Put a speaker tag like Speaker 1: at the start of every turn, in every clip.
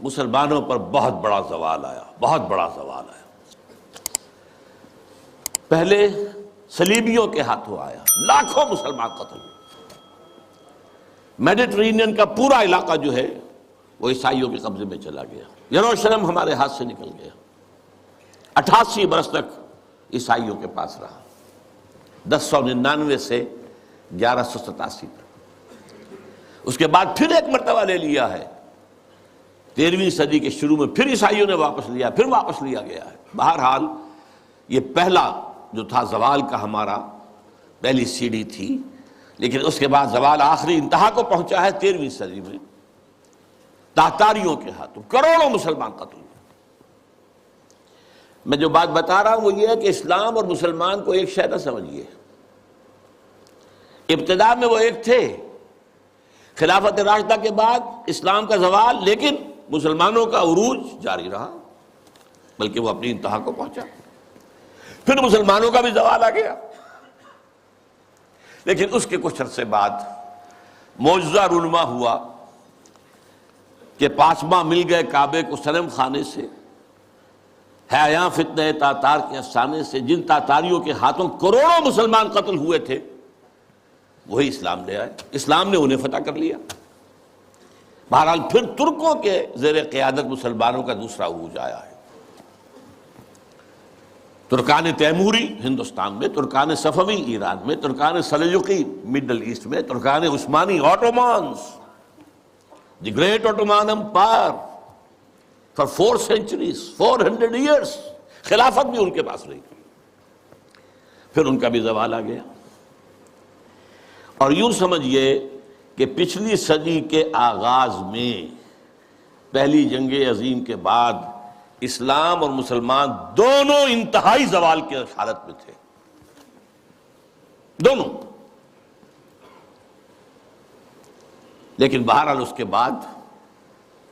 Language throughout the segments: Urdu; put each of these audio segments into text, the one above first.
Speaker 1: مسلمانوں پر بہت بڑا زوال آیا، بہت بڑا زوال آیا۔ پہلے صلیبیوں کے ہاتھوں آیا، لاکھوں مسلمان قتل ہوئے۔ میڈیٹرینین کا پورا علاقہ جو ہے وہ عیسائیوں کے قبضے میں چلا گیا۔ یروشلم ہمارے ہاتھ سے نکل گیا، 88 برس تک عیسائیوں کے پاس رہا، 1099 سے 1187 تک۔ اس کے بعد پھر ایک مرتبہ لے لیا ہے، 13ویں صدی کے شروع میں پھر عیسائیوں نے واپس لیا، پھر واپس لیا گیا ہے۔ بہرحال یہ پہلا جو تھا زوال کا ہمارا پہلی سیڑھی تھی، لیکن اس کے بعد زوال آخری انتہا کو پہنچا ہے 13ویں صدی میں، تاتاریوں کے ہاتھوں کروڑوں مسلمان قتل ہوئے۔ میں جو بات بتا رہا ہوں وہ یہ ہے کہ اسلام اور مسلمان کو ایک شے نہ سمجھیے۔ ابتدا میں وہ ایک تھے، خلافت راشدہ کے بعد اسلام کا زوال، لیکن مسلمانوں کا عروج جاری رہا، بلکہ وہ اپنی انتہا کو پہنچا۔ پھر مسلمانوں کا بھی زوال آ گیا، لیکن اس کے کچھ عرصے بعد معجزہ رونما ہوا کہ پاسباں مل گئے کعبے کو صنم خانے سے، ہے یہاں فتنہ تاتار کے افسانے سے۔ جن تاتاریوں کے ہاتھوں کروڑوں مسلمان قتل ہوئے تھے وہی اسلام لے آئے، اسلام نے انہیں فتح کر لیا۔ بہرحال پھر ترکوں کے زیر قیادت مسلمانوں کا دوسرا عروج آیا ہے۔ ترکان تیموری ہندوستان میں، ترکان صفوی ایران میں، ترکان سلجوقی مڈل ایسٹ میں، ترکان عثمانی Ottomans, the great Ottoman empire for 4 centuries 400 years، خلافت بھی ان کے پاس رہی، پھر ان کا بھی زوال آ گیا۔ اور یوں سمجھیے کہ پچھلی صدی کے آغاز میں پہلی جنگ عظیم کے بعد اسلام اور مسلمان دونوں انتہائی زوال کی حالت میں تھے، دونوں۔ لیکن بہرحال اس کے بعد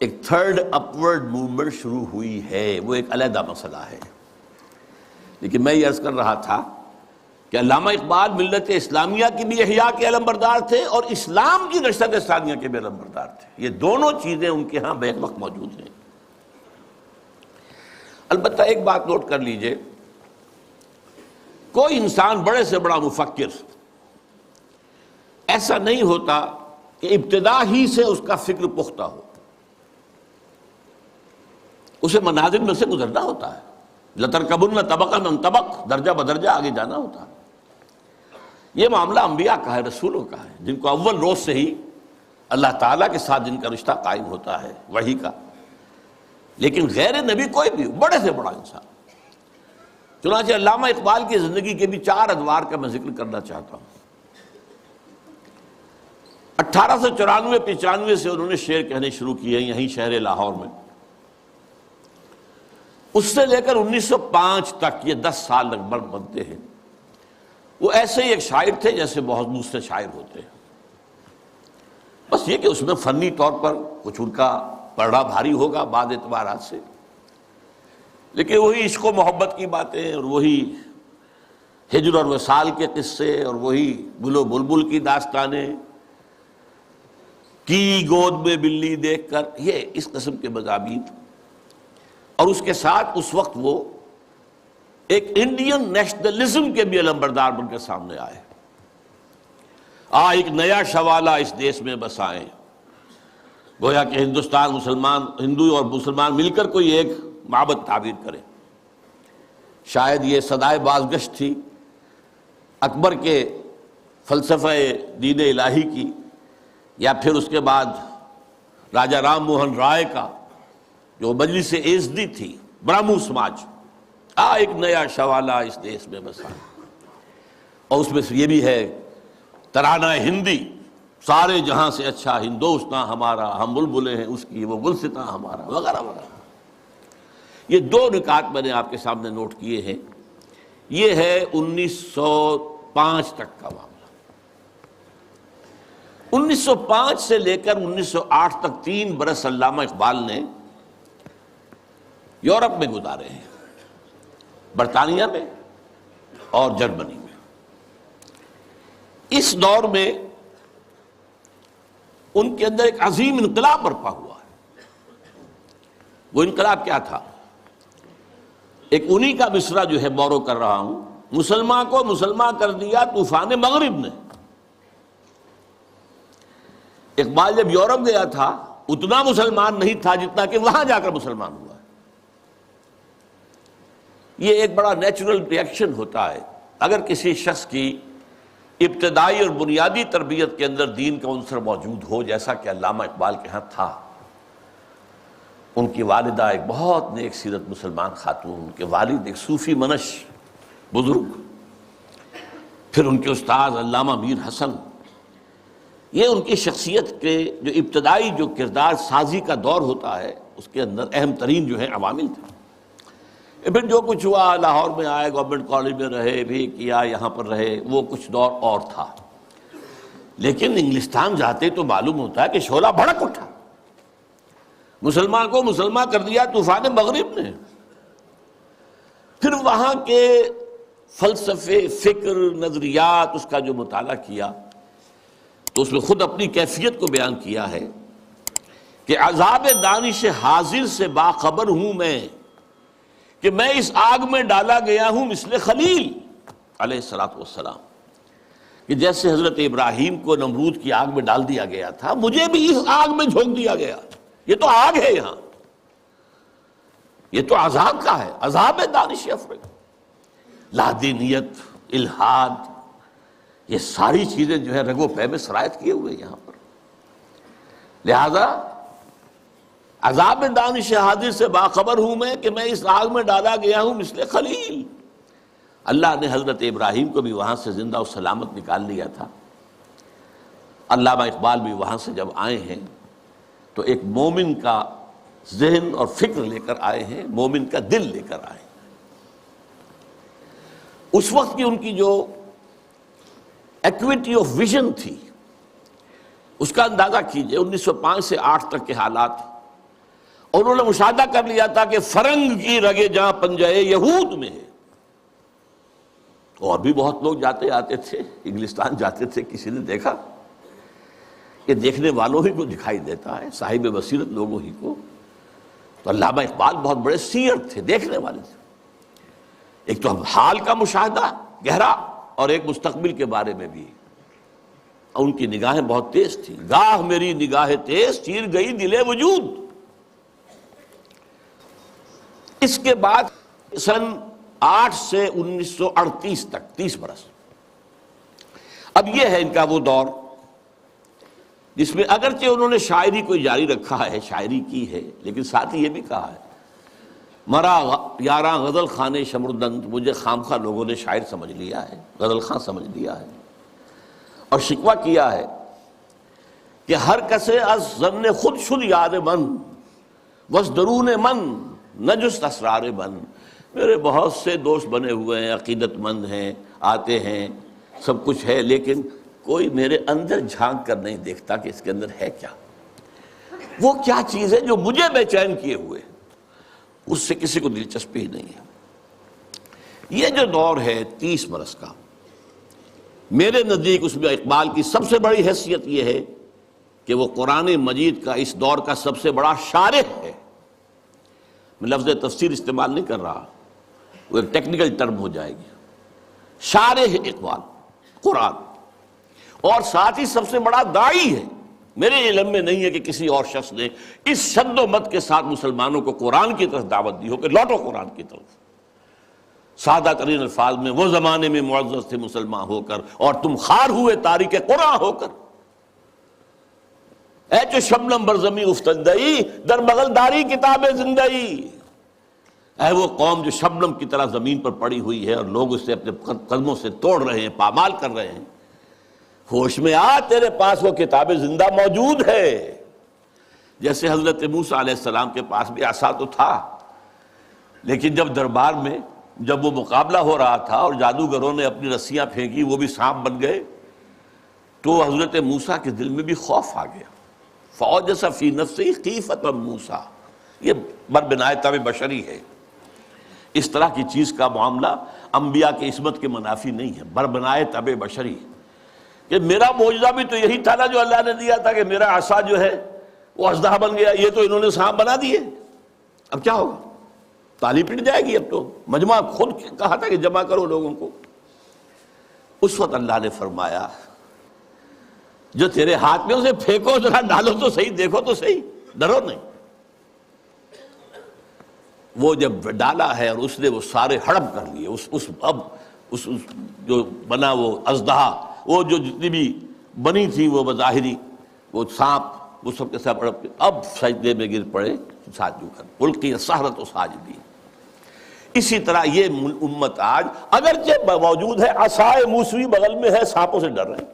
Speaker 1: ایک تھرڈ اپورڈ موومنٹ شروع ہوئی ہے، وہ ایک علیحدہ مسئلہ ہے۔ لیکن میں یہ عرض کر رہا تھا کہ علامہ اقبال ملت اسلامیہ کی بھی احیاء کے علمبردار تھے اور اسلام کی نشست ثانیہ کے بھی علمبردار تھے۔ یہ دونوں چیزیں ان کے ہاں بیک وقت موجود ہیں۔ البتہ ایک بات نوٹ کر لیجئے، کوئی انسان بڑے سے بڑا مفکر ایسا نہیں ہوتا کہ ابتدا ہی سے اس کا فکر پختہ ہو، اسے منازل میں سے گزرنا ہوتا ہے۔ لَتَرْكَبُنَّ طَبَقًا عَنْ طَبَقٍ، درجہ بدرجہ آگے جانا ہوتا ہے۔ یہ معاملہ انبیاء کا ہے، رسولوں کا ہے، جن کو اول روز سے ہی اللہ تعالیٰ کے ساتھ جن کا رشتہ قائم ہوتا ہے وحی کا۔ لیکن غیر نبی کوئی بھی بڑے سے بڑا انسان۔ چنانچہ علامہ اقبال کی زندگی کے بھی 4 ادوار کا میں ذکر کرنا چاہتا ہوں۔ 1894-95 سے انہوں نے شعر کہنے شروع کیے یہیں شہر لاہور میں۔ اس سے لے کر 1905 تک، یہ 10 سال لگ بھگ بنتے ہیں، وہ ایسے ہی ایک شاعر تھے جیسے بہت دوسرے شاعر ہوتے ہیں۔ بس یہ کہ اس میں فنی طور پر کچھ ان کا پڑھنا بھاری ہوگا بعض اعتبارات سے، لیکن وہی عشق و محبت کی باتیں اور وہی ہجر اور وصال کے قصے اور وہی گل و بلبل کی داستانیں، کی گود میں بلی دیکھ کر، یہ اس قسم کے مضامین۔ اور اس کے ساتھ اس وقت وہ ایک انڈین نیشنلزم کے بھی علمبردار بن کے سامنے آئے۔ ایک نیا شوالہ اس دیش میں بسائیں، گویا کہ ہندوستان مسلمان، ہندو اور مسلمان مل کر کوئی ایک معبد تعبیر کرے۔ شاید یہ صدائے بازگشت تھی اکبر کے فلسفہ دین الہی کی، یا پھر اس کے بعد راجہ رام موہن رائے کا جو مجلس ایزدی تھی، برہمو سماج، ایک نیا شوالہ اس دیش میں بسا۔ اور اس میں سے یہ بھی ہے ترانہ ہندی، سارے جہاں سے اچھا ہندوستاں ہمارا، ہم بلبلیں ہیں اس کی، وہ گلستاں ہمارا، وغیرہ وغیرہ۔ یہ 2 نکات میں نے آپ کے سامنے نوٹ کیے ہیں۔ یہ ہے 1905 تک کا معاملہ۔ 1905 سے لے کر 1908 تک 3 برس علامہ اقبال نے یورپ میں گزارے ہیں، برطانیہ میں اور جرمنی میں۔ اس دور میں ان کے اندر ایک عظیم انقلاب برپا ہوا ہے۔ وہ انقلاب کیا تھا؟ ایک انہی کا مصرع جو ہے بورو کر رہا ہوں، مسلمان کو مسلمان کر دیا طوفان مغرب نے۔ اقبال جب یورپ گیا تھا اتنا مسلمان نہیں تھا جتنا کہ وہاں جا کر مسلمان ہوا۔ یہ ایک بڑا نیچرل ریئیکشن ہوتا ہے اگر کسی شخص کی ابتدائی اور بنیادی تربیت کے اندر دین کا عنصر موجود ہو، جیسا کہ علامہ اقبال کے ہاں تھا۔ ان کی والدہ ایک بہت نیک سیرت مسلمان خاتون، ان کے والد ایک صوفی منش بزرگ، پھر ان کے استاد علامہ میر حسن، یہ ان کی شخصیت کے جو ابتدائی جو کردار سازی کا دور ہوتا ہے اس کے اندر اہم ترین جو ہے عوامل تھے۔ پھر جو کچھ ہوا، لاہور میں آئے، گورنمنٹ کالج میں رہے بھی کیا، یہاں پر رہے، وہ کچھ دور اور تھا۔ لیکن انگلستان جاتے تو معلوم ہوتا ہے کہ شعلہ بھڑک اٹھا، مسلمان کو مسلمان کر دیا طوفان مغرب نے۔ پھر وہاں کے فلسفے، فکر، نظریات، اس کا جو مطالعہ کیا تو اس میں خود اپنی کیفیت کو بیان کیا ہے کہ عذاب دانش حاضر سے باخبر ہوں میں کہ میں اس آگ میں ڈالا گیا ہوں مثل خلیل علیہ السلام، کہ جیسے حضرت ابراہیم کو نمرود کی آگ میں ڈال دیا گیا تھا، مجھے بھی اس آگ میں جھونک دیا گیا۔ یہ تو آگ ہے، یہاں یہ تو عذاب کا ہے، عذاب دانش افرگ، لادینیت، الحاد، یہ ساری چیزیں جو ہے رگ و پے میں سرایت کیے ہوئے یہاں پر۔ لہذا عذاب دانش حاضر سے باخبر ہوں میں کہ میں اس آگ میں ڈالا گیا ہوں مثل خلیل۔ اللہ نے حضرت ابراہیم کو بھی وہاں سے زندہ و سلامت نکال لیا تھا۔ علامہ اقبال بھی وہاں سے جب آئے ہیں تو ایک مومن کا ذہن اور فکر لے کر آئے ہیں، مومن کا دل لے کر آئے ہیں۔ اس وقت کی ان کی جو ایکویٹی آف ویژن تھی اس کا اندازہ کیجئے، 1905 سے 8 تک کے حالات، اور انہوں نے مشاہدہ کر لیا تھا کہ فرنگ کی رگے جہاں پنجے یہود میں ہے۔ اور بھی بہت لوگ جاتے آتے تھے، انگلستان جاتے تھے، کسی نے دیکھا؟ یہ دیکھنے والوں ہی کو دکھائی دیتا ہے، صاحب بصیرت لوگوں ہی کو۔ تو علامہ اقبال بہت بڑے سیر تھے، دیکھنے والے تھے۔ ایک تو حال کا مشاہدہ گہرا اور ایک مستقبل کے بارے میں بھی۔ ان کی نگاہیں بہت تیز تھیں، گاہ میری نگاہ تیز چیر گئی دل وجود۔ اس کے بعد سن 8 سے 1938 تک 30 برس، اب یہ ہے ان کا وہ دور جس میں اگرچہ انہوں نے شاعری کو جاری رکھا ہے، شاعری کی ہے، لیکن ساتھ ہی یہ بھی کہا ہے مرا یاراں غزل خانے شمردند، مجھے خامخواہ لوگوں نے شاعر سمجھ لیا ہے، غزل خاں سمجھ لیا ہے۔ اور شکوہ کیا ہے کہ ہر کسے از ظن خود شد یاد من وز درون من نجست اسرار من۔ میرے بہت سے دوست بنے ہوئے ہیں، عقیدت مند ہیں، آتے ہیں، سب کچھ ہے، لیکن کوئی میرے اندر جھانک کر نہیں دیکھتا کہ اس کے اندر ہے کیا، وہ کیا چیز ہے جو مجھے بے چین کیے ہوئے، اس سے کسی کو دلچسپی ہی نہیں ہے۔ یہ جو دور ہے 30 برس کا، میرے نزدیک اس میں اقبال کی سب سے بڑی حیثیت یہ ہے کہ وہ قرآن مجید کا اس دور کا سب سے بڑا شارح ہے۔ میں لفظ تفسیر استعمال نہیں کر رہا، وہ ایک ٹیکنیکل ٹرم ہو جائے گی۔ شارح اقبال قرآن، اور ساتھ ہی سب سے بڑا داعی ہے۔ میرے علم میں نہیں ہے کہ کسی اور شخص نے اس شد و مت کے ساتھ مسلمانوں کو قرآن کی طرف دعوت دی ہو کہ لوٹو قرآن کی طرف۔ سادہ ترین الفاظ میں، وہ زمانے میں معزز تھے مسلمان ہو کر اور تم خار ہوئے تاریک قرآن ہو کر، اے چو شبنم بر زمیں افتندئی در بغل داری کتاب زندئی۔ اے وہ قوم جو شبنم کی طرح زمین پر پڑی ہوئی ہے اور لوگ اسے اپنے قدموں سے توڑ رہے ہیں، پامال کر رہے ہیں، ہوش میں آ، تیرے پاس وہ کتاب زندہ موجود ہے۔ جیسے حضرت موسیٰ علیہ السلام کے پاس بھی عصا تو تھا، لیکن جب دربار میں جب وہ مقابلہ ہو رہا تھا اور جادوگروں نے اپنی رسیاں پھینکی، وہ بھی سانپ بن گئے، تو حضرت موسیٰ کے دل میں بھی خوف آ گیا۔ فَأَوْجَسَ فِي نَفْسِهِ خِیفَةً موسیٰ، یہ بربنائے طبع بشری ہے۔ اس طرح کی چیز کا معاملہ انبیاء کی عصمت کے منافی نہیں ہے، بربنائے طبع بشری، کہ میرا معجزہ بھی تو یہی تھا نا جو اللہ نے دیا تھا، کہ میرا عصا جو ہے وہ اژدہا بن گیا، یہ تو انہوں نے سانپ بنا دیے۔ اب کیا ہوگا؟ تالی پٹ جائے گی. اب تو مجمع خود کہا تھا کہ جمع کرو لوگوں کو. اس وقت اللہ نے فرمایا جو تیرے ہاتھ میں اسے پھینکو, ذرا ڈالو تو صحیح, دیکھو تو صحیح, ڈرو نہیں. وہ جب ڈالا ہے اور اس نے وہ سارے ہڑپ کر لیے, اس جو بنا وہ اژدہا, وہ جو جتنی بھی بنی تھی وہ بظاہری وہ سانپ, وہ سب کے سب ہڑپ کے اب سجدے میں گر پڑے ساجدوں کر, القی السحرۃ ساجدین. اسی طرح یہ امت آج اگرچہ موجود ہے, عصائے موسوی بغل میں ہے, سانپوں سے ڈر رہے ہیں.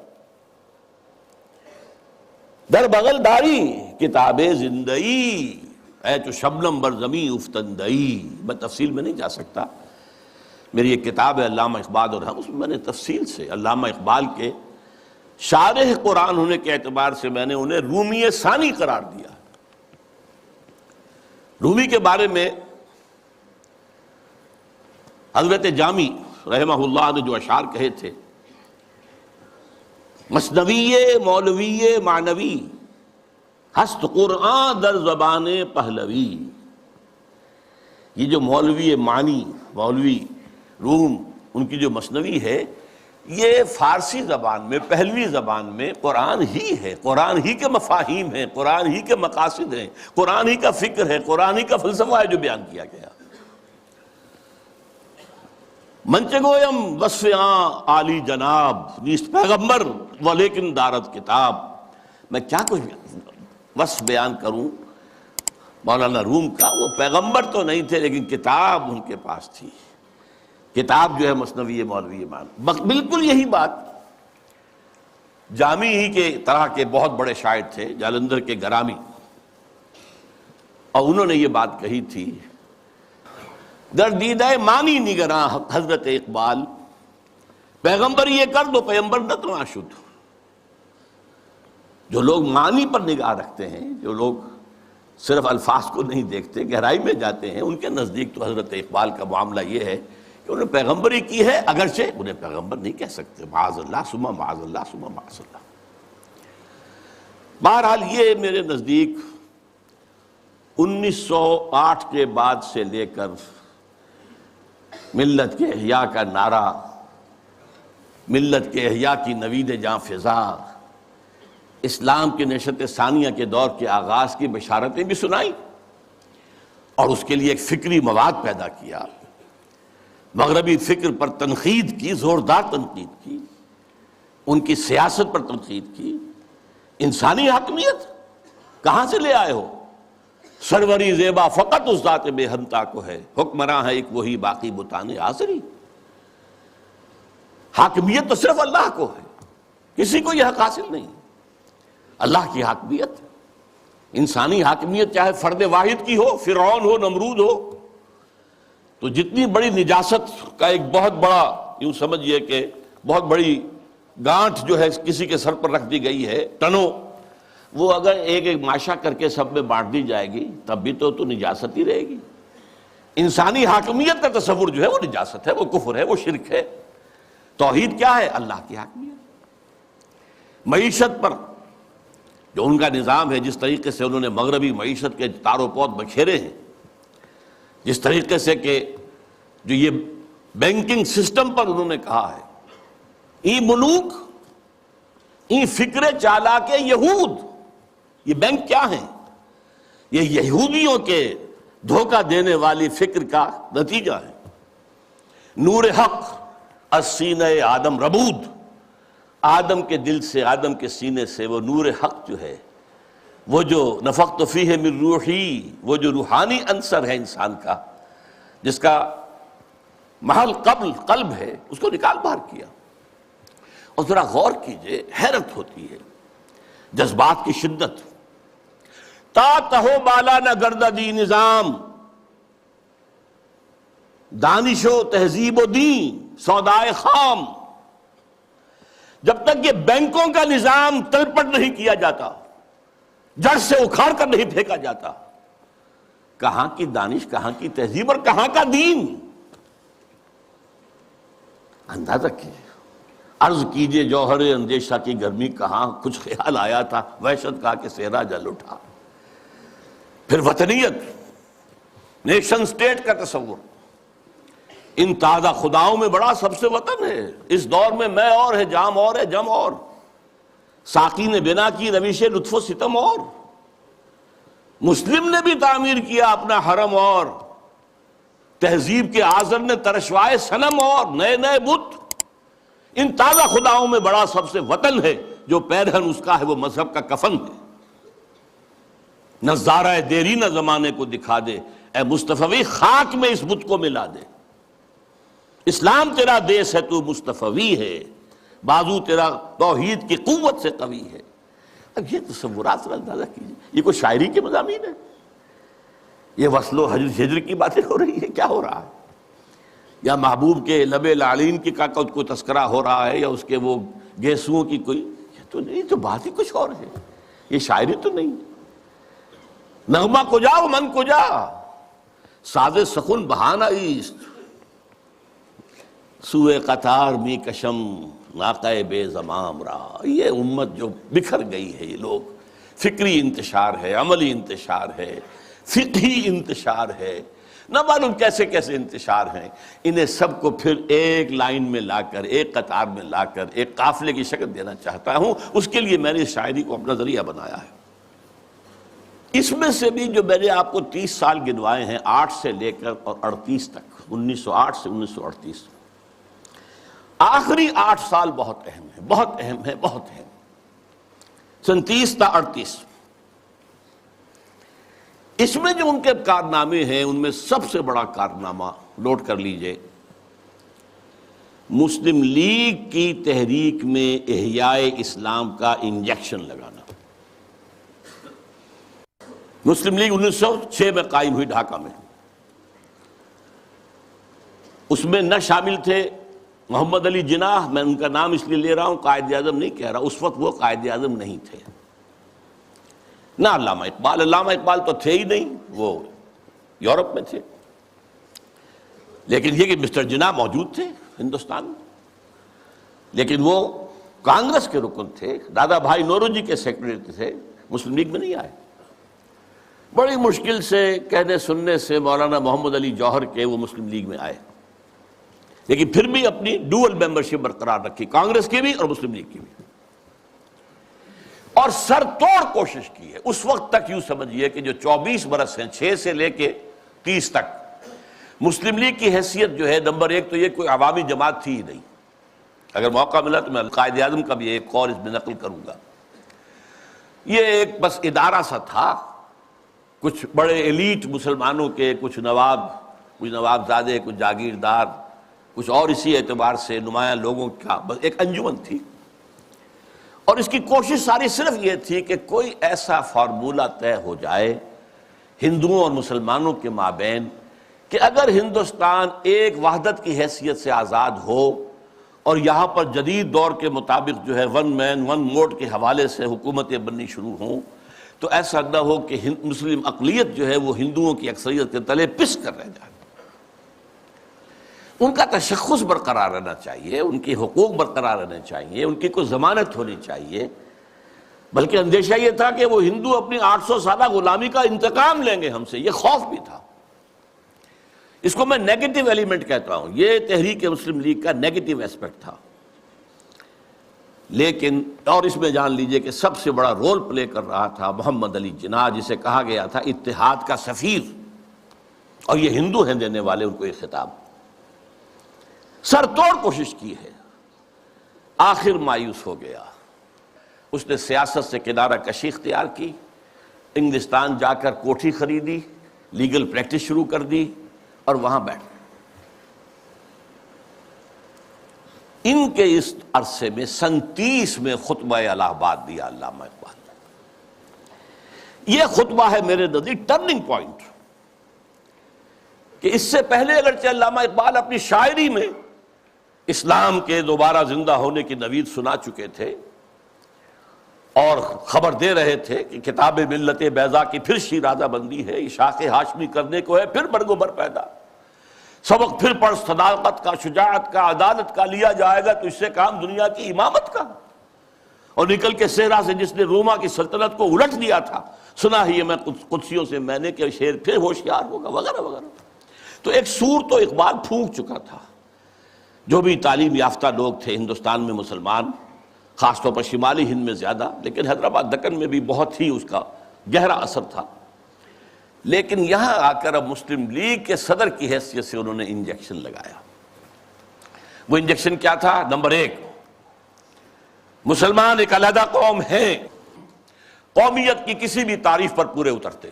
Speaker 1: در بغل داری کتاب زندئی, اے تو شبنم بر زمیں افتندئی. میں تفصیل میں نہیں جا سکتا, میری ایک کتاب ہے علامہ اقبال اور ہم, اس میں میں نے تفصیل سے علامہ اقبال کے شارح قرآن ہونے کے اعتبار سے میں نے انہیں رومی ثانی قرار دیا. رومی کے بارے میں حضرت جامی رحمہ اللہ نے جو اشعار کہے تھے, مثنوی مولوی معنوی ہست قرآن در زبان پہلوی. یہ جو مولوی معنی, مولوی روم, ان کی جو مثنوی ہے, یہ فارسی زبان میں, پہلوی زبان میں قرآن ہی ہے, قرآن ہی کے مفاہیم ہیں, قرآن ہی کے مقاصد ہیں, قرآن ہی کا فکر ہے, قرآن ہی کا فلسفہ ہے جو بیان کیا گیا. منچگویم وصف عالی جناب نیست پیغمبر ولیکن دارت کتاب. میں کیا کچھ وصف بیان کروں مولانا روم کا, وہ پیغمبر تو نہیں تھے لیکن کتاب ان کے پاس تھی. کتاب جو ہے مثنوی مولوی مان. بالکل یہی بات جامی ہی کے طرح کے بہت بڑے شاعر تھے, جالندھر کے گرامی, اور انہوں نے یہ بات کہی تھی, در دیدہ مانی نگراں حضرت اقبال, پیغمبر یہ کر دو پیغمبر نتنا شد. جو لوگ معنی پر نگاہ رکھتے ہیں, جو لوگ صرف الفاظ کو نہیں دیکھتے, گہرائی میں جاتے ہیں, ان کے نزدیک تو حضرت اقبال کا معاملہ یہ ہے کہ انہوں نے پیغمبری کی ہے, اگرچہ انہیں پیغمبر نہیں کہہ سکتے, معاذ اللہ ثم معاذ اللہ ثم معاذ اللہ. بہرحال یہ میرے نزدیک 1908 کے بعد سے لے کر ملت کے احیاء کا نعرہ, ملت کے احیاء کی نوید جاں فضا, اسلام کے نشت ثانیہ کے دور کے آغاز کی بشارتیں بھی سنائیں, اور اس کے لیے ایک فکری مواد پیدا کیا, مغربی فکر پر تنقید کی, زوردار تنقید کی, ان کی سیاست پر تنقید کی. انسانی حاکمیت کہاں سے لے آئے ہو؟ سروری زیبا فقط اس ذات بے ہنتا کو ہے, حکمراں ہے ایک وہی باقی بتانے آزری. حاکمیت تو صرف اللہ کو ہے, کسی کو یہ حق حاصل نہیں. اللہ کی حاکمیت, انسانی حاکمیت چاہے فرد واحد کی ہو, فرعون ہو, نمرود ہو, تو جتنی بڑی نجاست کا ایک بہت بڑا, یوں سمجھئے کہ بہت بڑی گانٹھ جو ہے کسی کے سر پر رکھ دی گئی ہے, ٹنوں, وہ اگر ایک ایک ماشا کر کے سب میں بانٹ دی جائے گی تب بھی تو نجاست ہی رہے گی. انسانی حاکمیت کا تصور جو ہے وہ نجاست ہے, وہ کفر ہے, وہ شرک ہے. توحید کیا ہے؟ اللہ کی حاکمیت. معیشت پر جو ان کا نظام ہے, جس طریقے سے انہوں نے مغربی معیشت کے تار و پود بکھیرے ہیں, جس طریقے سے کہ جو یہ بینکنگ سسٹم پر انہوں نے کہا ہے, ای ملوک ای فکر چالاک یہود, یہ بینک کیا ہیں؟ یہ یہودیوں کے دھوکہ دینے والی فکر کا نتیجہ ہے. نور حق از سینہ آدم ربود, آدم کے دل سے, آدم کے سینے سے وہ نور حق جو ہے, وہ جو نفخت فیہ من روحی, وہ جو روحانی عنصر ہے انسان کا, جس کا محل قلب ہے, اس کو نکال باہر کیا. اور ذرا غور کیجئے, حیرت ہوتی ہے جذبات کی شدت. تا تہو بالا نہ گردہ دی نظام, دانش و تہذیب و دین سودائے خام. جب تک یہ بینکوں کا نظام تلپٹ نہیں کیا جاتا, جڑ سے اکھاڑ کر نہیں پھینکا جاتا, کہاں کی دانش, کہاں کی تہذیب اور کہاں کا دین؟ اندازہ کیجیے, عرض کیجیے جوہر اندیشہ کی گرمی کہاں, کچھ خیال آیا تھا, وحشت کا کہ صحرا جل اٹھا. پھر وطنیت, نیشن سٹیٹ کا تصور ان تازہ خداؤں میں بڑا سب سے وطن ہے. اس دور میں میں اور ہے، جام اور ہے، جم اور. ساقی نے بنا کی روش لطف و ستم اور. مسلم نے بھی تعمیر کیا اپنا حرم اور. تہذیب کے آذر نے ترشوائے صنم اور نئے نئے بت. ان تازہ خداؤں میں بڑا سب سے وطن ہے، جو پیرہن اس کا ہے وہ مذہب کا کفن ہے. نظارہ دیری نہ زمانے کو دکھا دے، اے مصطفی خاک میں اس بت کو ملا دے. اسلام تیرا دیس ہے، تو مصطفی ہے، بازو تیرا توحید کی قوت سے قوی ہے. اب یہ تصورات سے اندازہ کیجیے، یہ کوئی شاعری کے مضامین ہے؟ یہ وصل و ہجر کی باتیں ہو رہی ہے؟ کیا ہو رہا ہے؟ یا محبوب کے لب لعلین کی کا کوئی تذکرہ ہو رہا ہے، یا اس کے وہ گیسوؤں کی کوئی؟ یہ تو نہیں، تو بات ہی کچھ اور ہے. یہ شاعری تو نہیں. نغمہ کجا و من کجا، ساز سخن بہانہ ایست، سوئے قطار می کشم ناقہ بے زمام را. یہ امت جو بکھر گئی ہے، یہ لوگ، فکری انتشار ہے، عملی انتشار ہے، فقہی انتشار ہے، نہ معلوم کیسے کیسے انتشار ہیں. انہیں سب کو پھر ایک لائن میں لا کر، ایک قطار میں لا کر ایک قافلے کی شکل دینا چاہتا ہوں. اس کے لیے میں نے شاعری کو اپنا ذریعہ بنایا ہے. اس میں سے بھی جو میں نے آپ کو 30 سال گنوائے ہیں، 8 سے لے کر اور 38 تک، 1908 سے 1938، آخری 8 سال بہت اہم ہے، بہت اہم ہے، بہت اہم. 37 تا 38، اس میں جو ان کے کارنامے ہیں، ان میں سب سے بڑا کارنامہ نوٹ کر لیجئے، مسلم لیگ کی تحریک میں احیاء اسلام کا انجیکشن لگانا. مسلم لیگ 1906 میں قائم ہوئی ڈھاکہ میں. اس میں نہ شامل تھے محمد علی جناح، میں ان کا نام اس لیے لے رہا ہوں، قائد اعظم نہیں کہہ رہا، اس وقت وہ قائد اعظم نہیں تھے. نہ علامہ اقبال، علامہ اقبال تو تھے ہی نہیں، وہ یورپ میں تھے. لیکن یہ کہ مسٹر جناح موجود تھے ہندوستان میں، لیکن وہ کانگریس کے رکن تھے، دادا بھائی نوروجی کے سیکرٹری تھے، مسلم لیگ میں نہیں آئے. بڑی مشکل سے کہنے سننے سے مولانا محمد علی جوہر کے وہ مسلم لیگ میں آئے، لیکن پھر بھی اپنی ڈوئل ممبرشپ برقرار رکھی، کانگریس کی بھی اور مسلم لیگ کی بھی، اور سر توڑ کوشش کی ہے. اس وقت تک یوں سمجھیے کہ جو 24 برس ہیں، 6 سے لے کے 30 تک، مسلم لیگ کی حیثیت جو ہے، نمبر ایک تو یہ کوئی عوامی جماعت تھی ہی نہیں. اگر موقع ملا تو میں قائد اعظم کا بھی ایک قول اس میں نقل کروں گا. یہ ایک بس ادارہ سا تھا، کچھ بڑے ایلیٹ مسلمانوں کے، کچھ نوابزادے، کچھ جاگیردار، کچھ اور اسی اعتبار سے نمایاں لوگوں کا بس ایک انجمن تھی. اور اس کی کوشش ساری صرف یہ تھی کہ کوئی ایسا فارمولہ طے ہو جائے ہندوؤں اور مسلمانوں کے مابین کہ اگر ہندوستان ایک وحدت کی حیثیت سے آزاد ہو اور یہاں پر جدید دور کے مطابق جو ہے ون مین ون ووٹ کے حوالے سے حکومتیں بننی شروع ہوں، تو ایسا نہ ہو کہ مسلم اقلیت جو ہے وہ ہندوؤں کی اکثریت کے تلے پس کر رہ جائے. ان کا تشخص برقرار رہنا چاہیے، ان کی حقوق برقرار رہنے چاہیے، ان کی کوئی ضمانت ہونی چاہیے. بلکہ اندیشہ یہ تھا کہ وہ ہندو اپنی 800 سالہ غلامی کا انتقام لیں گے ہم سے، یہ خوف بھی تھا. اس کو میں نیگیٹو ایلیمنٹ کہتا ہوں، یہ تحریک مسلم لیگ کا نیگیٹو ایسپیکٹ تھا. لیکن اور اس میں جان لیجئے کہ سب سے بڑا رول پلے کر رہا تھا محمد علی جناح، جسے کہا گیا تھا اتحاد کا سفیر، اور یہ ہندو ہیں دینے والے ان کو یہ خطاب. سر توڑ کوشش کی ہے، آخر مایوس ہو گیا. اس نے سیاست سے کنارہ کشی اختیار کی، انگلستان جا کر کوٹھی خریدی، لیگل پریکٹس شروع کر دی اور وہاں بیٹھ. ان کے اس عرصے میں 37 میں خطبہ الہ آباد دیا علامہ اقبال نے. یہ خطبہ ہے میرے نزدیک ٹرننگ پوائنٹ، کہ اس سے پہلے اگرچہ علامہ اقبال اپنی شاعری میں اسلام کے دوبارہ زندہ ہونے کی نوید سنا چکے تھے اور خبر دے رہے تھے کہ کتاب ملت بیضا کی پھر شیرازہ بندی ہے، اشاق ہاشمی کرنے کو ہے پھر برگوبر پیدا، سبق پھر پڑھ صداقت کا، شجاعت کا، عدالت کا، لیا جائے گا تو اس سے کام دنیا کی امامت کا. اور نکل کے صحرا سے جس نے روما کی سلطنت کو الٹ دیا تھا، سنا ہی ہے میں قدسیوں سے میں نے کہ شیر پھر ہوشیار ہوگا وغیرہ وغیرہ۔ تو ایک سور تو اقبال پھونک چکا تھا۔ جو بھی تعلیم یافتہ لوگ تھے ہندوستان میں مسلمان، خاص طور پر شمالی ہند میں زیادہ، لیکن حیدرآباد دکن میں بھی بہت ہی اس کا گہرا اثر تھا، لیکن یہاں آ کر اب مسلم لیگ کے صدر کی حیثیت سے انہوں نے انجیکشن لگایا۔ وہ انجیکشن کیا تھا؟ نمبر ایک، مسلمان ایک علیحدہ قوم ہیں، قومیت کی کسی بھی تعریف پر پورے اترتے،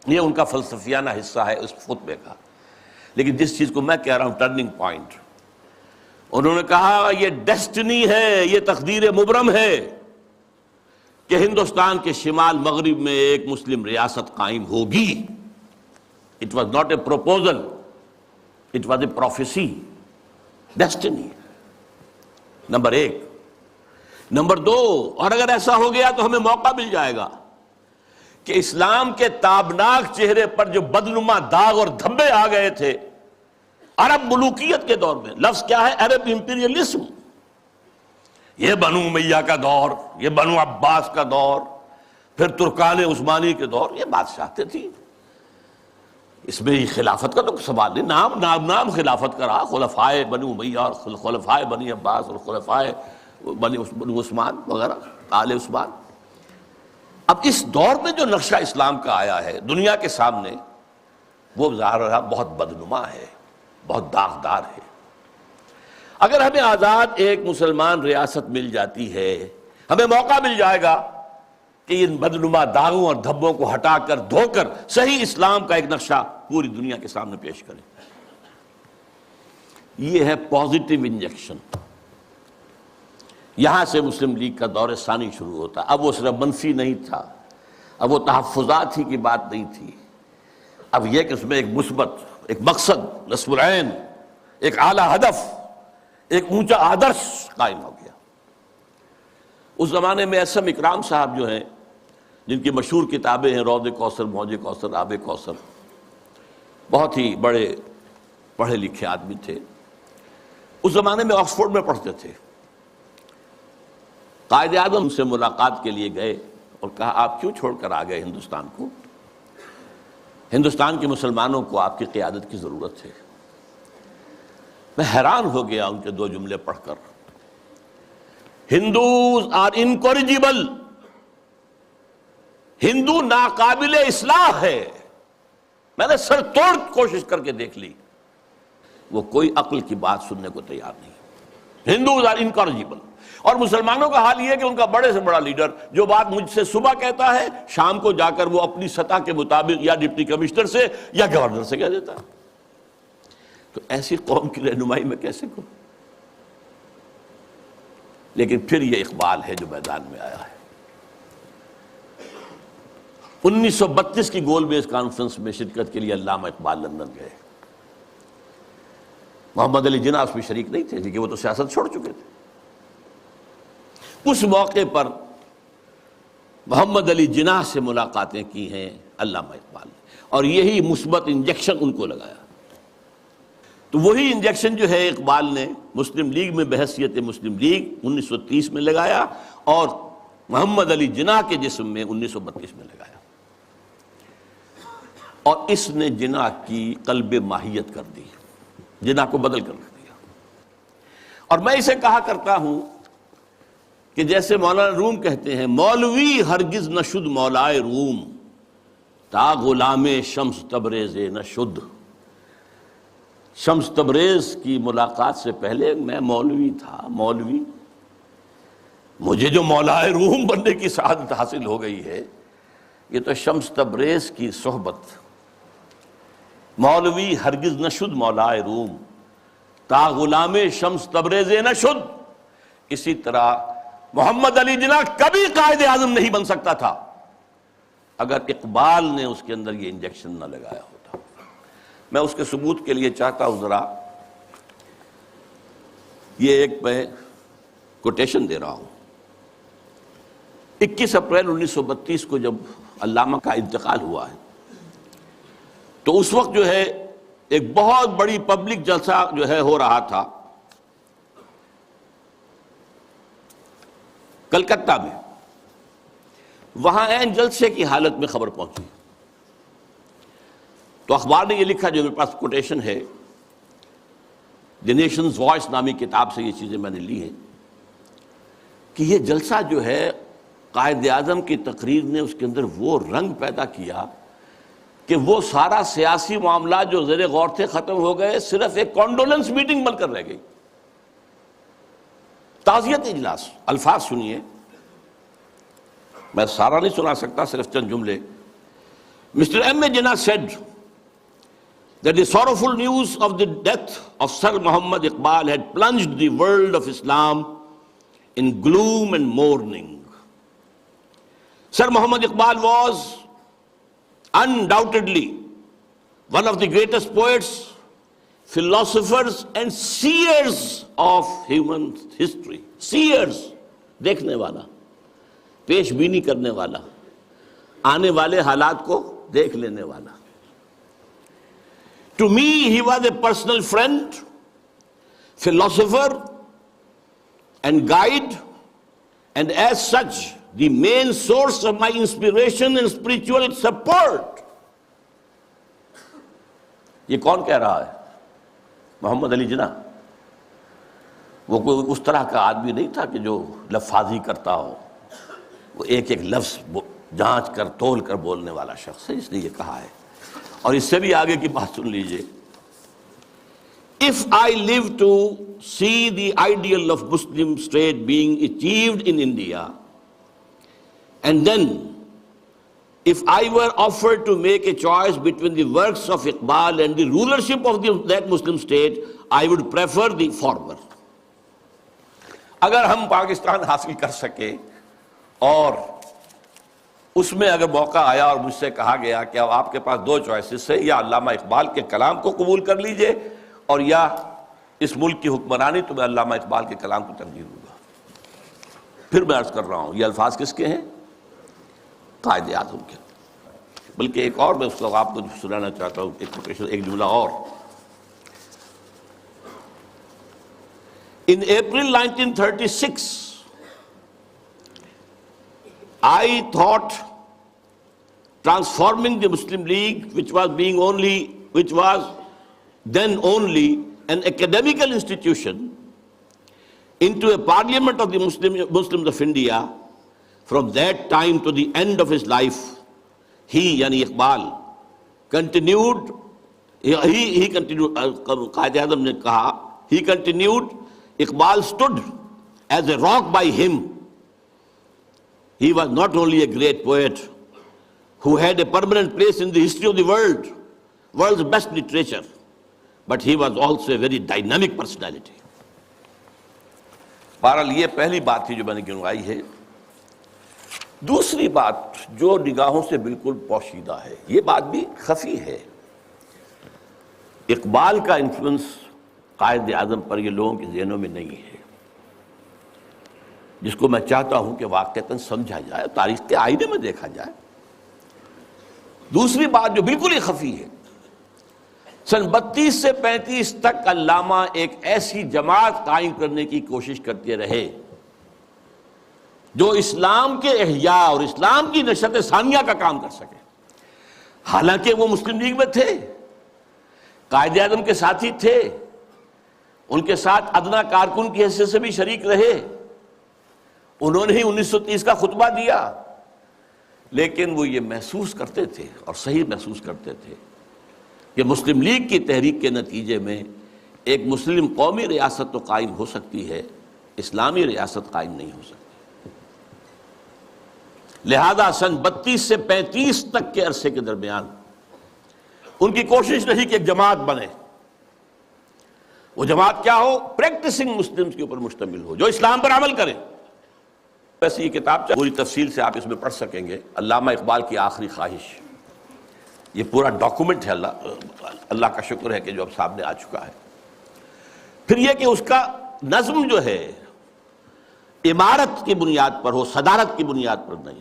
Speaker 1: یہ ان کا فلسفیانہ حصہ ہے اس خطبے کا۔ لیکن جس چیز کو میں کہہ رہا ہوں ٹرننگ پوائنٹ، انہوں نے کہا یہ ڈیسٹنی ہے، یہ تقدیر مبرم ہے کہ ہندوستان کے شمال مغرب میں ایک مسلم ریاست قائم ہوگی۔ It was not a proposal, it was a prophecy, destiny, number ایک۔ نمبر دو، اور اگر ایسا ہو گیا تو ہمیں موقع مل جائے گا کہ اسلام کے تابناک چہرے پر جو بدنما داغ اور دھبے آ گئے تھے عرب ملوکیت کے دور میں، لفظ کیا ہے؟ عرب امپیریلزم، یہ بنو امیہ کا دور، یہ بنو عباس کا دور، پھر ترکان عثمانی کے دور، یہ بادشاہتیں تھیں۔ اس میں خلافت کا تو سوال نہیں، نام خلافت کا رہا، خلفائے بنو امیہ اور خلفائے بنی عباس اور خلفائے بنو عثمان وغیرہ، آل عثمان۔ اب اس دور میں جو نقشہ اسلام کا آیا ہے دنیا کے سامنے، وہ ظاہر رہا بہت بدنما ہے، بہت داغدار ہے۔ اگر ہمیں آزاد ایک مسلمان ریاست مل جاتی ہے، ہمیں موقع مل جائے گا کہ ان بدنما داغوں اور دھبوں کو ہٹا کر دھو کر صحیح اسلام کا ایک نقشہ پوری دنیا کے سامنے پیش کریں۔ یہ ہے پازیٹیو انجیکشن۔ یہاں سے مسلم لیگ کا دور ثانی شروع ہوتا۔ اب وہ صرف منفی نہیں تھا، اب وہ تحفظات ہی کی بات نہیں تھی، اب یہ کہ اس میں ایک مثبت، ایک مقصد، نصب العین، ایک اعلیٰ ہدف، ایک اونچا آدرش قائم ہو گیا۔ اس زمانے میں اعظم اکرام صاحب جو ہیں، جن کی مشہور کتابیں ہیں روض کوثر، موج کوثر، آب کوثر، بہت ہی بڑے پڑھے لکھے آدمی تھے۔ اس زمانے میں آکسفورڈ میں پڑھتے تھے۔ قائد اعظم سے ملاقات کے لیے گئے اور کہا آپ کیوں چھوڑ کر آ گئے ہندوستان کو؟ ہندوستان کے مسلمانوں کو آپ کی قیادت کی ضرورت ہے۔ میں حیران ہو گیا ان کے دو جملے پڑھ کر، ہندوز آر انکورجیبل، ہندو ناقابل اصلاح ہے۔ میں نے سر توڑ کوشش کر کے دیکھ لی، وہ کوئی عقل کی بات سننے کو تیار نہیں۔ ہندوز آر انکورجیبل۔ اور مسلمانوں کا حال یہ ہے کہ ان کا بڑے سے بڑا لیڈر جو بات مجھ سے صبح کہتا ہے، شام کو جا کر وہ اپنی سطح کے مطابق یا ڈپٹی کمشنر سے یا گورنر سے کہہ دیتا ہے۔ تو ایسی قوم کی رہنمائی میں کیسے کروں؟ لیکن پھر یہ اقبال ہے جو میدان میں آیا ہے۔ 1932 کی گول بیس کانفرنس میں شرکت کے لیے علامہ اقبال لندن گئے۔ محمد علی جناح اس میں شریک نہیں تھے کیونکہ وہ تو سیاست چھوڑ چکے تھے۔ اس موقع پر محمد علی جناح سے ملاقاتیں کی ہیں علامہ اقبال نے، اور یہی مثبت انجیکشن ان کو لگایا۔ تو وہی انجیکشن جو ہے اقبال نے مسلم لیگ میں بحیثیت مسلم لیگ 1930 میں لگایا، اور محمد علی جناح کے جسم میں 1932 میں لگایا، اور اس نے جناح کی قلب ماہیت کر دی، جناح کو بدل کر رکھ دیا۔ اور میں اسے کہا کرتا ہوں کہ جیسے مولانا روم کہتے ہیں، مولوی ہرگز نہ شد مولائے روم، تا غلام شمس تبریز نہ شد۔ شمس تبریز کی ملاقات سے پہلے میں مولوی تھا، مولوی، مجھے جو مولائے روم بننے کی سعادت حاصل ہو گئی ہے، یہ تو شمس تبریز کی صحبت۔ مولوی ہرگز نہ شد مولائے روم، تا غلام شمس تبریز نہ شد۔ اسی طرح محمد علی جناح کبھی قائد اعظم نہیں بن سکتا تھا اگر اقبال نے اس کے اندر یہ انجیکشن نہ لگایا ہوتا۔ میں اس کے ثبوت کے لیے چاہتا ہوں ذرا یہ ایک میں کوٹیشن دے رہا ہوں۔ 21 اپریل 1932 کو جب علامہ کا انتقال ہوا ہے تو اس وقت جو ہے ایک بہت بڑی پبلک جلسہ جو ہے ہو رہا تھا، کلکتہ میں، وہاں عین جلسے کی حالت میں خبر پہنچی، تو اخبار نے یہ لکھا، جو میرے پاس کوٹیشن ہے، دی نیشنز وائس نامی کتاب سے یہ چیزیں میں نے لی ہیں، کہ یہ جلسہ جو ہے قائد اعظم کی تقریر نے اس کے اندر وہ رنگ پیدا کیا کہ وہ سارا سیاسی معاملات جو زیر غور تھے ختم ہو گئے، صرف ایک کانڈولنس میٹنگ بن کر رہ گئی، تعزیت اجلاس۔ الفاظ سنیے، میں سارا نہیں سنا سکتا، صرف چند جملے۔ Mr. M.A. Jinnah said that the sorrowful news of the death of Sir Muhammad Iqbal had plunged the world of Islam in gloom and mourning. Sir Muhammad Iqbal was undoubtedly one of the greatest poets, philosophers and seers of human history. Seers, دیکھنے والا، پیش بینی کرنے والا، آنے والے حالات کو دیکھ لینے والا۔ To me, he was a personal friend, philosopher and guide, and as such, the main source of my inspiration and spiritual support. یہ کون کہہ رہا ہے؟ محمد علی جناح۔ وہ کوئی اس طرح کا آدمی نہیں تھا کہ جو لفاظی کرتا ہو، وہ ایک ایک لفظ جانچ کر تول کر بولنے والا شخص ہے، اس نے یہ کہا ہے۔ اور اس سے بھی آگے کی بات سن لیجئے۔ If I live to see the ideal of Muslim state being achieved in India, and then if I were offered to make a choice between the works of Iqbal and the rulership of that Muslim state, I would prefer the former. اگر ہم پاکستان حاصل کر سکے اور اس میں اگر موقع آیا اور مجھ سے کہا گیا کہ اب آپ کے پاس دو چوائسز ہے، یا علامہ اقبال کے کلام کو قبول کر لیجئے اور یا اس ملک کی حکمرانی، تو میں علامہ اقبال کے کلام کو ترجیح دوں گا۔ پھر میں عرض کر رہا ہوں، یہ الفاظ کس کے ہیں؟ قائد اعظم کے۔ بلکہ ایک اور میں اس کو آپ کو سنانا چاہتا ہوں، ایک جملہ اور۔ In April 1936, I thought transforming the Muslim League, which was then only an academical institution, into a parliament of the Muslims of India. From that time to the end of his life, he, yani Iqbal, continued, Qaid Azam ne kaha, he continued, Iqbal stood as a rock by him. He was not only a great poet who had a permanent place in the history of the world's best literature, but he was also a very dynamic personality. بہرحال یہ پہلی بات تھی جو میں نے گنوائی ہے۔ دوسری بات جو نگاہوں سے بالکل پوشیدہ ہے، یہ بات بھی خفی ہے۔ اقبال کا انفلوئنس قائد اعظم پر یہ لوگوں کے ذہنوں میں نہیں ہے، جس کو میں چاہتا ہوں کہ واقعتاً سمجھا جائے، تاریخ کے آئینے میں دیکھا جائے۔ دوسری بات جو بالکل ہی خفی ہے، سن 32 سے 35 تک علامہ ایک ایسی جماعت قائم کرنے کی کوشش کرتے رہے جو اسلام کے احیاء اور اسلام کی نشرت ثانیہ کا کام کر سکے۔ حالانکہ وہ مسلم لیگ میں تھے، قائد اعظم کے ساتھی تھے، ان کے ساتھ ادنا کارکن کی حیثیت سے بھی شریک رہے، انہوں نے ہی 1930 کا خطبہ دیا، لیکن وہ یہ محسوس کرتے تھے اور صحیح محسوس کرتے تھے کہ مسلم لیگ کی تحریک کے نتیجے میں ایک مسلم قومی ریاست تو قائم ہو سکتی ہے، اسلامی ریاست قائم نہیں ہو سکتی۔ لہذا سن 32 سے 35 تک کے عرصے کے درمیان ان کی کوشش رہی کہ ایک جماعت بنے۔ وہ جماعت کیا ہو؟ پریکٹسنگ مسلمز کے اوپر مشتمل ہو، جو اسلام پر عمل کرے۔ ویسے یہ کتاب پوری تفصیل سے آپ اس میں پڑھ سکیں گے، علامہ اقبال کی آخری خواہش، یہ پورا ڈاکومنٹ ہے۔ اللہ کا شکر ہے کہ جو اب سامنے آ چکا ہے۔ پھر یہ کہ اس کا نظم جو ہے عمارت کی بنیاد پر ہو، صدارت کی بنیاد پر نہیں،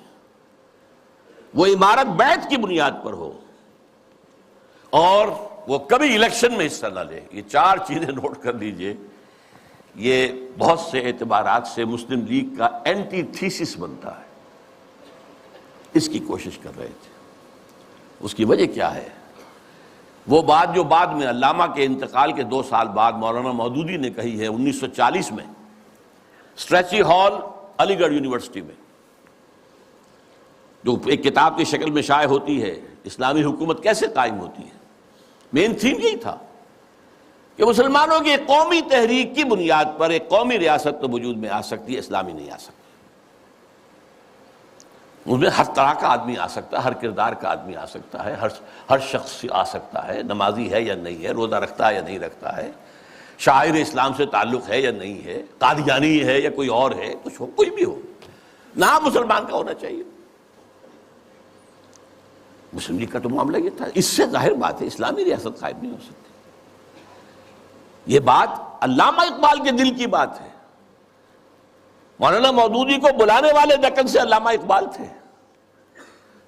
Speaker 1: وہ عمارت بیعت کی بنیاد پر ہو، اور وہ کبھی الیکشن میں حصہ نہ لے۔ یہ چار چیزیں نوٹ کر لیجئے۔ یہ بہت سے اعتبارات سے مسلم لیگ کا اینٹی تھیسس بنتا ہے، اس کی کوشش کر رہے تھے۔ اس کی وجہ کیا ہے؟ وہ بات جو بعد میں علامہ کے انتقال کے 2 سال بعد مولانا مودودی نے کہی ہے 1940 میں اسٹریچی ہال علی گڑھ یونیورسٹی میں، جو ایک کتاب کی شکل میں شائع ہوتی ہے، اسلامی حکومت کیسے قائم ہوتی ہے۔ مین تھیم یہی تھا کہ مسلمانوں کی ایک قومی تحریک کی بنیاد پر ایک قومی ریاست تو وجود میں آ سکتی ہے، اسلامی نہیں آ سکتی۔ اس میں ہر طرح کا آدمی آ سکتا ہے، ہر کردار کا آدمی آ سکتا ہے، ہر شخص آ سکتا ہے، نمازی ہے یا نہیں ہے، روزہ رکھتا ہے یا نہیں رکھتا ہے، شاعر اسلام سے تعلق ہے یا نہیں ہے، قادیانی ہے یا کوئی اور ہے، کچھ ہو، کوئی بھی ہو، نام مسلمان کا ہونا چاہیے۔ مسلم لیگ کا تو معاملہ یہ تھا۔ اس سے ظاہر بات ہے اسلامی ریاست قائم نہیں ہو سکتی۔ یہ بات علامہ اقبال کے دل کی بات ہے۔ مولانا مودودی کو بلانے والے دکن سے علامہ اقبال تھے۔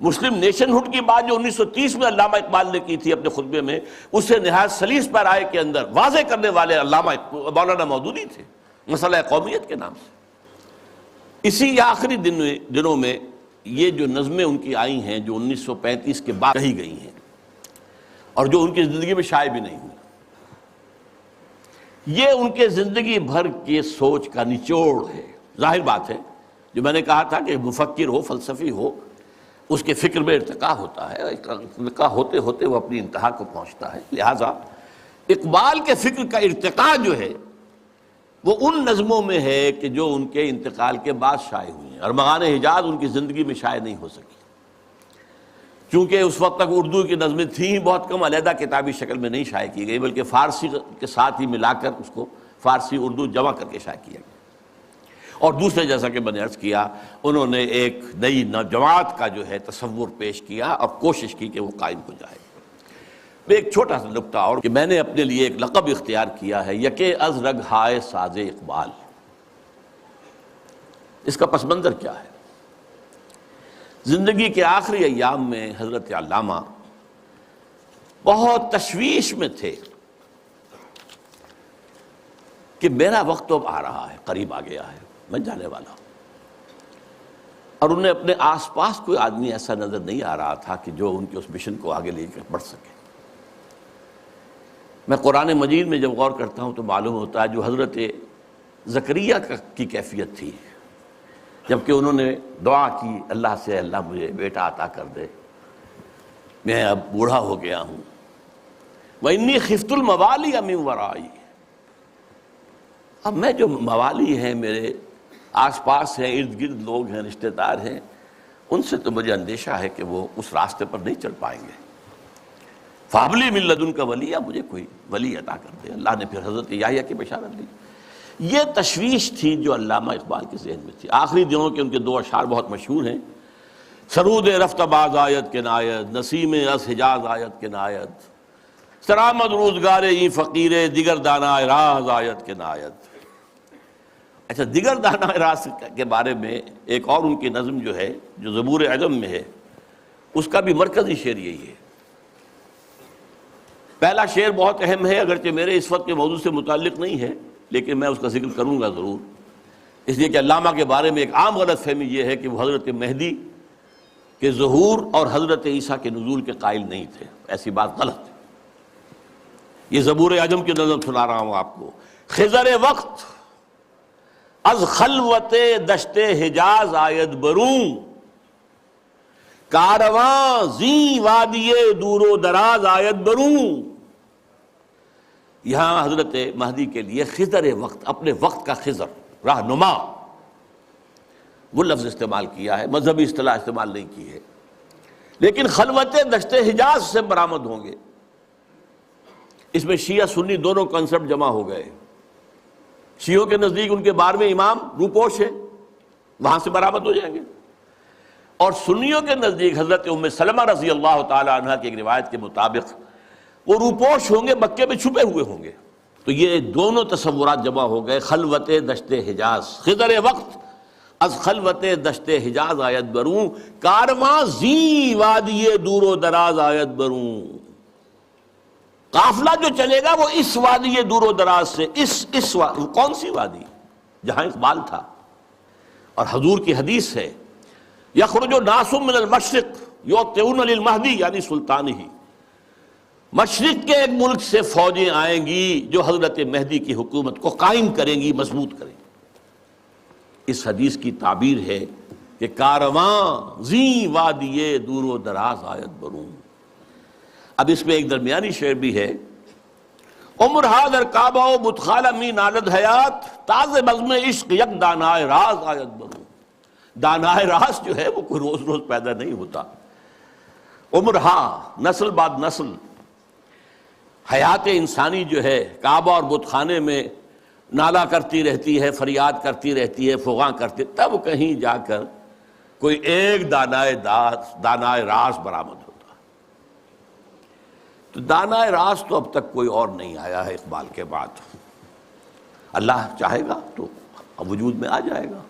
Speaker 1: مسلم نیشن ہوڈ کی بات جو 1930 میں علامہ اقبال نے کی تھی اپنے خطبے میں، اسے نہایت سلیس پیرائے کے اندر واضح کرنے والے علامہ مولانا مودودی تھے، مسئلہ قومیت کے نام سے۔ اسی آخری دنوں میں یہ جو نظمیں ان کی آئی ہیں جو 1935 کے بعد کہی گئی ہیں اور جو ان کی زندگی میں شائع بھی نہیں ہوئی، یہ ان کے زندگی بھر کی سوچ کا نچوڑ ہے۔ ظاہر بات ہے، جو میں نے کہا تھا کہ مفکر ہو، فلسفی ہو، اس کے فکر میں ارتقاء ہوتا ہے، ارتقاء ہوتے ہوتے وہ اپنی انتہا کو پہنچتا ہے۔ لہٰذا اقبال کے فکر کا ارتقاء جو ہے وہ ان نظموں میں ہے کہ جو ان کے انتقال کے بعد شائع ہوئی ہیں، ارمغان حجاز ان کی زندگی میں شائع نہیں ہو سکی، چونکہ اس وقت تک اردو کی نظمیں تھیں بہت کم، علیحدہ کتابی شکل میں نہیں شائع کی گئی، بلکہ فارسی کے ساتھ ہی ملا کر اس کو فارسی اردو جمع کر کے شائع کیا گیا۔ اور دوسرے، جیسا کہ میں نے عرض کیا، انہوں نے ایک نئی جماعت کا جو ہے تصور پیش کیا اور کوشش کی کہ وہ قائم ہو جائے۔ ایک چھوٹا سا نکتہ اور کہ میں نے اپنے لیے ایک لقب اختیار کیا ہے، یکے از رگ ہائے ساز اقبال۔ اس کا پس منظر کیا ہے؟ زندگی کے آخری ایام میں حضرت علامہ بہت تشویش میں تھے کہ میرا وقت اب آ رہا ہے، قریب آ گیا ہے، میں جانے والا ہوں۔ اور انہیں اپنے آس پاس کوئی آدمی ایسا نظر نہیں آ رہا تھا کہ جو ان کے اس مشن کو آگے لے کر بڑھ سکے۔ میں قرآن مجید میں جب غور کرتا ہوں تو معلوم ہوتا ہے جو حضرت زکریا کی کیفیت تھی، جبکہ انہوں نے دعا کی اللہ سے، اللہ مجھے بیٹا عطا کر دے، میں اب بوڑھا ہو گیا ہوں، وَإِنِّي خِفْتُ الْمَوَالِيَ مِنْ وَرَائِي، اب میں جو موالی ہیں، میرے آس پاس ہیں، ارد گرد لوگ ہیں، رشتہ دار ہیں، ان سے تو مجھے اندیشہ ہے کہ وہ اس راستے پر نہیں چل پائیں گے۔ فَهَبْ لِي مِن لَدُنْكَ وَلِيًّا، مجھے کوئی ولی عطا کر دے۔ اللہ نے پھر حضرت یحییٰ کی بشارت دی۔ یہ تشویش تھی جو علامہ اقبال کے ذہن میں تھی۔ آخری دنوں کے ان کے 2 اشعار بہت مشہور ہیں، سرود رفت باز آیت کے نایت، نسیم از حجاز آیت کے نایت، سرآمد روزگار این فقیر دیگر دانا راز آیت کے نایت۔ اچھا، دیگر دانا راز کے بارے میں ایک اور ان کی نظم جو ہے جو زبور عجم میں ہے، اس کا بھی مرکزی شعر یہی ہے۔ پہلا شعر بہت اہم ہے، اگرچہ میرے اس وقت کے موضوع سے متعلق نہیں ہے، لیکن میں اس کا ذکر کروں گا ضرور، اس لیے کہ علامہ کے بارے میں ایک عام غلط فہمی یہ ہے کہ وہ حضرت مہدی کے ظہور اور حضرت عیسیٰ کے نزول کے قائل نہیں تھے۔ ایسی بات غلط ہے۔ یہ زبور عجم کی نظم سنا رہا ہوں آپ کو۔ خضر وقت از خلوت دشت حجاز آید بروں، کارواں زی وادی دور و دراز آید بروں۔ یہاں حضرت مہدی کے لیے خضر وقت، اپنے وقت کا خضر، رہنما، وہ لفظ استعمال کیا ہے، مذہبی اصطلاح استعمال نہیں کی ہے، لیکن خلوت دشت حجاز سے برآمد ہوں گے۔ اس میں شیعہ سنی دونوں کنسپٹ جمع ہو گئے۔ شیعوں کے نزدیک ان کے 12ویں امام روپوش ہے، وہاں سے برآمد ہو جائیں گے، اور سنیوں کے نزدیک حضرت ام سلمہ رضی اللہ تعالی عنہ کی ایک روایت کے مطابق وہ روپوش ہوں گے، مکے میں چھپے ہوئے ہوں گے۔ تو یہ دونوں تصورات جمع ہو گئے۔ خلوت دشت حجاز، خضر وقت از خلوت دشت حجاز آیت بروں، کارواں زی وادی دور و دراز آیت بروں۔ قافلہ جو چلے گا وہ اس وادی دور و دراز سے، اس کون سی وادی جہاں اقبال تھا، اور حضور کی حدیث ہے یخرج ناس من المشرق یؤتون للمہدی یعنی سلطان ہی، مشرق کے ایک ملک سے فوجیں آئیں گی جو حضرت مہدی کی حکومت کو قائم کریں گی، مضبوط کریں گی۔ اس حدیث کی تعبیر ہے کہ کارواں زی وادی دور و دراز آیت بروں۔ اب اس میں ایک درمیانی شعر بھی ہے، عمر حاضر کعبہ و بتخالہ می نالد حیات، تازہ بزم عشق یک دانائے راز آیت بروں۔ دانائے راز جو ہے وہ کوئی روز روز پیدا نہیں ہوتا، عمر ہا نسل بعد نسل، حیات انسانی جو ہے کعبہ اور بت خانے میں نالا کرتی رہتی ہے، فریاد کرتی رہتی ہے، فغاں کرتی، تب کہیں جا کر کوئی ایک دانائے راز برآمد ہوتا۔ تو دانائے راز تو اب تک کوئی اور نہیں آیا ہے اقبال کے بعد، اللہ چاہے گا تو وجود میں آ جائے گا،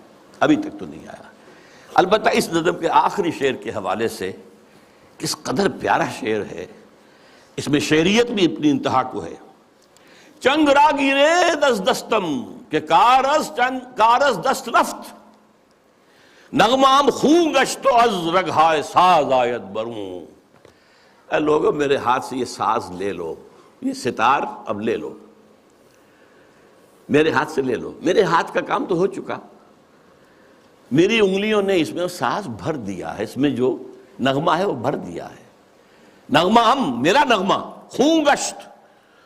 Speaker 1: ابھی تک تو نہیں آیا۔ البتہ اس نظم کے آخری شعر کے حوالے سے کس قدر پیارا شعر ہے، اس میں شعریت بھی اپنی انتہا کو ہے۔ چنگ را گیرے دست دستم کہ کارز دست رفت، نغمام خون گشت و از رگہائے ساز آیت بروں۔ اے لوگوں میرے ہاتھ سے یہ ساز لے لو، یہ ستار اب لے لو، میرے ہاتھ سے لے لو، میرے ہاتھ کا کام تو ہو چکا، میری انگلیوں نے اس میں ساز بھر دیا ہے، اس میں جو نغمہ ہے وہ بھر دیا ہے۔ نغمہ میرا نغمہ خون گشت،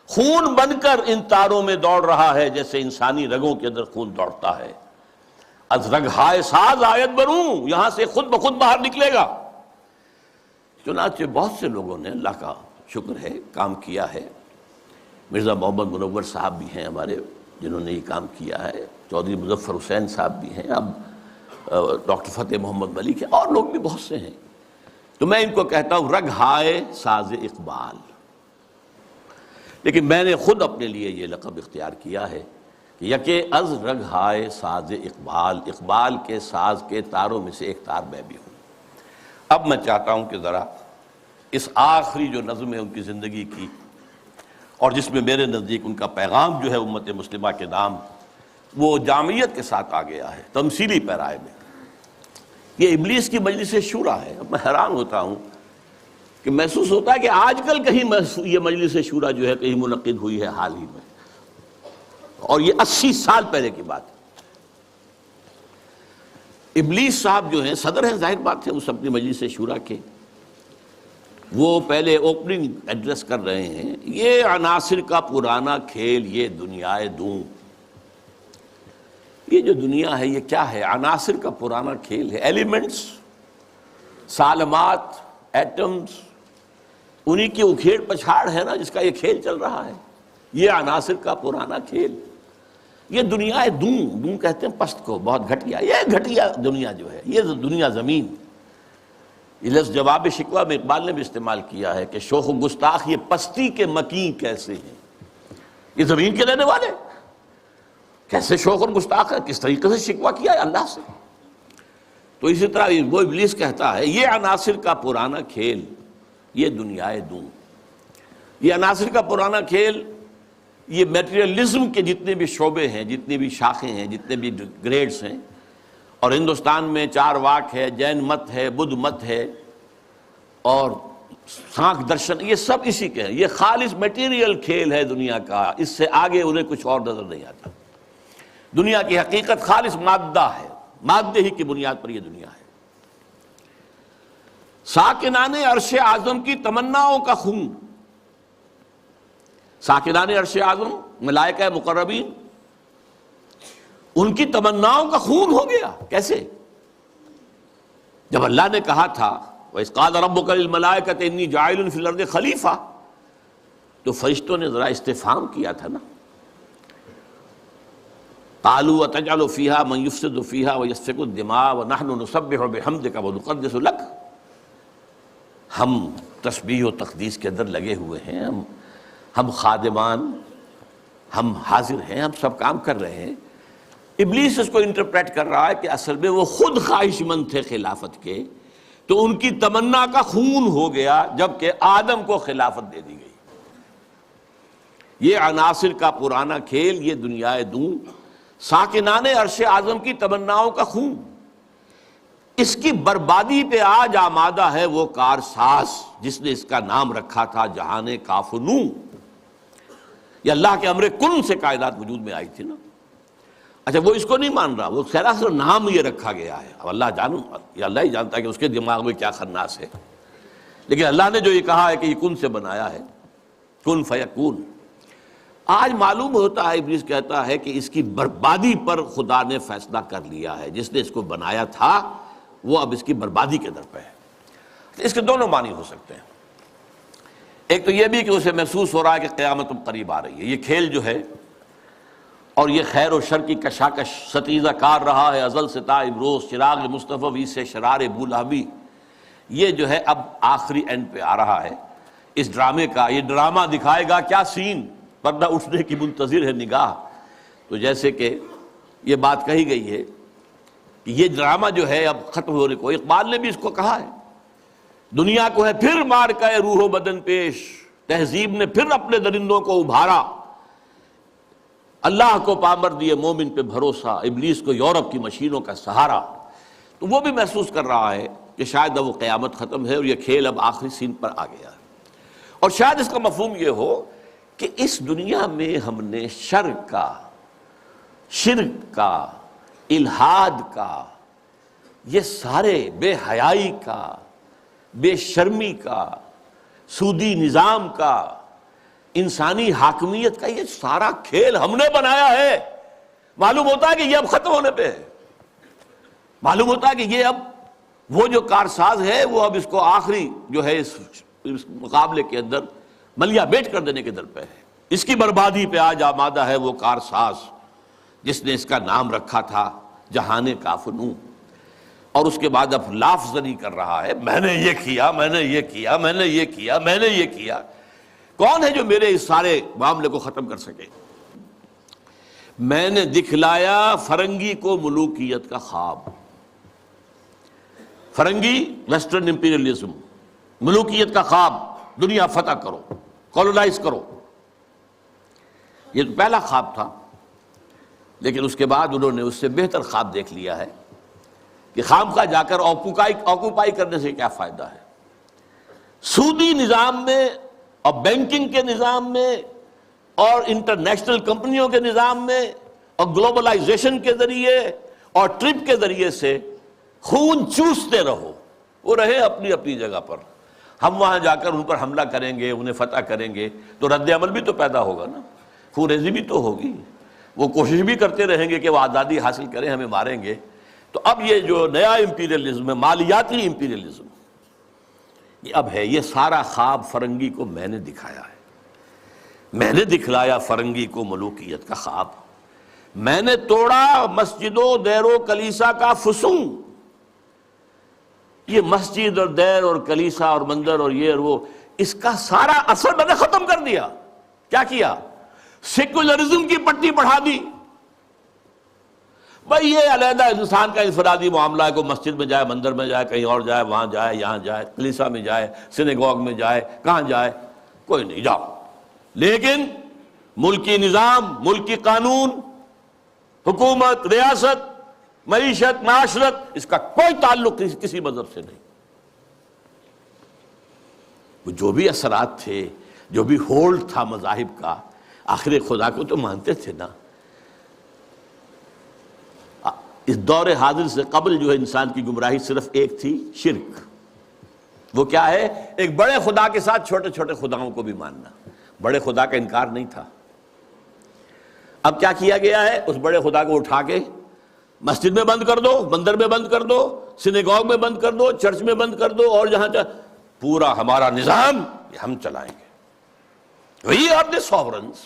Speaker 1: خون بن کر ان تاروں میں دوڑ رہا ہے جیسے انسانی رگوں کے اندر خون دوڑتا ہے۔ از رگہائے ساز آیت بروں، یہاں سے خود بخود باہر نکلے گا۔ چنانچہ بہت سے لوگوں نے، اللہ کا شکر ہے، کام کیا ہے۔ مرزا محمد منور صاحب بھی ہیں ہمارے جنہوں نے یہ کام کیا ہے، چودھری مظفر حسین صاحب بھی ہیں، اب ڈاکٹر فتح محمد ملک ہیں، اور لوگ بھی بہت سے ہیں۔ تو میں ان کو کہتا ہوں رگہائے ساز اقبال، لیکن میں نے خود اپنے لیے یہ لقب اختیار کیا ہے کہ یکے از رگہائے ساز اقبال، اقبال کے ساز کے تاروں میں سے ایک تار میں بھی ہوں۔ اب میں چاہتا ہوں کہ ذرا اس آخری جو نظم ہے ان کی زندگی کی، اور جس میں میرے نزدیک ان کا پیغام جو ہے امت مسلمہ کے نام، وہ جامعیت کے ساتھ آ گیا ہے، تمثیلی پیرائے میں۔ یہ ابلیس کی مجلس شورا ہے۔ اب میں حیران ہوتا ہوں کہ محسوس ہوتا ہے کہ آج کل کہیں یہ مجلس شورا جو ہے کہیں منعقد ہوئی ہے حال ہی میں، اور یہ 80 سال پہلے کی بات ہے۔ ابلیس صاحب جو ہیں صدر ہیں، ظاہر بات ہے اس اپنی مجلس شورا کے، وہ پہلے اوپننگ ایڈریس کر رہے ہیں، یہ عناصر کا پرانا کھیل یہ دنیائے دوں۔ یہ جو دنیا ہے یہ کیا ہے؟ عناصر کا پرانا کھیل ہے، ایلیمنٹس، سالمات، ایٹمز، انہی کی اکھیڑ پچھاڑ ہے نا جس کا یہ کھیل چل رہا ہے۔ یہ عناصر کا پرانا کھیل، یہ دنیا دوں کہتے ہیں پست کو، بہت گھٹیا، یہ گھٹیا دنیا جو ہے، یہ دنیا زمین۔ یہ لفظ جواب شکوہ میں اقبال نے بھی استعمال کیا ہے کہ شوخ و گستاخ یہ پستی کے مکین کیسے ہیں، یہ زمین کے رہنے والے کیسے شوخ اور گستاخ ہے، کس طریقے سے شکوہ کیا ہے اللہ سے۔ تو اسی طرح وہ ابلیس کہتا ہے یہ عناصر کا پرانا کھیل یہ دنیائے دوں۔ یہ عناصر کا پرانا کھیل، یہ میٹریلزم کے جتنے بھی شعبے ہیں، جتنی بھی شاخیں ہیں، جتنے بھی گریڈز ہیں، اور ہندوستان میں چار واک ہے، جین مت ہے، بدھ مت ہے، اور سانکھ درشن، یہ سب اسی کے ہیں۔ یہ خالص میٹیریل کھیل ہے دنیا کا، اس سے آگے انہیں کچھ اور نظر نہیں آتا۔ دنیا کی حقیقت خالص مادہ ہے، مادے ہی کی بنیاد پر یہ دنیا ہے۔ ساکنان عرش اعظم کی تمناؤں کا خون، ساکنان عرش اعظم ملائکہ مقربین، ان کی تمناؤں کا خون ہو گیا۔ کیسے؟ جب اللہ نے کہا تھا وَإِذْ قَالَ رَبُّكَ لِلْمَلَائِكَةِ إِنِّي جَاعِلٌ فِي الْأَرْضِ خَلِيفَةً، تو فرشتوں نے ذرا استفہام کیا تھا نا، قالوا وتجعل فيها من يفسد فيها ويسفك الدماء ونحن نسبح بحمدك ونقدس لك، ہم تسبیح و تقدیس کے اندر لگے ہوئے ہیں، ہم خادمان، ہم حاضر ہیں، ہم سب کام کر رہے ہیں۔ ابلیس اس کو انٹرپریٹ کر رہا ہے کہ اصل میں وہ خود خواہش مند تھے خلافت کے، تو ان کی تمنا کا خون ہو گیا جبکہ آدم کو خلافت دے دی گئی۔ یہ عناصر کا پرانا کھیل، یہ دنیا دوں، ساکنان عرش اعظم کی تمناؤں کا خون، اس کی بربادی پہ آج آمادہ ہے وہ کارساز جس نے اس کا نام رکھا تھا جہان کاف و نون۔ یہ اللہ کے امر کن سے کائنات وجود میں آئی تھی نا۔ اچھا وہ اس کو نہیں مان رہا، وہ سراسر نام یہ رکھا گیا ہے، اب اللہ جانو، یہ اللہ ہی جانتا ہے کہ اس کے دماغ میں کیا خناس ہے، لیکن اللہ نے جو یہ کہا ہے کہ یہ کن سے بنایا ہے، کن فیکون۔ آج معلوم ہوتا ہے، ابلیس کہتا ہے کہ اس کی بربادی پر خدا نے فیصلہ کر لیا ہے، جس نے اس کو بنایا تھا وہ اب اس کی بربادی کے در پہ ہے۔ اس کے دونوں معنی ہو سکتے ہیں، ایک تو یہ بھی کہ اسے محسوس ہو رہا ہے کہ قیامت اب قریب آ رہی ہے، یہ کھیل جو ہے اور یہ خیر و شر کی کشاکش ستیزہ کار رہا ہے ازل سے تا امروز، چراغ مصطفی سے شرار بولہبی، یہ جو ہے اب آخری اینڈ پہ آ رہا ہے اس ڈرامے کا۔ یہ ڈرامہ دکھائے گا کیا سین، پردہ اٹھنے کی منتظر ہے نگاہ۔ تو جیسے کہ یہ بات کہی گئی ہے کہ یہ ڈرامہ جو ہے اب ختم ہونے کو، اقبال نے بھی اس کو کہا ہے، دنیا کو ہے پھر مار کا روح و بدن پیش، تہذیب نے پھر اپنے درندوں کو ابھارا، اللہ کو پامر دیے مومن پہ بھروسہ، ابلیس کو یورپ کی مشینوں کا سہارا۔ تو وہ بھی محسوس کر رہا ہے کہ شاید اب وہ قیامت ختم ہے اور یہ کھیل اب آخری سین پر آ گیا ہے، اور شاید اس کا مفہوم یہ ہو کہ اس دنیا میں ہم نے شر کا، شرک کا، الہاد کا، یہ سارے بے حیائی کا، بے شرمی کا، سودی نظام کا، انسانی حاکمیت کا، یہ سارا کھیل ہم نے بنایا ہے۔ معلوم ہوتا ہے کہ یہ اب ختم ہونے پہ ہے، معلوم ہوتا ہے کہ یہ اب وہ جو کارساز ہے وہ اب اس کو آخری جو ہے اس مقابلے کے اندر ملیا بیٹ کر دینے کے در پہ ہے۔ اس کی بربادی پہ آج آمادہ ہے وہ کارساز جس نے اس کا نام رکھا تھا جہان کاف و نون، اور اس کے بعد اب لاف زنی کر رہا ہے، میں نے یہ کیا، میں نے یہ کیا، میں نے یہ کیا، میں نے یہ کیا۔ کون ہے جو میرے اس سارے معاملے کو ختم کر سکے؟ میں نے دکھلایا فرنگی کو ملوکیت کا خواب۔ فرنگی ویسٹرن امپیریلزم، ملوکیت کا خواب، دنیا فتح کرو، کولونائز کرو، یہ تو پہلا خواب تھا، لیکن اس کے بعد انہوں نے اس سے بہتر خواب دیکھ لیا ہے کہ خامخواہ جا کر آکوپائی کرنے سے کیا فائدہ ہے۔ سودی نظام میں اور بینکنگ کے نظام میں اور انٹرنیشنل کمپنیوں کے نظام میں اور گلوبلائزیشن کے ذریعے اور ٹرپ کے ذریعے سے خون چوستے رہو، وہ رہے اپنی اپنی جگہ پر، ہم وہاں جا کر ان پر حملہ کریں گے، انہیں فتح کریں گے تو رد عمل بھی تو پیدا ہوگا نا، خون ریزی بھی تو ہوگی، وہ کوشش بھی کرتے رہیں گے کہ وہ آزادی حاصل کریں، ہمیں ماریں گے۔ تو اب یہ جو نیا امپیریلزم ہے، مالیاتی امپیریلزم، یہ اب ہے، یہ سارا خواب فرنگی کو میں نے دکھایا ہے، میں نے دکھلایا فرنگی کو ملوکیت کا خواب، میں نے توڑا مسجد و دیر و کلیسا کا فسون۔ یہ مسجد اور دیر اور کلیسا اور مندر اور یہ اور وہ، اس کا سارا اثر میں نے ختم کر دیا۔ کیا کیا؟ سیکولرزم کی پٹی بڑھا دی۔ بھائی یہ علیحدہ انسان کا انفرادی معاملہ ہے، کوئی مسجد میں جائے، مندر میں جائے، کہیں اور جائے، وہاں جائے، یہاں جائے، کلیسا میں جائے، سینیگوگ میں جائے، کہاں جائے، کوئی نہیں، جاؤ، لیکن ملکی نظام، ملکی قانون، حکومت، ریاست، معیشت، معاشرت، اس کا کوئی تعلق کسی مذہب سے نہیں۔ وہ جو بھی اثرات تھے، جو بھی ہولڈ تھا مذاہب کا، آخر خدا کو تو مانتے تھے نا۔ اس دور حاضر سے قبل جو ہے انسان کی گمراہی صرف ایک تھی، شرک۔ وہ کیا ہے؟ ایک بڑے خدا کے ساتھ چھوٹے چھوٹے خداؤں کو بھی ماننا، بڑے خدا کا انکار نہیں تھا۔ اب کیا کیا گیا ہے؟ اس بڑے خدا کو اٹھا کے مسجد میں بند کر دو، مندر میں بند کر دو، سینیگوگ میں بند کر دو، چرچ میں بند کر دو، اور جہاں پورا ہمارا نظام یہ ہم چلائیں گے۔ We are the sovereigns.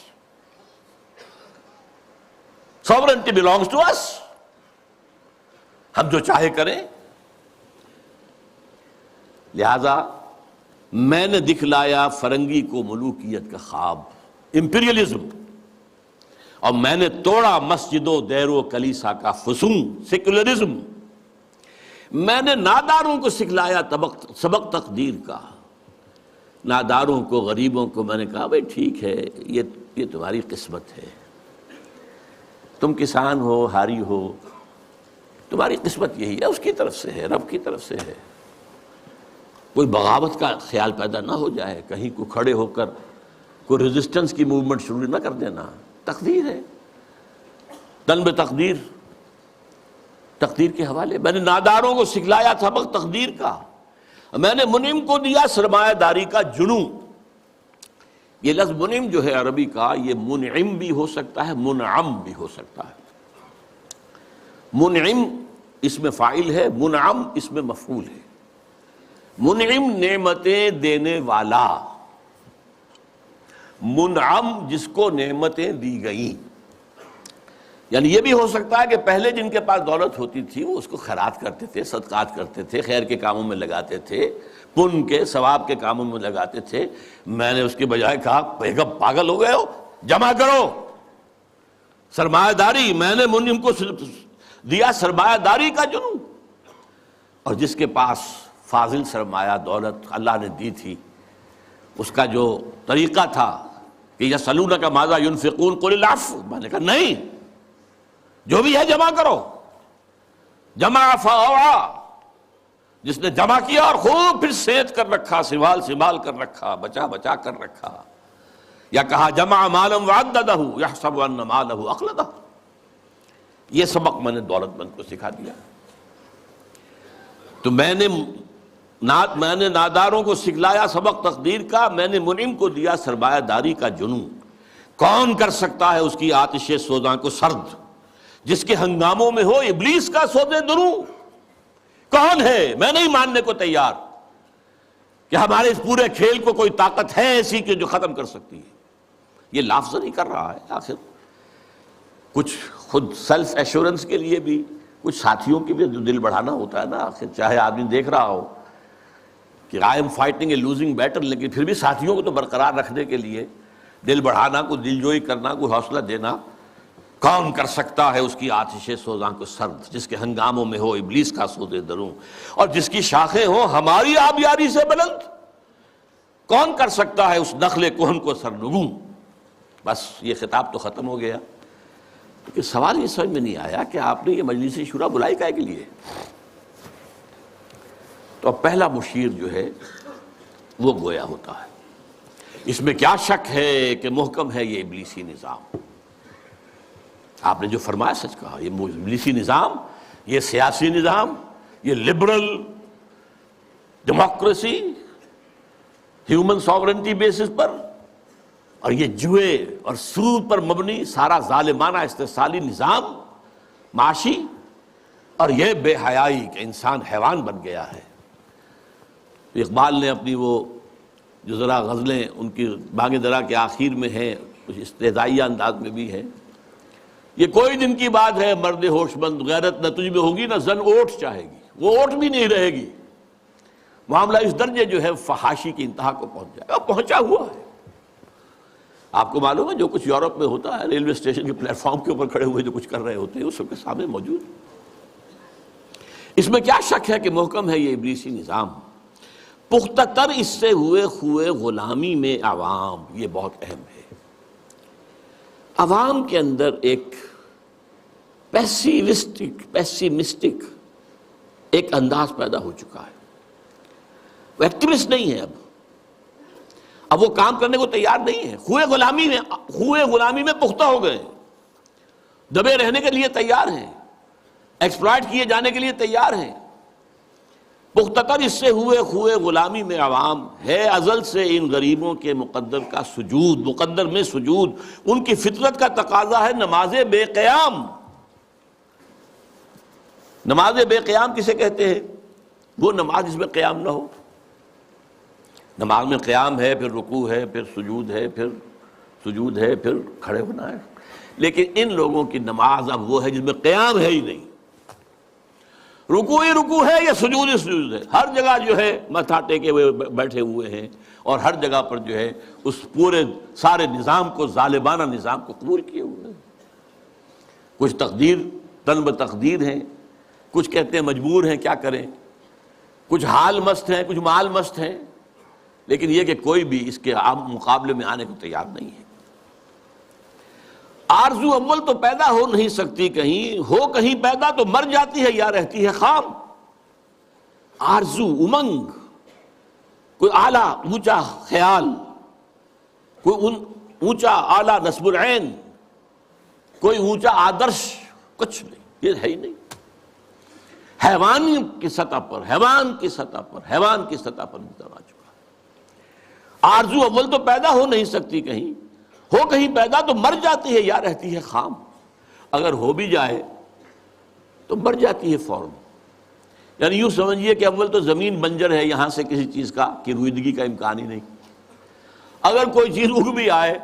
Speaker 1: Sovereignty belongs to us. ہم جو چاہے کریں۔ لہذا میں نے دکھلایا فرنگی کو ملوکیت کا خواب، امپیریلزم، اور میں نے توڑا مسجد و دیر و کلیسا کا فسون، سیکولرزم۔ میں نے ناداروں کو سکھلایا سبق تقدیر کا، ناداروں کو، غریبوں کو میں نے کہا بھائی ٹھیک ہے، یہ تمہاری قسمت ہے، تم کسان ہو، ہاری ہو، تمہاری قسمت یہی ہے، اس کی طرف سے ہے، رب کی طرف سے ہے۔ کوئی بغاوت کا خیال پیدا نہ ہو جائے، کہیں کو کھڑے ہو کر کوئی ریزسٹنس کی موومنٹ شروع نہ کر دینا، تقدیر ہے، تن بے تقدیر، تقدیر کے حوالے۔ میں نے ناداروں کو سکھلایا سبق تقدیر کا، میں نے منعم کو دیا سرمایہ داری کا جنوں۔ یہ لفظ منعم جو ہے عربی کا، یہ منعم بھی ہو سکتا ہے، منعم بھی ہو سکتا ہے۔ منعم اس میں فاعل ہے، منعم اس میں مفعول ہے۔ منعم نعمتیں دینے والا، منعم جس کو نعمتیں دی گئیں۔ یعنی یہ بھی ہو سکتا ہے کہ پہلے جن کے پاس دولت ہوتی تھی وہ اس کو خیرات کرتے تھے، صدقات کرتے تھے، خیر کے کاموں میں لگاتے تھے، پن کے ثواب کے کاموں میں لگاتے تھے۔ میں نے اس کے بجائے کہا بیگم پاگل ہو گئے ہو، جمع کرو سرمایہ داری، میں نے منعم کو دیا سرمایہ داری کا جنوں۔ اور جس کے پاس فاضل سرمایہ دولت اللہ نے دی تھی، اس کا جو طریقہ تھا کہ یسألونک ماذا ينفقون قل العفو، میں نے کہا نہیں، جو بھی ہے جمع کرو، جمع فاوعى، جس نے جمع کیا اور خوب پھر سینچ کر رکھا، سنبھال کر رکھا، بچا کر رکھا، یا کہا جمع مالا وعددہ یحسب ان مالہ اخلدہ۔ یہ سبق میں نے دولت مند کو سکھا دیا۔ تو میں نے ناداروں کو سکھلایا سبق تقدیر کا، میں نے منعم کو دیا سرمایہ داری کا جنوں۔ کون کر سکتا ہے اس کی آتش سوزاں کو سرد، جس کے ہنگاموں میں ہو ابلیس کا سودے دروں؟ کون ہے؟ میں نہیں ماننے کو تیار کہ ہمارے اس پورے کھیل کو کوئی طاقت ہے ایسی کہ جو ختم کر سکتی ہے۔ یہ لفظ نہیں کر رہا ہے، آخر کچھ خود سیلف ایشورنس کے لیے بھی، کچھ ساتھیوں کے بھی جو دل بڑھانا ہوتا ہے نا، آخر چاہے آدمی دیکھ رہا ہو کہ I am fighting a losing battle, لیکن پھر بھی ساتھیوں کو تو برقرار رکھنے کے لیے دل بڑھانا، کوئی دل جوئی کرنا، کوئی حوصلہ دینا۔ کون کر سکتا ہے اس کی آتش سوزاں کو سرد، جس کے ہنگاموں میں ہو ابلیس کا سودے دروں، اور جس کی شاخیں ہوں ہماری آبیاری سے بلند؟ کون کر سکتا ہے اس نخل کہن کو سرنگوں؟ بس یہ خطاب تو ختم ہو گیا۔ لیکن سوال یہ سمجھ میں نہیں آیا کہ آپ نے یہ مجلس شورا بلائی کائے کے لیے؟ تو اب پہلا مشیر جو ہے وہ گویا ہوتا ہے۔ اس میں کیا شک ہے کہ محکم ہے یہ ابلیسی نظام؟ آپ نے جو فرمایا سچ کہا، یہ ابلیسی نظام، یہ سیاسی نظام، یہ liberal democracy, human sovereignty basis پر، اور یہ جوئے اور سود پر مبنی سارا ظالمانہ استحصالی نظام معاشی، اور یہ بے حیائی کہ انسان حیوان بن گیا ہے۔ اقبال نے اپنی وہ جو ذرا غزلیں ان کی بانگ درا کے آخر میں ہیں، کچھ استہزائیہ انداز میں بھی ہیں، یہ کوئی دن کی بات ہے مرد ہوش مند، غیرت نہ تجھ میں ہوگی نہ زن اوٹ چاہے گی، وہ اوٹ بھی نہیں رہے گی۔ معاملہ اس درجے جو ہے فحاشی کی انتہا کو پہنچ جائے گا، پہنچا ہوا ہے۔ آپ کو معلوم ہے جو کچھ یورپ میں ہوتا ہے، ریلوے اسٹیشن کے پلیٹ فارم کے اوپر کھڑے ہوئے جو کچھ کر رہے ہوتے ہیں، وہ سب کے سامنے موجود۔ اس میں کیا شک ہے کہ محکم ہے یہ ابلیسی نظام؟ پختہ تر اس سے ہوئے خوئے غلامی میں عوام، یہ بہت اہم ہے۔ عوام کے اندر ایک پیسیمسٹک ایک انداز پیدا ہو چکا ہے۔ وہ ایکٹیوسٹ نہیں ہے، اب وہ کام کرنے کو تیار نہیں ہے، خوئے غلامی میں پختہ ہو گئے، دبے رہنے کے لیے تیار ہیں، ایکسپلائٹ کیے جانے کے لیے تیار ہیں۔ پختہ تر اس سے ہوئے خوئے غلامی میں عوام ہے، ازل سے ان غریبوں کے مقدر میں سجود، ان کی فطرت کا تقاضا ہے نماز بے قیام۔ نماز بے قیام کسے کہتے ہیں؟ وہ نماز جس میں قیام نہ ہو۔ نماز میں قیام ہے، پھر رکوع ہے، پھر سجود ہے، پھر سجود ہے، پھر کھڑے ہونا ہے، لیکن ان لوگوں کی نماز اب وہ ہے جس میں قیام ہے ہی نہیں، رکوع ہی رکوع ہے یا سجود ہی سجود ہے، ہر جگہ جو ہے ماتھا ٹیکے ہوئے بیٹھے ہوئے ہیں، اور ہر جگہ پر جو ہے اس پورے سارے نظام کو، ظالمانہ نظام کو قبول کیے ہوئے ہیں۔ کچھ تن بتقدیر ہیں، کچھ کہتے ہیں مجبور ہیں، کیا کریں، کچھ حال مست ہیں، کچھ مال مست ہیں، لیکن یہ کہ کوئی بھی اس کے عام مقابلے میں آنے کو تیار نہیں ہے۔ آرزو اول تو پیدا ہو نہیں سکتی کہیں، ہو کہیں پیدا تو مر جاتی ہے یا رہتی ہے خام۔ آرزو، امنگ، کوئی اعلیٰ اونچا خیال، کوئی اونچا اعلیٰ نصب العین، کوئی اونچا آدرش، کچھ نہیں، یہ ہے ہی نہیں۔ حیوان کی سطح پر انتظام آ چکا ہے۔ آرزو اول تو پیدا ہو نہیں سکتی کہیں، ہو کہیں پیدا تو مر جاتی ہے یا رہتی ہے خام۔ اگر ہو بھی جائے تو مر جاتی ہے فوراً۔ یعنی یوں سمجھیے کہ اول تو زمین بنجر ہے، یہاں سے کسی چیز کی رویدگی کا امکان ہی نہیں۔ اگر کوئی چیز اگ بھی آئے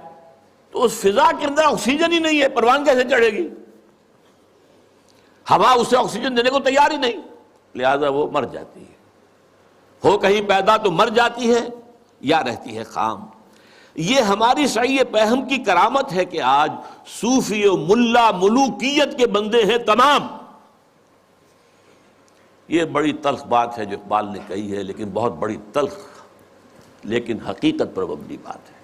Speaker 1: تو اس فضا کے اندر آکسیجن ہی نہیں ہے، پروان کیسے چڑھے گی؟ ہوا اسے آکسیجن دینے کو تیار ہی نہیں، لہذا وہ مر جاتی ہے۔ ہو کہیں پیدا تو مر جاتی ہے یا رہتی ہے خام۔ یہ ہماری صحیح فہم کی کرامت ہے کہ آج صوفی و ملا ملوکیت کے بندے ہیں تمام۔ یہ بڑی تلخ بات ہے جو اقبال نے کہی ہے، لیکن بہت بڑی تلخ لیکن حقیقت پر مبنی بات ہے۔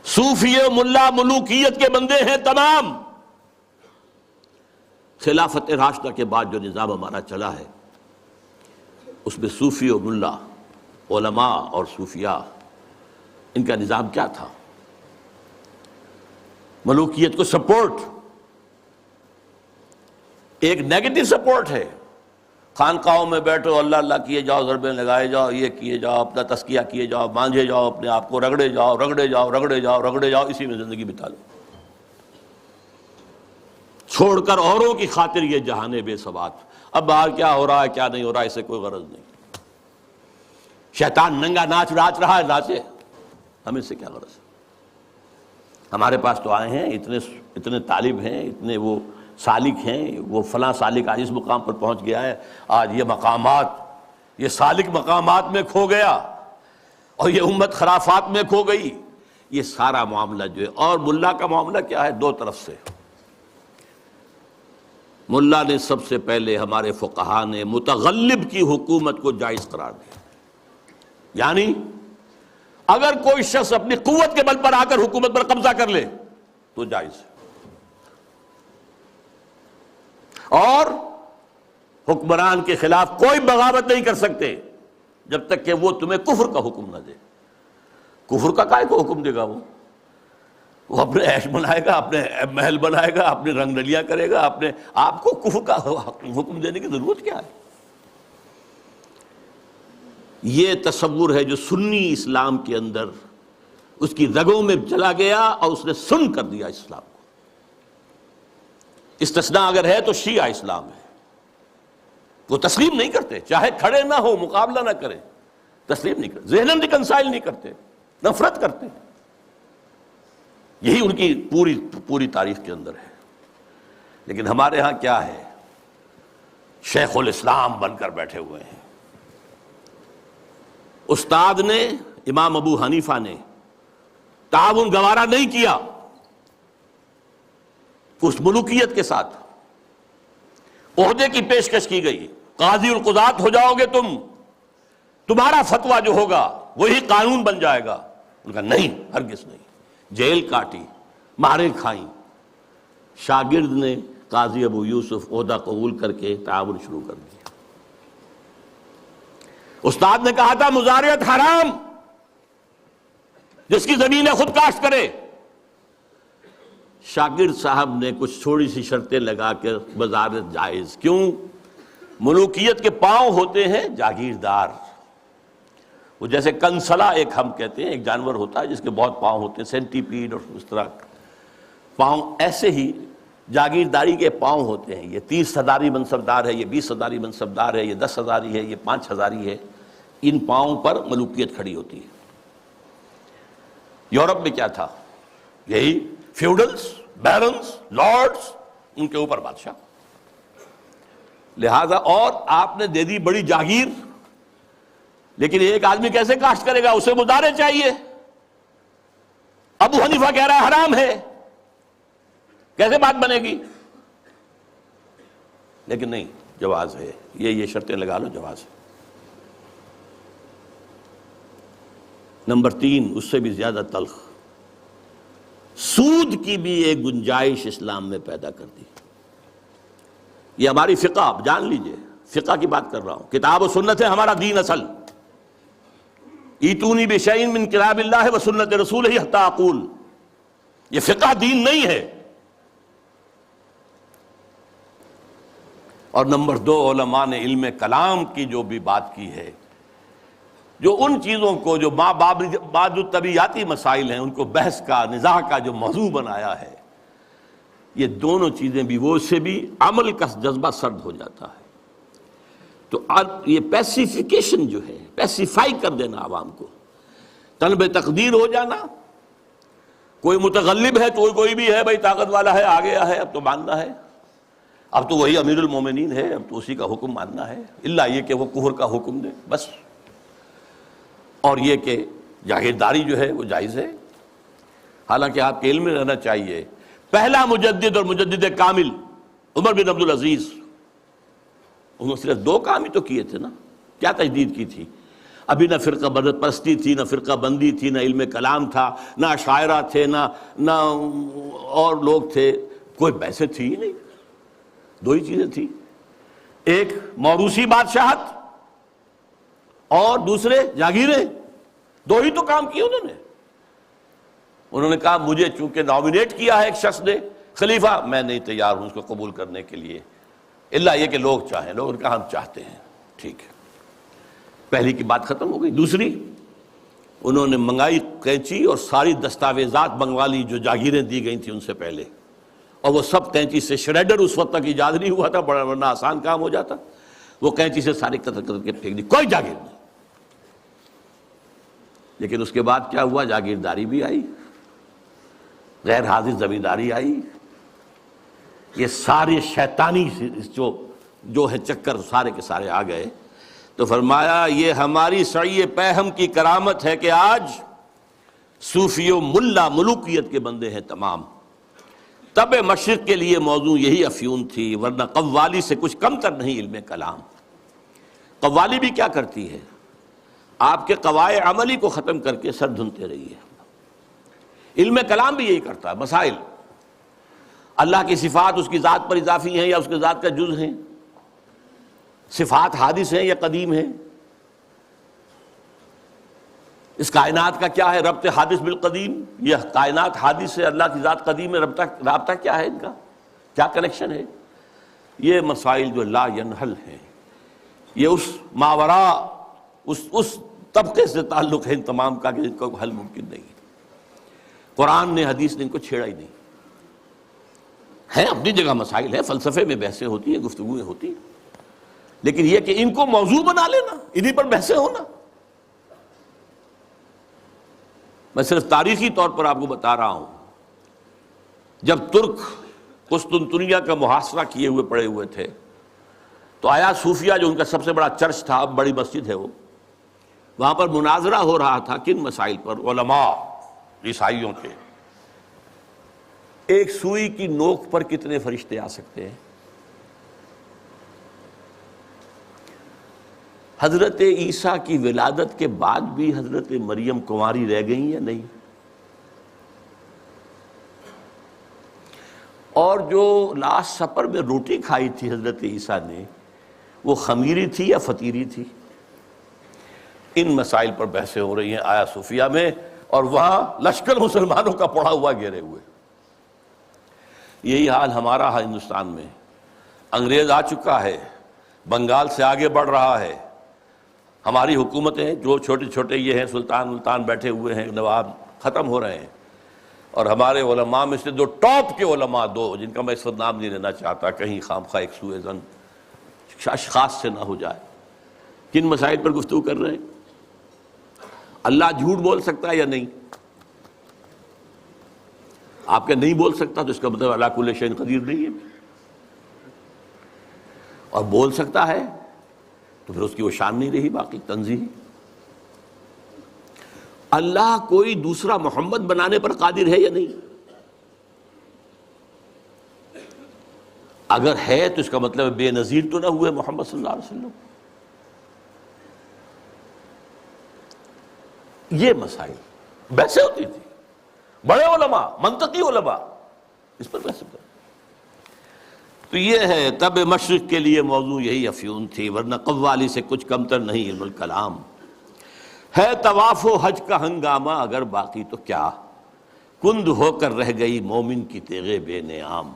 Speaker 1: صوفی و ملا ملوکیت کے بندے ہیں تمام۔ خلافت راشدہ کے بعد جو نظام ہمارا چلا ہے اس میں صوفی و ملا، علماء اور صوفیاء، ان کا نظام کیا تھا؟ ملوکیت کو سپورٹ، ایک نیگیٹو سپورٹ ہے۔ خانقاہوں میں بیٹھو، اللہ اللہ کیے جاؤ، ضربیں لگائے جاؤ، یہ کیے جاؤ، اپنا تزکیہ کیے جاؤ، مانجھے جاؤ، اپنے آپ کو رگڑے جاؤ، اسی میں زندگی بتا لو، چھوڑ کر اوروں کی خاطر یہ جہانے بے ثبات۔ اب باہر کیا ہو رہا ہے کیا نہیں ہو رہا ہے اسے کوئی غرض نہیں۔ شیطان ننگا ناچ رہا ہے، ناچے، ہمیں سے کیا غرض ہے؟ ہمارے پاس تو آئے ہیں، اتنے طالب ہیں، اتنے وہ سالک ہیں، وہ فلاں سالک آج اس مقام پر پہنچ گیا ہے، آج یہ مقامات، یہ سالک مقامات میں کھو گیا اور یہ امت خرافات میں کھو گئی۔ یہ سارا معاملہ جو ہے، اور ملا کا معاملہ کیا ہے؟ دو طرف سے۔ ملا نے سب سے پہلے، ہمارے فقہا نے متغلب کی حکومت کو جائز قرار دیا، یعنی اگر کوئی شخص اپنی قوت کے بل پر آ کر حکومت پر قبضہ کر لے تو جائز ہے، اور حکمران کے خلاف کوئی بغاوت نہیں کر سکتے جب تک کہ وہ تمہیں کفر کا حکم نہ دے۔ کفر کا کائے کو حکم دے گا؟ وہ اپنے عیش بنائے گا، اپنے محل بنائے گا، اپنے رنگ رلیاں کرے گا، اپنے آپ کو کفر کا حکم دینے کی ضرورت کیا ہے؟ یہ تصور ہے جو سنی اسلام کے اندر اس کی رگوں میں چلا گیا اور اس نے سن کر دیا اسلام کو۔ استثناء اگر ہے تو شیعہ اسلام ہے، وہ تسلیم نہیں کرتے، چاہے کھڑے نہ ہو، مقابلہ نہ کریں، تسلیم نہیں کرتے، ذہناً ریکنسائل نہیں کرتے، نفرت کرتے ہیں۔ یہی ان کی پوری تاریخ کے اندر ہے۔ لیکن ہمارے ہاں کیا ہے؟ شیخ الاسلام بن کر بیٹھے ہوئے ہیں۔ استاد نے، امام ابو حنیفہ نے تعاون گوارا نہیں کیا اس ملوکیت کے ساتھ۔ عہدے کی پیشکش کی گئی، قاضی القضات ہو جاؤ گے تم، تمہارا فتویٰ جو ہوگا وہی قانون بن جائے گا۔ ان کا نہیں، ہرگز نہیں۔ جیل کاٹی، ماریں کھائیں۔ شاگرد نے، قاضی ابو یوسف، عہدہ قبول کر کے تعاون شروع کر دیا۔ استاد نے کہا تھا مزارعت حرام، جس کی زمین ہے خود کاشت کرے۔ شاگرد صاحب نے کچھ تھوڑی سی شرطیں لگا کر مزارعت جائز۔ کیوں؟ ملوکیت کے پاؤں ہوتے ہیں جاگیردار، وہ جیسے کنسلا ایک ہم کہتے ہیں، ایک جانور ہوتا ہے جس کے بہت پاؤں ہوتے ہیں، سینٹی پیڈ اور اس طرح پاؤں، ایسے ہی جاگیرداری کے پاؤں ہوتے ہیں۔ یہ 30 ہزاری منصبدار ہے، یہ 20 ہزاری منصبدار ہے، یہ 10 ہزاری ہے، یہ 5 ہزاری ہے۔ ان پاؤں پر ملوکیت کھڑی ہوتی ہے۔ یورپ میں کیا تھا؟ یہی فیوڈلز، بیرنز، لارڈز، ان کے اوپر بادشاہ۔ لہذا اور آپ نے دے دی بڑی جاگیر، لیکن ایک آدمی کیسے کاشت کرے گا؟ اسے مزارع چاہیے۔ ابو حنیفہ کہہ رہا ہے حرام ہے، کیسے بات بنے گی؟ لیکن نہیں، جواز ہے، یہ شرطیں لگا لو، جواز ہے۔ نمبر 3 اس سے بھی زیادہ تلخ، سود کی بھی ایک گنجائش اسلام نے پیدا کر دی۔ یہ ہماری فقہ، آپ جان لیجئے، فقہ کی بات کر رہا ہوں، کتاب و سنت ہے ہمارا دین اصل۔ ایتونی بشیء من کتاب اللہ و سنت رسولہ حتی اقول، یہ فقہ دین نہیں ہے۔ اور نمبر 2 علماء نے علم کلام کی جو بھی بات کی ہے، جو ان چیزوں کو جو بعض طبیعیاتی مسائل ہیں ان کو بحث کا، نزاع کا جو موضوع بنایا ہے، یہ دونوں چیزیں بھی، وہ اس سے بھی عمل کا جذبہ سرد ہو جاتا ہے۔ تو یہ پیسیفیکیشن جو ہے، پیسیفائی کر دینا عوام کو، طلب تقدیر ہو جانا، کوئی متغلب ہے تو کوئی بھی ہے بھائی طاقت والا ہے، آ گیا ہے، اب تو ماننا ہے، اب تو وہی امیر المومنین ہے، اب تو اسی کا حکم ماننا ہے، الا یہ کہ وہ کفر کا حکم دے بس۔ اور یہ کہ جاگیرداری جو ہے وہ جائز ہے، حالانکہ آپ کے علم میں رہنا چاہیے، پہلا مجدد اور مجدد کامل عمر بن عبدالعزیز، انہوں نے صرف 2 کام ہی تو کیے تھے نا، کیا تجدید کی تھی؟ ابھی نہ فرقہ بدت پرستی تھی، نہ فرقہ بندی تھی، نہ علم کلام تھا، نہ شاعرہ تھے، نہ اور لوگ تھے، کوئی بحثیں تھی ہی نہیں، 2 ہی چیزیں تھیں، ایک موروثی بادشاہت اور دوسرے جاگیریں، 2 ہی تو کام کیے انہوں نے کہا مجھے چونکہ نامینیٹ کیا ہے ایک شخص نے خلیفہ، میں نہیں تیار ہوں اس کو قبول کرنے کے لیے، الا یہ کہ لوگ چاہیں، لوگوں نے کہا ہم چاہتے ہیں، ٹھیک ہے، پہلی کی بات ختم ہو گئی۔ دوسری، انہوں نے منگائی کینچی اور ساری دستاویزات منگوا لی جو جاگیریں دی گئی تھیں ان سے پہلے، اور وہ سب کینچی سے، شریڈر اس وقت تک ایجاد نہیں ہوا تھا، بڑا ورنہ آسان کام ہو جاتا، وہ کینچی سے سارے قطر قطر کے پھینک دی، کوئی جاگیر نہیں۔ لیکن اس کے بعد کیا ہوا؟ جاگیرداری بھی آئی، غیر حاضر زمینداری آئی، یہ سارے شیطانی جو ہے چکر سارے کے سارے آ گئے۔ تو فرمایا یہ ہماری سعی پیہم کی کرامت ہے کہ آج صوفی و ملا ملوکیت کے بندے ہیں تمام۔ طب مشرق کے لیے موضوع یہی افیون تھی، ورنہ قوالی سے کچھ کم تر نہیں علم کلام۔ قوالی بھی کیا کرتی ہے؟ آپ کے قواعد عملی کو ختم کر کے سر دھنتے رہی ہے۔ علم کلام بھی یہی کرتا ہے، مسائل، اللہ کی صفات اس کی ذات پر اضافی ہیں یا اس کی ذات کا جز ہیں، صفات حادث ہیں یا قدیم ہیں، اس کائنات کا کیا ہے ربط حادث بالقدیم، یہ کائنات حادث ہے، اللہ کی ذات قدیم ہے، رابطہ کیا ہے ان کا، کیا کنیکشن ہے؟ یہ مسائل جو لا ینحل ہیں، یہ اس ماورا اس طبقے سے تعلق ہے ان تمام کا کہ ان کو حل ممکن نہیں۔ قرآن نے، حدیث نے ان کو چھیڑا ہی نہیں۔ ہے اپنی جگہ مسائل ہے، فلسفے میں بحثیں ہوتی ہیں، گفتگویں ہوتی ہیں، لیکن یہ کہ ان کو موضوع بنا لینا، انہی پر بحثیں ہونا۔ میں صرف تاریخی طور پر آپ کو بتا رہا ہوں، جب ترک قسطنطنیہ کا محاصرہ کیے ہوئے پڑے ہوئے تھے تو آیا صوفیہ جو ان کا سب سے بڑا چرچ تھا، اب بڑی مسجد ہے وہ، وہاں پر مناظرہ ہو رہا تھا کن مسائل پر؟ علماء عیسائیوں کے، ایک سوئی کی نوک پر کتنے فرشتے آ سکتے ہیں؟ حضرت عیسیٰ کی ولادت کے بعد بھی حضرت مریم کنواری رہ گئیں یا نہیں؟ اور جو لاسٹ سپر میں روٹی کھائی تھی حضرت عیسیٰ نے، وہ خمیری تھی یا فطیری تھی؟ ان مسائل پر بحثیں ہو رہی ہیں آیا صوفیہ میں، اور وہاں لشکر مسلمانوں کا پڑا ہوا گھیرے ہوئے۔ یہی حال ہمارا ہندوستان میں، انگریز آ چکا ہے، بنگال سے آگے بڑھ رہا ہے، ہماری حکومتیں جو چھوٹے چھوٹے یہ ہیں سلطان بیٹھے ہوئے ہیں، نواب ختم ہو رہے ہیں، اور ہمارے علماء میں سے 2 ٹاپ کے علماء، 2 جن کا میں اس وقت نام نہیں لینا چاہتا کہیں خامخواہ ایک سوء ظن اشخاص سے نہ ہو جائے، کن مسائل پر گفتگو کر رہے ہیں؟ اللہ جھوٹ بول سکتا ہے یا نہیں؟ آپ کے نہیں بول سکتا تو اس کا مطلب اللہ کل شیء قدیر نہیں ہے، اور بول سکتا ہے تو پھر اس کی وہ شان نہیں رہی باقی تنزیہی۔ اللہ کوئی دوسرا محمد بنانے پر قادر ہے یا نہیں؟ اگر ہے تو اس کا مطلب بے نظیر تو نہ ہوئے محمد صلی اللہ علیہ وسلم۔ یہ مسائل بحثیں ہوتی تھی، بڑے علماء، منطقی علماء اس پر بحث کرتے. تو یہ ہے تب مشرق کے لیے موضوع یہی افیون تھی، ورنہ قوالی سے کچھ کمتر نہیں علم الکلام. ہے طواف و حج کا ہنگامہ اگر باقی تو کیا، کند ہو کر رہ گئی مومن کی تیغ بے نیام.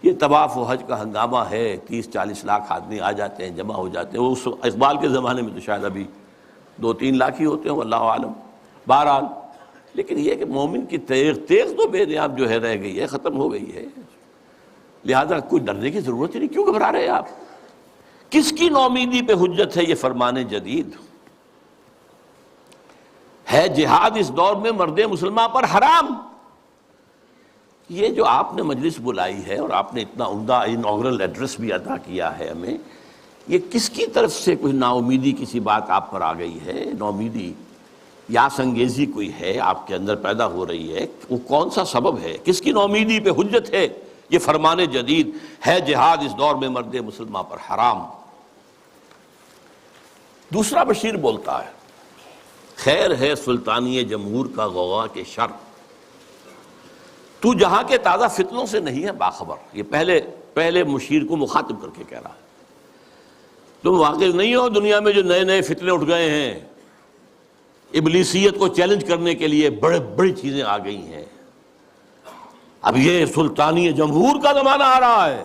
Speaker 1: یہ طواف و حج کا ہنگامہ ہے، 30-40 لاکھ آدمی آ جاتے ہیں، جمع ہو جاتے ہیں. اس اقبال کے زمانے میں تو شاید ابھی 2-3 لاکھ ہی ہوتے ہیں، واللہ عالم. بہرحال لیکن یہ کہ مومن کی تیغ تو بے نیام جو ہے رہ گئی ہے، ختم ہو گئی ہے. لہذا کوئی ڈرنے کی ضرورت ہی نہیں. کیوں گھبرا رہے ہیں آپ؟ کس کی نومیدی پہ حجت ہے یہ فرمان جدید؟ ہے جہاد اس دور میں مرد مسلمان پر حرام. یہ جو آپ نے مجلس بلائی ہے اور آپ نے اتنا عمدہ انوگرل ایڈریس بھی ادا کیا ہے ہمیں، یہ کس کی طرف سے کوئی نا امیدی کسی بات آپ پر آ گئی ہے؟ نومیدی یا سنگیزی کوئی ہے آپ کے اندر پیدا ہو رہی ہے؟ وہ کون سا سبب ہے؟ کس کی نومیدی پہ حجت ہے یہ فرمان جدید؟ ہے جہاد اس دور میں مرد مسلمان پر حرام. دوسرا بشیر بولتا ہے، خیر ہے سلطانی جمہور کا غوغا کے شر، تو جہاں کے تازہ فتنوں سے نہیں ہے باخبر. یہ پہلے مشیر کو مخاطب کر کے کہہ رہا ہے، تم واقف نہیں ہو دنیا میں جو نئے نئے فتنے اٹھ گئے ہیں، ابلیسیت کو چیلنج کرنے کے لیے بڑی چیزیں آ گئی ہیں. اب یہ سلطانی جمہور کا زمانہ آ رہا ہے.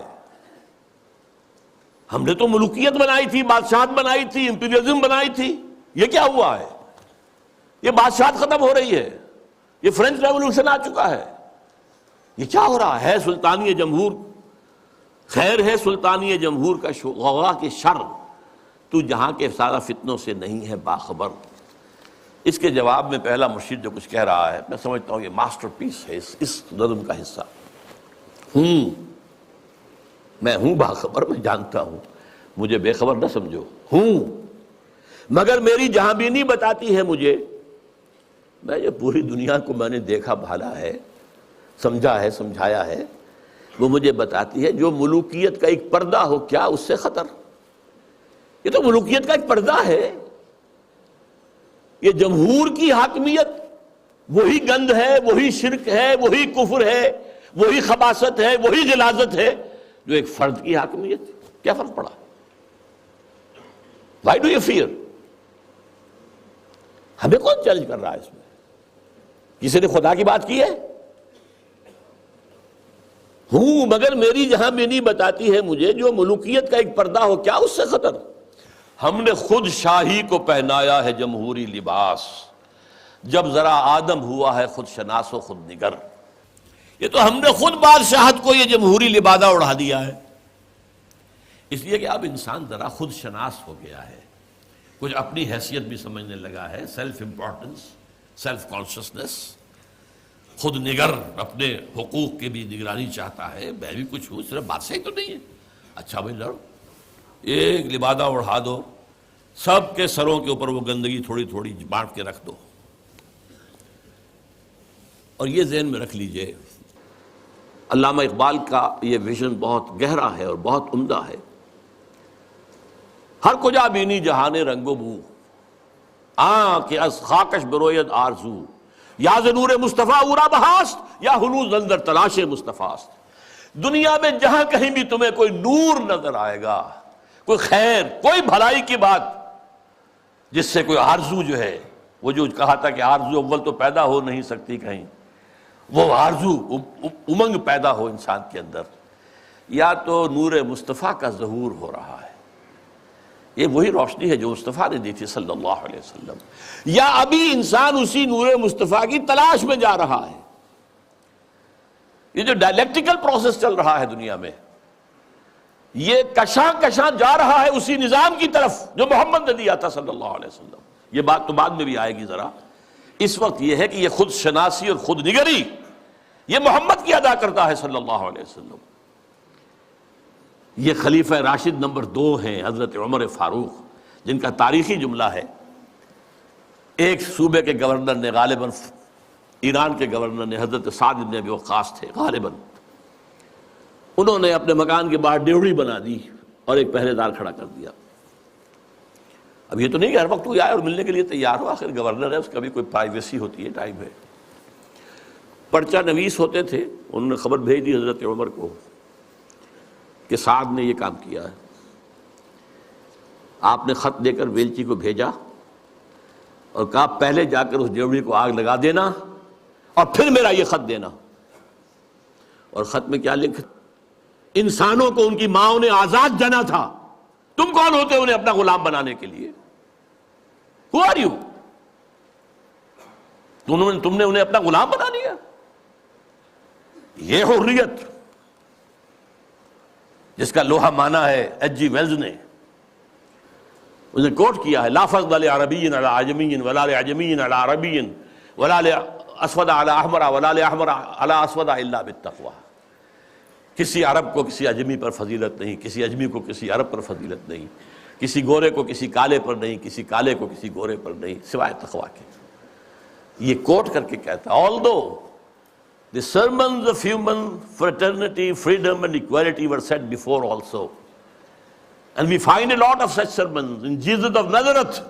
Speaker 1: ہم نے تو ملوکیت بنائی تھی، بادشاہت بنائی تھی، امپیریلزم بنائی تھی. یہ کیا ہوا ہے؟ یہ بادشاہت ختم ہو رہی ہے. یہ فرینچ ریولوشن آ چکا ہے. یہ کیا ہو رہا ہے؟ سلطانی جمہور، خیر ہے سلطانی جمہور کا غوغا کے شر، تو جہاں کے سارا فتنوں سے نہیں ہے باخبر. اس کے جواب میں پہلا مرشد جو کچھ کہہ رہا ہے، میں سمجھتا ہوں یہ ماسٹر پیس ہے اس نظم کا حصہ. میں ہوں باخبر، میں جانتا ہوں، مجھے بے خبر نہ سمجھو. مگر میری جہاں بینی بتاتی ہے مجھے، میں یہ پوری دنیا کو میں نے دیکھا بھالا ہے، سمجھا ہے، سمجھایا ہے، وہ مجھے بتاتی ہے جو ملوکیت کا ایک پردہ ہو کیا اس سے خطر. یہ تو ملوکیت کا ایک پردہ ہے. یہ جمہور کی حاکمیت وہی گند ہے، وہی شرک ہے، وہی کفر ہے، وہی خباثت ہے، وہی غلاظت ہے جو ایک فرد کی حاکمیت. کیا فرق پڑا؟ Why do you fear؟ ہمیں کون چیلنج کر رہا ہے اس میں؟ کسی نے خدا کی بات کی ہے؟ مگر میری جہاں بینی بتاتی ہے مجھے جو ملوکیت کا ایک پردہ ہو کیا اس سے خطر. ہم نے خود شاہی کو پہنایا ہے جمہوری لباس، جب ذرا آدم ہوا ہے خود شناس و خود نگر. یہ تو ہم نے خود بادشاہت کو یہ جمہوری لبادہ اڑا دیا ہے. اس لیے کہ اب انسان ذرا خود شناس ہو گیا ہے، کچھ اپنی حیثیت بھی سمجھنے لگا ہے، سیلف امپورٹنس، سیلف کانشسنس، خود نگر، اپنے حقوق کی بھی نگرانی چاہتا ہے. میں بھی کچھ ہوں، صرف بادشاہی تو نہیں ہے. اچھا بھائی لڑو، ایک لبادہ اڑا دو، سب کے سروں کے اوپر وہ گندگی تھوڑی تھوڑی بانٹ کے رکھ دو. اور یہ ذہن میں رکھ لیجئے، علامہ اقبال کا یہ ویژن بہت گہرا ہے اور بہت عمدہ ہے. ہر کجا بینی جہان رنگ و بو، کہ از خاکش بروید آرزو، یا ز نور مصطفیٰ اورا بہاست، یا ہنوز اندر تلاش مصطفیٰست. دنیا میں جہاں کہیں بھی تمہیں کوئی نور نظر آئے گا، کوئی خیر، کوئی بھلائی کی بات جس سے کوئی آرزو جو ہے، وہ جو کہا تھا کہ آرزو اول تو پیدا ہو نہیں سکتی کہیں، وہ آرزو امنگ پیدا ہو انسان کے اندر، یا تو نور مصطفیٰ کا ظہور ہو رہا ہے. یہ وہی روشنی ہے جو مصطفیٰ نے دی تھی صلی اللہ علیہ وسلم، یا ابھی انسان اسی نور مصطفیٰ کی تلاش میں جا رہا ہے. یہ جو ڈائلیکٹیکل پروسیس چل رہا ہے دنیا میں، یہ کشاں کشاں جا رہا ہے اسی نظام کی طرف جو محمد نے دیا تھا صلی اللہ علیہ وسلم. یہ بات تو بعد میں بھی آئے گی ذرا. اس وقت یہ ہے کہ یہ خود شناسی اور خود نگری یہ محمد کی ادا کرتا ہے صلی اللہ علیہ وسلم. یہ خلیفہ راشد نمبر 2 ہیں حضرت عمر فاروق، جن کا تاریخی جملہ ہے. ایک صوبے کے گورنر نے، غالباً ایران کے گورنر نے، حضرت سعد بن ابی وقاص تھے غالباً، انہوں نے اپنے مکان کے باہر ڈیوڑی بنا دی اور ایک پہرے دار کھڑا کر دیا. اب یہ تو نہیں کہ ہر وقت کوئی آئے اور ملنے کے لیے تیار ہو، آخر گورنر ہے، اس کا بھی کوئی پرائیویسی ہوتی ہے، ٹائم ہے۔ پرچہ نویس ہوتے تھے، انہوں نے خبر بھیج دی حضرت عمر کو کہ سعد نے یہ کام کیا ہے۔ آپ نے خط دے کر ویلچی کو بھیجا اور کہا پہلے جا کر اس ڈیوڑی کو آگ لگا دینا اور پھر میرا یہ خط دینا۔ اور خط میں کیا لکھا؟ انسانوں کو ان کی ماں نے آزاد جنا تھا، تم کون ہوتے انہیں اپنا غلام بنانے کے لیے؟ Who are you؟ تم نے انہیں اپنا غلام بنا لیا۔ یہ حریت جس کا لوہا مانا ہے ایچ جی ویلز نے، اس نے کوٹ کیا ہے، لا فضل لعربی علی عجمی ولا لعجمی علی عربی ولا لاسود علی احمر ولا لاحمر علی اسود الا بالتقوی۔ کسی عرب کو کسی اجمی پر فضیلت نہیں، کسی اجمی کو کسی عرب پر فضیلت نہیں، کسی گورے کو کسی کالے پر نہیں، کسی کالے کو کسی گورے پر نہیں، سوائے تقوی کے۔ یہ کوٹ کر کے کہتا ہے although the sermons of human fraternity, freedom and equality were said before also, and we find a lot of such sermons in Jesus of Nazareth,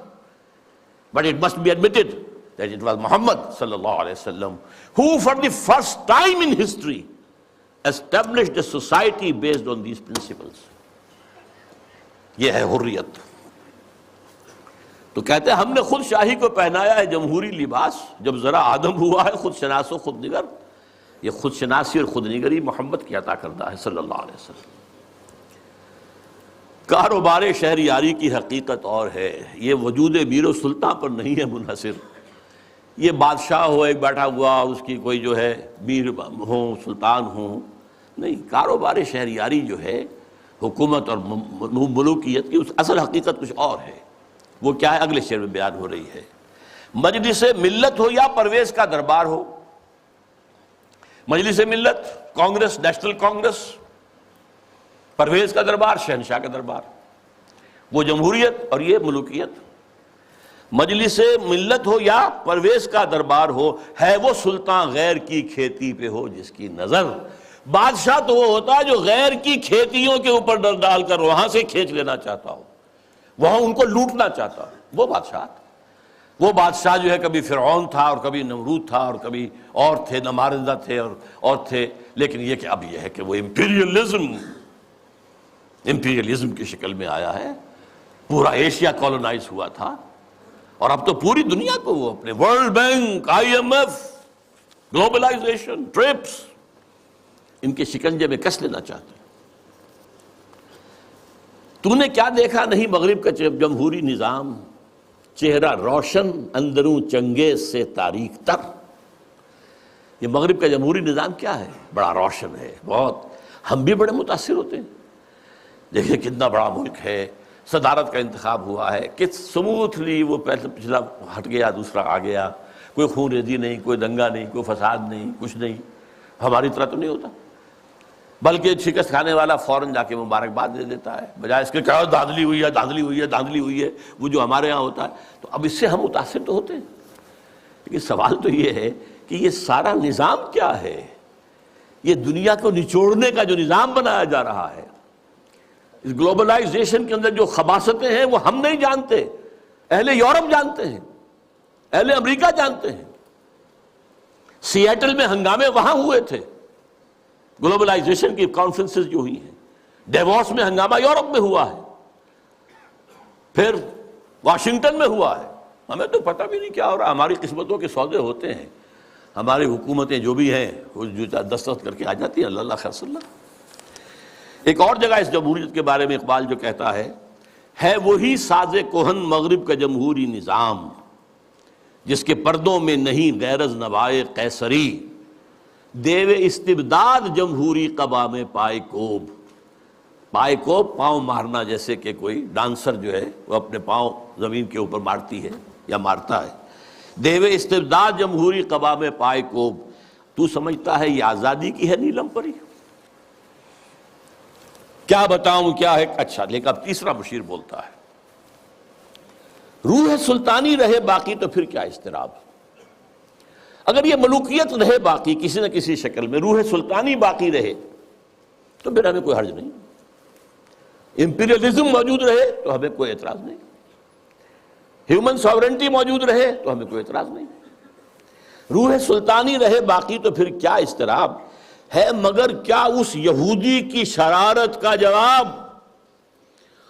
Speaker 1: but it must be admitted that it was Muhammad sallallahu alaihi wasallam who for the first time in history established a society based on these principles۔ یہ ہے حریت۔ تو کہتے ہیں ہم نے خود شاہی کو پہنایا ہے جمہوری لباس، جب ذرا آدم ہوا ہے خود شناس و خود نگر۔ یہ خود شناسی اور خود نگری محمد کی عطا کردہ ہے صلی اللہ علیہ وسلم۔ کاروبار شہریاری کی حقیقت اور ہے، یہ وجود میر و سلطان پر نہیں ہے منحصر۔ یہ بادشاہ ہو ایک بیٹھا ہوا، اس کی کوئی جو ہے میر ہوں سلطان ہوں، نہیں۔ کاروبار شہریاری جو ہے حکومت اور ملوکیت کی اس اصل حقیقت کچھ اور ہے۔ وہ کیا ہے؟ اگلے شعر میں بیان ہو رہی ہے۔ مجلس ملت ہو یا پرویز کا دربار ہو، مجلس ملت کانگریس، نیشنل کانگریس، پرویز کا دربار شہنشاہ کا دربار، وہ جمہوریت اور یہ ملوکیت۔ مجلس ملت ہو یا پرویز کا دربار ہو، ہے وہ سلطان غیر کی کھیتی پہ ہو جس کی نظر۔ بادشاہ تو وہ ہوتا ہے جو غیر کی کھیتیوں کے اوپر ڈر ڈال کر وہاں سے کھینچ لینا چاہتا ہو، وہاں ان کو لوٹنا چاہتا ہو، وہ بادشاہ۔ وہ بادشاہ جو ہے کبھی فرعون تھا اور کبھی نمرود تھا اور کبھی اور تھے، نماردہ تھے اور تھے، لیکن یہ کہ اب یہ ہے کہ وہ امپیریلزم کی شکل میں آیا ہے۔ پورا ایشیا کولونائز ہوا تھا اور اب تو پوری دنیا کو وہ اپنے world bank, I M F, globalization, TRIPS, ان کے شکنجے میں کس لینا چاہتے ہیں۔ تو نے کیا دیکھا نہیں مغرب کا جمہوری نظام، چہرہ روشن اندروں چنگیز سے تاریک تر۔ یہ مغرب کا جمہوری نظام کیا ہے؟ بڑا روشن ہے، بہت۔ ہم بھی بڑے متاثر ہوتے ہیں، دیکھیں کتنا بڑا ملک ہے، صدارت کا انتخاب ہوا ہے، کس سموتھلی وہ پچھلا ہٹ گیا، دوسرا آ گیا، کوئی خون ریزی نہیں، کوئی دنگا نہیں، کوئی فساد نہیں، کچھ نہیں۔ ہماری طرح تو نہیں ہوتا، بلکہ شکست کھانے والا فوراً جا کے مبارکباد دے دیتا ہے، بجائے اس کے کہا دھاندلی ہوئی ہے، دھاندلی ہوئی ہے، دھاندلی ہوئی ہے، وہ جو ہمارے ہاں ہوتا ہے۔ تو اب اس سے ہم متاثر تو ہوتے ہیں، لیکن سوال تو یہ ہے کہ یہ سارا نظام کیا ہے؟ یہ دنیا کو نچوڑنے کا جو نظام بنایا جا رہا ہے، اس گلوبلائزیشن کے اندر جو خباثتیں ہیں وہ ہم نہیں جانتے، اہل یورپ جانتے ہیں، اہل امریکہ جانتے ہیں۔ سیاٹل میں ہنگامے وہاں ہوئے تھے، گلوبلائزیشن کی کانفرنسز جو ہوئی ہیں، ڈیووس میں ہنگامہ یورپ میں ہوا ہے، پھر واشنگٹن میں ہوا ہے۔ ہمیں تو پتہ بھی نہیں کیا ہو رہا، ہماری قسمتوں کے سودے ہوتے ہیں، ہماری حکومتیں جو بھی ہیں وہ جو دستخط کر کے آ جاتی ہیں، اللہ خیر صلی اللہ۔ ایک اور جگہ اس جمہوریت کے بارے میں اقبال جو کہتا ہے وہی ساز کہن مغرب کا جمہوری نظام جس کے پردوں میں نہیں غیرض نوائے قیصری، دیو استبداد جمہوری قبا میں پائے کوب۔ پائے کوب پاؤں مارنا، جیسے کہ کوئی ڈانسر جو ہے وہ اپنے پاؤں زمین کے اوپر مارتی ہے یا مارتا ہے۔ دیو استبداد جمہوری قبا میں پائے کوب، تو سمجھتا ہے یہ آزادی کی ہے نیلم پری؟ کیا بتاؤں کیا ہے؟ اچھا، لیکن اب تیسرا مشیر بولتا ہے، روح سلطانی رہے باقی تو پھر کیا اضطراب؟ اگر یہ ملوکیت رہے باقی کسی نہ کسی شکل میں، روح سلطانی باقی رہے تو پھر ہمیں کوئی حرج نہیں، امپیریلزم موجود رہے تو ہمیں کوئی اعتراض نہیں۔ ہیومن ساورنٹی موجود رہے تو ہمیں کوئی اعتراض نہیں، روح سلطانی رہے باقی تو پھر کیا اضطراب ہے۔ مگر کیا اس یہودی کی شرارت کا جواب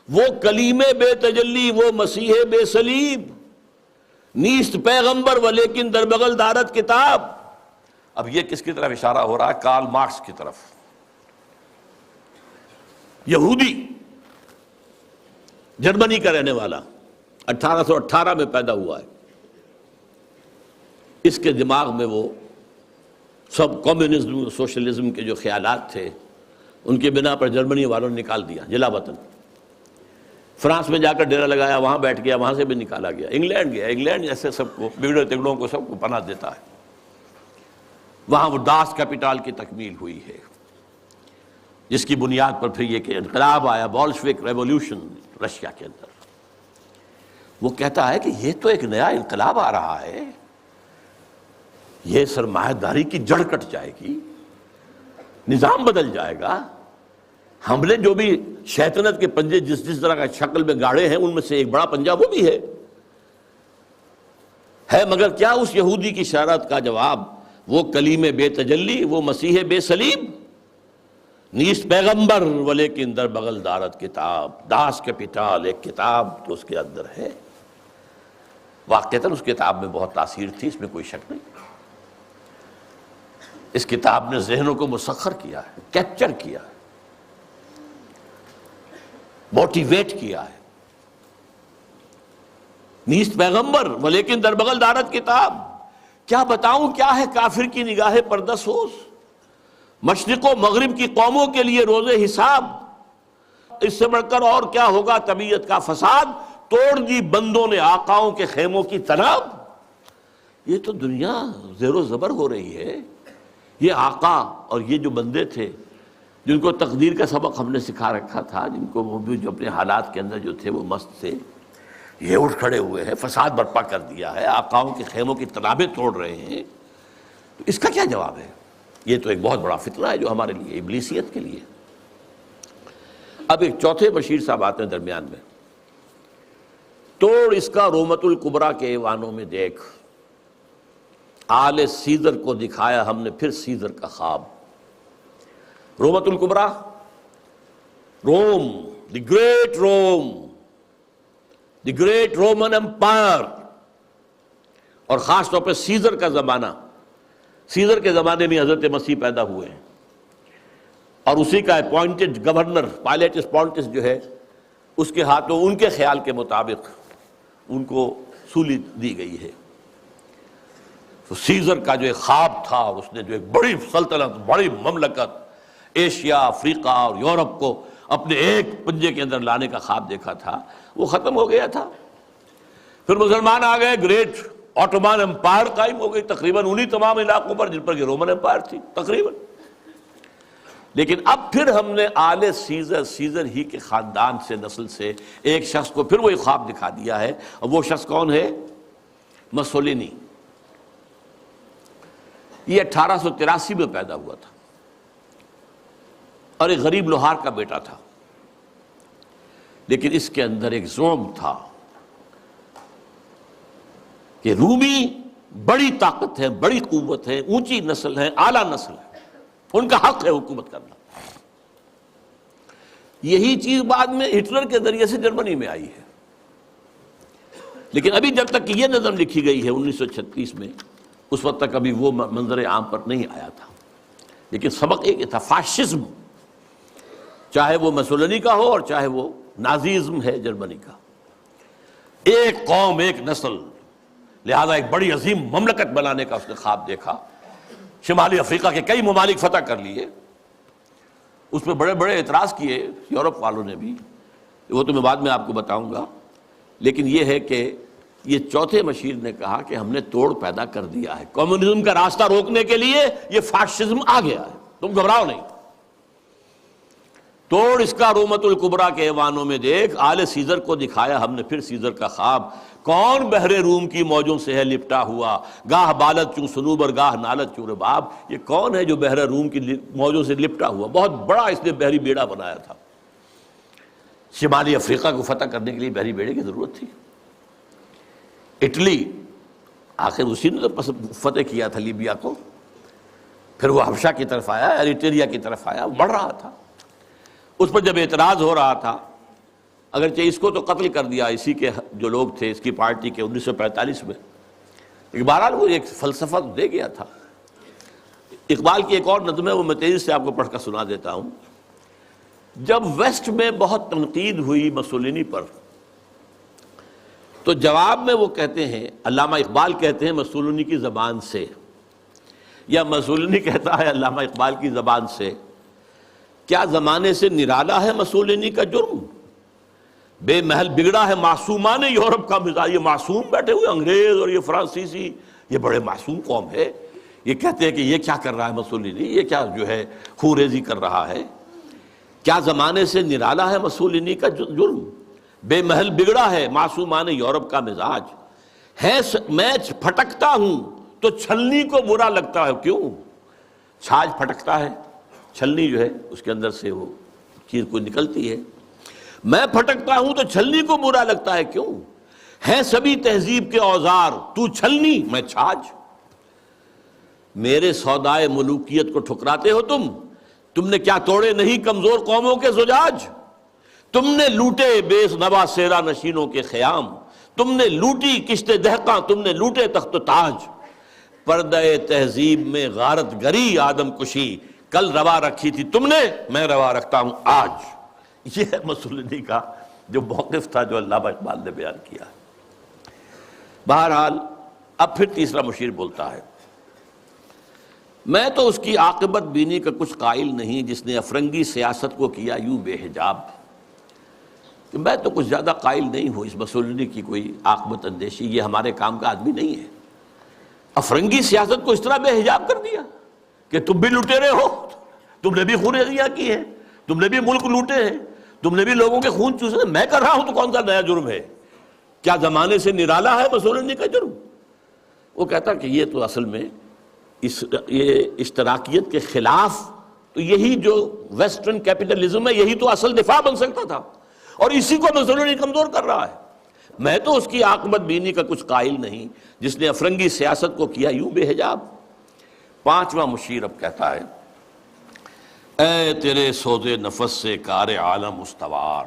Speaker 1: وہ کلیم بے تجلی، وہ مسیح بے صلیب، نیست پیغمبر ولیکن در بغل دارت کتاب؟ اب یہ کس کی طرف اشارہ ہو رہا ہے؟ کارل مارکس کی طرف۔ یہودی، جرمنی کا رہنے والا، 1818 میں پیدا ہوا ہے، اس کے دماغ میں وہ سب کمیونزم سوشلزم کے جو خیالات تھے ان کے بنا پر جرمنی والوں نے نکال دیا جلا وطن۔ فرانس میں جا کر ڈیرا لگایا، وہاں بیٹھ گیا، وہاں سے بھی نکالا گیا، انگلینڈ گیا، انگلینڈ ایسے سب کو بگڑے تگڑوں کو سب کو پناہ دیتا ہے، وہاں وہ داس کیپیٹال کی تکمیل ہوئی ہے، جس کی بنیاد پر پھر یہ کہ انقلاب آیا، بولشوک ریولوشن رشیا کے اندر۔ وہ کہتا ہے کہ یہ تو ایک نیا انقلاب آ رہا ہے، یہ سرمایہ داری کی جڑ کٹ جائے گی، نظام بدل جائے گا، ہم نے جو بھی شیطنت کے پنجے جس طرح کا شکل میں گاڑے ہیں ان میں سے ایک بڑا پنجہ وہ بھی ہے۔ مگر کیا اس یہودی کی شرارت کا جواب وہ کلیم بے تجلی، وہ مسیح بے صلیب، نیست پیغمبر ولیکن در بغل دارت کتاب، داس کیپیٹال ایک کتاب تو اس کے اندر ہے۔ واقعتاً اس کتاب میں بہت تاثیر تھی، اس میں کوئی شک نہیں۔ اس کتاب نے ذہنوں کو مسخر کیا ہے، کیپچر کیا ہے، موٹیویٹ کیا ہے۔ نیست پیغمبر ولیکن در بغل دارت کتاب، کیا بتاؤں کیا ہے کافر کی نگاہ پردہ سوز، مشرق و مغرب کی قوموں کے لیے روز حساب، اس سے بڑھ کر اور کیا ہوگا طبیعت کا فساد، توڑ دی بندوں نے آقاؤں کے خیموں کی تناب۔ یہ تو دنیا زیر و زبر ہو رہی ہے، یہ آقا اور یہ جو بندے تھے جن کو تقدیر کا سبق ہم نے سکھا رکھا تھا، جن کو وہ بھی جو اپنے حالات کے اندر جو تھے وہ مست تھے، یہ اٹھ کھڑے ہوئے ہیں، فساد برپا کر دیا ہے، آقاؤں کے خیموں کی تنابیں توڑ رہے ہیں، تو اس کا کیا جواب ہے؟ یہ تو ایک بہت بڑا فتنہ ہے جو ہمارے لیے، ابلیسیت کے لیے۔ اب ایک چوتھے بشیر صاحب آتے ہیں درمیان میں، توڑ اس کا رومت الکبریٰ کے ایوانوں میں دیکھ، آل سیزر کو دکھایا ہم نے پھر سیزر کا خواب۔ رومت الکبریٰ، Rome, the great Rome, the great Roman empire, اور خاص طور پہ سیزر کا زمانہ۔ سیزر کے زمانے میں حضرت مسیح پیدا ہوئے ہیں، اور اسی کا اپوائنٹڈ گورنر پائلیٹس پونٹس جو ہے اس کے ہاتھوں ان کے خیال کے مطابق ان کو سولی دی گئی ہے۔ تو سیزر کا جو ایک خواب تھا، اور اس نے جو ایک بڑی سلطنت، بڑی مملکت ایشیا، افریقہ اور یورپ کو اپنے ایک پنجے کے اندر لانے کا خواب دیکھا تھا، وہ ختم ہو گیا تھا۔ پھر مسلمان آ گئے، گریٹ آٹومان امپائر قائم ہو گئی، تقریباً انہی تمام علاقوں پر جن پر یہ رومن امپائر تھی تقریباً۔ لیکن اب پھر ہم نے آل سیزر، سیزر ہی کے خاندان سے، نسل سے ایک شخص کو پھر وہی خواب دکھا دیا ہے، اور وہ شخص کون ہے؟ مسولینی۔ یہ 1883 میں پیدا ہوا تھا، اور ایک غریب لوہار کا بیٹا تھا، لیکن اس کے اندر ایک زوم تھا کہ رومی بڑی طاقت ہے، بڑی قوت ہے، اونچی نسل ہے، اعلیٰ نسل ہے، ان کا حق ہے حکومت کرنا۔ یہی چیز بعد میں ہٹلر کے ذریعے سے جرمنی میں آئی ہے، لیکن ابھی جب تک یہ نظم لکھی گئی ہے 1936 میں، اس وقت تک ابھی وہ منظر عام پر نہیں آیا تھا۔ لیکن سبق ایک تھا، فاشزم، چاہے وہ مسولینی کا ہو اور چاہے وہ نازیزم ہے جرمنی کا، ایک قوم ایک نسل، لہذا ایک بڑی عظیم مملکت بنانے کا اس نے خواب دیکھا۔ شمالی افریقہ کے کئی ممالک فتح کر لیے، اس پہ بڑے بڑے اعتراض کیے یورپ والوں نے بھی، وہ تو میں بعد میں آپ کو بتاؤں گا۔ لیکن یہ ہے کہ یہ چوتھے مشیر نے کہا کہ ہم نے توڑ پیدا کر دیا ہے، کمیونزم کا راستہ روکنے کے لیے یہ فاشزم آ گیا ہے، تم گھبراؤ نہیں۔ توڑ اس کا رومت الکبریٰ کے ایوانوں میں دیکھ، آل سیزر کو دکھایا ہم نے پھر سیزر کا خواب، کون بحر روم کی موجوں سے ہے لپٹا ہوا، گاہ بالت چوں سنوبر گاہ نالت چوں رباب۔ یہ کون ہے جو بحر روم کی موجوں سے لپٹا ہوا؟ بہت بڑا اس نے بحری بیڑا بنایا تھا، شمالی افریقہ کو فتح کرنے کے لیے بحری بیڑے کی ضرورت تھی۔ اٹلی، آخر اسی نے تو فتح کیا تھا لیبیا کو، پھر وہ حبشہ کی طرف آیا، ایریٹریا کی طرف آیا، بڑھ رہا تھا۔ اس پر جب اعتراض ہو رہا تھا، اگرچہ اس کو تو قتل کر دیا اسی کے جو لوگ تھے اس کی پارٹی کے 1945 میں، لیکن بہرحال وہ ایک فلسفہ دے گیا تھا۔ اقبال کی ایک اور نظم ہے، وہ میں تیزی سے آپ کو پڑھ کر سنا دیتا ہوں۔ جب ویسٹ میں بہت تنقید ہوئی مسولینی پر، تو جواب میں وہ کہتے ہیں، علامہ اقبال کہتے ہیں مسولینی کی زبان سے، یا مسولینی کہتا ہے علامہ اقبال کی زبان سے، کیا زمانے سے نرالا ہے مسولینی کا جرم؟ بے محل بگڑا ہے معصومان یورپ کا مزاج۔ یہ معصوم بیٹھے ہوئے انگریز اور یہ فرانسیسی، یہ بڑے معصوم قوم ہے، یہ کہتے ہیں کہ یہ کیا کر رہا ہے مسولینی، یہ کیا جو ہے خوریزی کر رہا ہے؟ کیا زمانے سے نرالا ہے مسولینی کا جرم؟ بے محل بگڑا ہے معصومان یورپ کا مزاج ہے، میں پھٹکتا ہوں تو چھلنی کو برا لگتا ہے۔ کیوں؟ چھاج پھٹکتا ہے، چھلنی جو ہے اس کے اندر سے وہ چیز کو نکلتی ہے۔ میں پھٹکتا ہوں تو چھلنی کو برا لگتا ہے، کیوں؟ ہیں سبھی تہذیب کے اوزار، تو چھلنی میں چھاج۔ میرے سودائے ملوکیت کو ٹھکراتے ہو تم نے کیا توڑے نہیں کمزور قوموں کے زجاج؟ تم نے لوٹے بے نوا سیرا نشینوں کے خیام، تم نے لوٹی کشت دہقاں، تم نے لوٹے تخت و تاج۔ پردہ تہذیب میں غارت گری آدم کشی، کل روا رکھی تھی تم نے، میں روا رکھتا ہوں آج۔ یہ ہے مسولینی کا جو موقف تھا جو علامہ اقبال نے بیان کیا۔ بہرحال اب پھر تیسرا مشیر بولتا ہے، میں تو اس کی عاقبت بینی کا کچھ قائل نہیں جس نے افرنگی سیاست کو کیا یوں بے حجاب۔ کہ میں تو کچھ زیادہ قائل نہیں ہوں اس مسولینی کی کوئی عاقبت اندیشی، یہ ہمارے کام کا آدمی نہیں ہے۔ افرنگی سیاست کو اس طرح بے حجاب کر دیا کہ تم بھی لٹیرے ہو، تم نے بھی خوریزیاں کی ہیں، تم نے بھی ملک لوٹے ہیں، تم نے بھی لوگوں کے خون چوسے، میں کر رہا ہوں تو کون سا نیا جرم ہے؟ کیا زمانے سے نرالا ہے مسولینی کا جرم؟ وہ کہتا کہ یہ تو اصل میں یہ اشتراکیت کے خلاف، تو یہی جو ویسٹرن کیپٹلزم ہے یہی تو اصل دفاع بن سکتا تھا، اور اسی کو مسولینی کمزور کر رہا ہے۔ میں تو اس کی عاقبت بینی کا کچھ قائل نہیں جس نے افرنگی سیاست کو کیا یوں بے حجاب۔ پانچواں مشیر اب کہتا ہے، اے تیرے سوز نفس سے کار عالم استوار،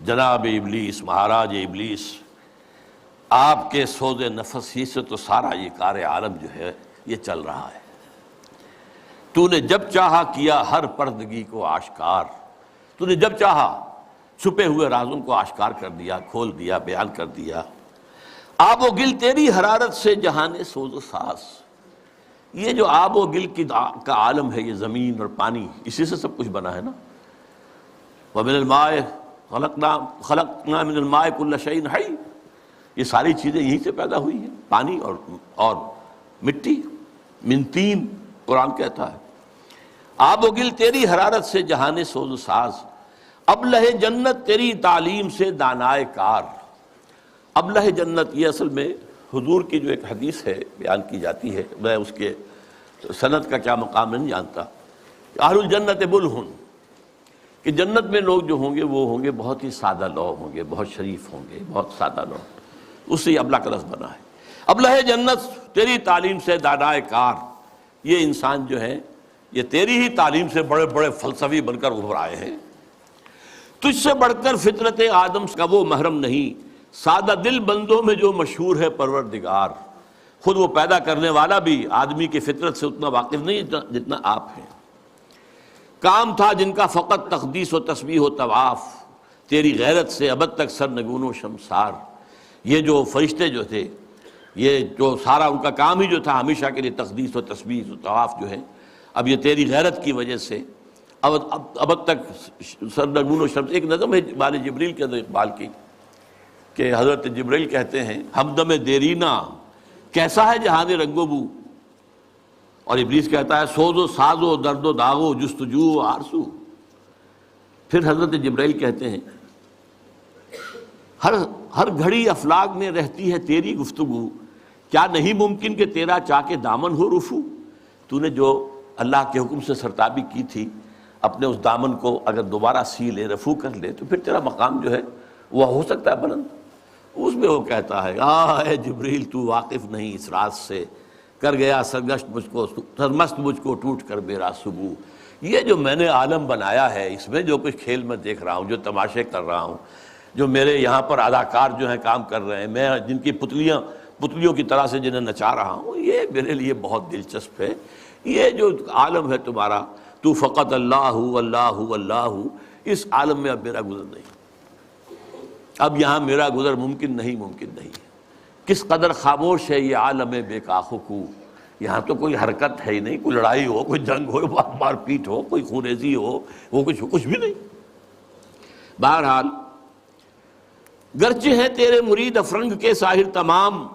Speaker 1: جناب ابلیس، مہاراج ابلیس، آپ کے سوز نفس ہی سے تو سارا یہ کار عالم جو ہے یہ چل رہا ہے۔ تو نے جب چاہا کیا ہر پردگی کو آشکار، تو نے جب چاہا چھپے ہوئے رازوں کو آشکار کر دیا، کھول دیا، بیان کر دیا۔ آب و گل تیری حرارت سے جہان سوز و ساز، یہ جو آب و گل کا عالم ہے، یہ زمین اور پانی، اسی سے سب کچھ بنا ہے نا۔ وَمِنَ الْمَاءِ خَلَقْنَا مِنَ الْمَاءِ كُلَّ شَيْءٍ حَيٍّ، یہ ساری چیزیں یہیں سے پیدا ہوئی ہیں، پانی اور مٹی، من تین قرآن کہتا ہے۔ آب و گل تیری حرارت سے جہان سوز و ساز، ابلہ جنت تیری تعلیم سے دانائے کار۔ ابلہ جنت، یہ اصل میں حضور کی جو ایک حدیث ہے بیان کی جاتی ہے، میں اس کے سند کا کیا مقام نہیں جانتا، اہل الجنت بلہن، کہ جنت میں لوگ جو ہوں گے وہ ہوں گے بہت ہی سادہ لوگ ہوں گے، بہت شریف ہوں گے، بہت سادہ لوگ، اس سے یہ ابلہ کا لفظ بنا ہے۔ ابلہ جنت تیری تعلیم سے دانائے کار، یہ انسان جو ہے یہ تیری ہی تعلیم سے بڑے بڑے فلسفی بن کر ابھر آئے ہیں۔ تجھ سے بڑھ کر فطرت آدم کا وہ محرم نہیں، سادہ دل بندوں میں جو مشہور ہے پروردگار۔ خود وہ پیدا کرنے والا بھی آدمی کی فطرت سے اتنا واقف نہیں جتنا آپ ہیں۔ کام تھا جن کا فقط تقدیس و تسبیح و طواف، تیری غیرت سے ابد تک سرنگون و شمسار۔ یہ جو فرشتے جو تھے، یہ جو سارا ان کا کام ہی جو تھا ہمیشہ کے لیے تقدیس و تسبیح و طواف جو ہے، اب یہ تیری غیرت کی وجہ سے ابد تک سرنگون و شمس۔ ایک نظم ہے بال جبریل کے اندر اقبال کی، کہ حضرت جبریل کہتے ہیں ہمدم دیرینا کیسا ہے جہان رنگ و بو، اور ابلیس کہتا ہے سوز و ساز و درد و داغ و جستجو و آرزو۔ پھر حضرت جبریل کہتے ہیں ہر گھڑی افلاک میں رہتی ہے تیری گفتگو، کیا نہیں ممکن کہ تیرا چاک دامن ہو رفو۔ تو نے جو اللہ کے حکم سے سرتابی کی تھی، اپنے اس دامن کو اگر دوبارہ سی لے، رفو کر لے، تو پھر تیرا مقام جو ہے وہ ہو سکتا ہے بلند۔ اس میں وہ کہتا ہے اے جبریل تو واقف نہیں اس راز سے، کر گیا سرگشت مجھ کو سرمست مجھ کو ٹوٹ کر میرا صبح۔ یہ جو میں نے عالم بنایا ہے، اس میں جو کچھ کھیل میں دیکھ رہا ہوں، جو تماشے کر رہا ہوں، جو میرے یہاں پر اداکار جو ہیں کام کر رہے ہیں، میں جن کی پتلیوں کی طرح سے جنہیں نچا رہا ہوں، یہ میرے لیے بہت دلچسپ ہے۔ یہ جو عالم ہے تمہارا، تو فقط اللہ اللہ اللہ، اس عالم میں اب میرا گزر نہیں، اب یہاں میرا گزر ممکن نہیں۔ کس قدر خاموش ہے یہ عالم بے کاخو، یہاں تو کوئی حرکت ہے ہی نہیں، کوئی لڑائی ہو، کوئی جنگ ہو، مار پیٹ ہو، کوئی خونریزی ہو، وہ کچھ بھی نہیں۔ بہرحال گرچہ ہیں تیرے مرید افرنگ کے ساحر تمام،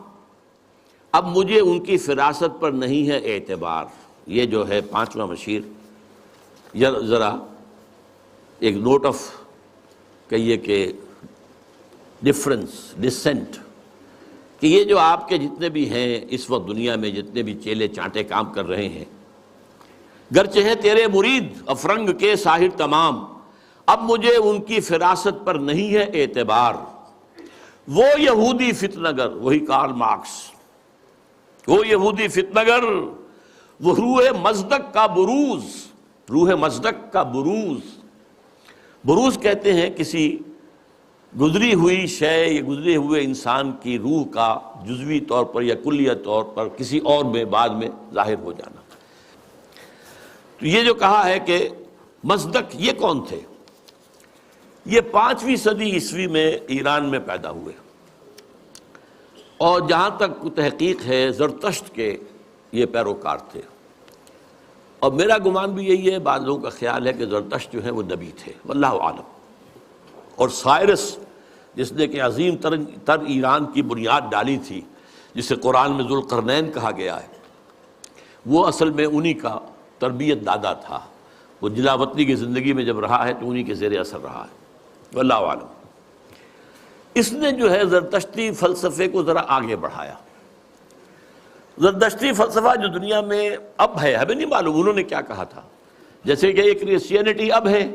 Speaker 1: اب مجھے ان کی فراست پر نہیں ہے اعتبار۔ یہ جو ہے 5واں مشیر، ذرا ایک نوٹ آف کہیے کہ ڈسینٹ، کہ یہ جو آپ کے جتنے بھی ہیں اس وقت دنیا میں، جتنے بھی چیلے چانٹے کام کر رہے ہیں، گرچہ ہیں تیرے مرید افرنگ کے ساحر تمام، اب مجھے ان کی فراست پر نہیں ہے اعتبار۔ وہ یہودی فتنہ گر، وہی کارل مارکس، وہ یہودی فتنہ گر، وہ روح مصدق کا بروز، روح مصدق کا بروز کہتے ہیں کسی گزری ہوئی شے یا گزرے ہوئے انسان کی روح کا جزوی طور پر یا کلیہ طور پر کسی اور میں بعد میں ظاہر ہو جانا۔ تو یہ جو کہا ہے کہ مصدق، یہ کون تھے؟ یہ 5ویں صدی عیسوی میں ایران میں پیدا ہوئے، اور جہاں تک تحقیق ہے زرتشت کے یہ پیروکار تھے، اور میرا گمان بھی یہی ہے، بعض لوگوں کا خیال ہے کہ زرتشت جو ہے وہ نبی تھے، واللہ عالم۔ اور سائرس جس نے کہ عظیم تر ایران کی بنیاد ڈالی تھی، جسے قرآن میں ذوالقرنین کہا گیا ہے، وہ اصل میں انہی کا تربیت دادا تھا۔ وہ جلا وطنی کی زندگی میں جب رہا ہے تو انہی کے زیر اثر رہا ہے، واللہ عالم۔ اس نے جو ہے زرتشتی فلسفے کو ذرا آگے بڑھایا۔ زرتشتی فلسفہ جو دنیا میں اب ہے، ہمیں نہیں معلوم انہوں نے کیا کہا تھا، جیسے کہ ایک کرسچینٹی اب ہے،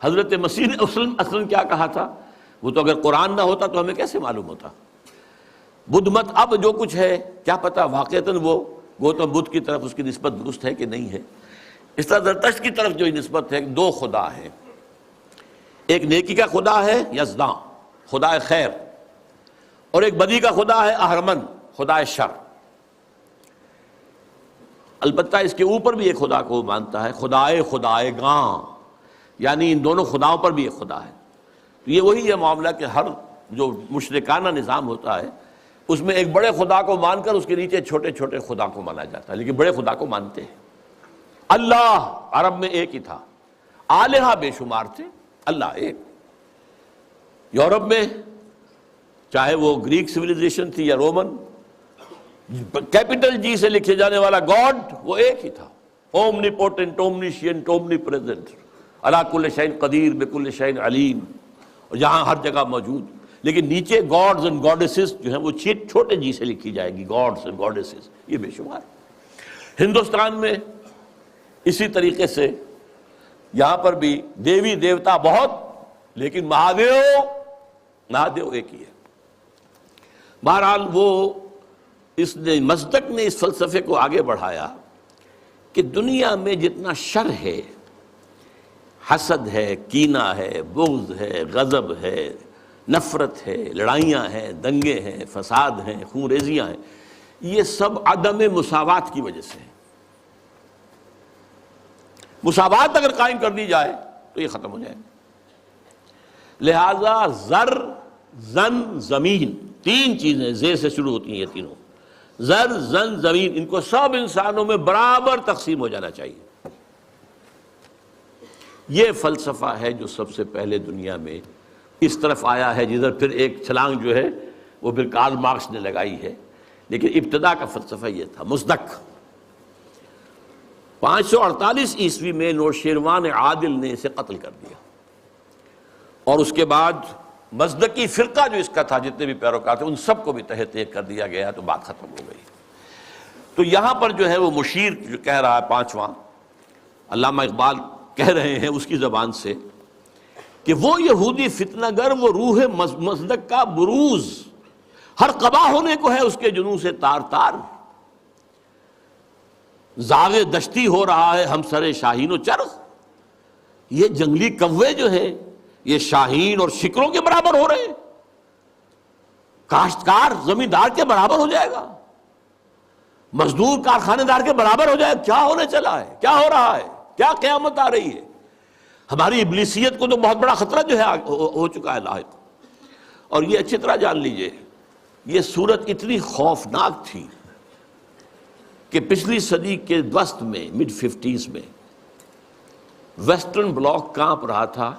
Speaker 1: حضرت مسیح نے اصلاً کیا کہا تھا، وہ تو اگر قرآن نہ ہوتا تو ہمیں کیسے معلوم ہوتا۔ بدھ مت اب جو کچھ ہے، کیا پتہ واقعتاً وہ گوتم بدھ کی طرف اس کی نسبت درست ہے کہ نہیں ہے۔ اس طرح زرتشت کی طرف جو نسبت ہے، 2 خدا ہیں، ایک نیکی کا خدا ہے یزداں، خدا خیر، اور ایک بدی کا خدا ہے اہرمن، خدا شر۔ البتہ اس کے اوپر بھی ایک خدا کو وہ مانتا ہے، خدائے گاں، یعنی ان دونوں خداؤں پر بھی ایک خدا ہے۔ تو یہ وہی ہے معاملہ کہ ہر جو مشرکانہ نظام ہوتا ہے اس میں ایک بڑے خدا کو مان کر اس کے نیچے چھوٹے چھوٹے خدا کو مانا جاتا ہے، لیکن بڑے خدا کو مانتے ہیں۔ اللہ عرب میں ایک ہی تھا، آلہہ بے شمار تھے، اللہ ایک۔ یورپ میں چاہے وہ گریک سویلائزیشن تھی یا رومن، کیپٹل جی سے لکھے جانے والا گاڈ وہ ایک ہی تھا، اومنی پوٹنٹ، اومنیشینٹ، اومنی پریزنٹ، علی کل شیء قدیر، بکل شیء علیم، اور یہاں ہر جگہ موجود۔ لیکن نیچے گاڈز اینڈ گاڈیسز جو ہیں وہ چھوٹے جی سے لکھی جائے گی، گاڈز اینڈ گاڈیسز، یہ بے شمار۔ ہندوستان میں اسی طریقے سے یہاں پر بھی دیوی دیوتا بہت، لیکن مہادیو ایک ہی ہے۔ بہرحال وہ اس نے مصدق نے اس فلسفے کو آگے بڑھایا کہ دنیا میں جتنا شر ہے، حسد ہے، کینہ ہے، بغض ہے، غضب ہے، نفرت ہے، لڑائیاں ہیں، دنگے ہیں، فساد ہیں، خون ریزیاں ہیں، یہ سب عدم مساوات کی وجہ سے ہے۔ مساوات اگر قائم کر دی جائے تو یہ ختم ہو جائے گا۔ لہذا زر، زن، زمین، 3 چیزیں زے سے شروع ہوتی ہیں، یہ تینوں، زر، زن، زمین، ان کو سب انسانوں میں برابر تقسیم ہو جانا چاہیے۔ یہ فلسفہ ہے جو سب سے پہلے دنیا میں اس طرف آیا ہے، جدھر پھر ایک چھلانگ جو ہے وہ پھر کارل مارکس نے لگائی ہے، لیکن ابتدا کا فلسفہ یہ تھا، مصدق۔ 548 عیسوی میں نوشیروان عادل نے اسے قتل کر دیا، اور اس کے بعد مصدقی فرقہ جو اس کا تھا، جتنے بھی پیروکار تھے، ان سب کو بھی تہہ تیگ کر دیا گیا، تو بات ختم ہو گئی۔ تو یہاں پر جو ہے وہ مشیر جو کہہ رہا ہے 5واں، علامہ اقبال کہہ رہے ہیں اس کی زبان سے کہ وہ یہودی فتنہ گر، وہ روح مصدق کا بروز، ہر قبا ہونے کو ہے اس کے جنوں سے تار تار، زاغ دشتی ہو رہا ہے ہم سر شاہین و چرخ۔ یہ جنگلی کوے جو ہے یہ شاہین اور شکروں کے برابر ہو رہے ہیں، کاشتکار زمیندار کے برابر ہو جائے گا، مزدور کارخانے دار کے برابر ہو جائے گا۔ کیا ہونے چلا ہے، کیا ہو رہا ہے، کیا قیامت آ رہی ہے؟ ہماری ابلیسیت کو تو بہت بڑا خطرہ جو ہے ہو چکا ہے لاحق۔ اور یہ اچھی طرح جان لیجئے، یہ صورت اتنی خوفناک تھی کہ پچھلی صدی کے وسط میں مڈ 50s میں ویسٹرن بلاک کانپ رہا تھا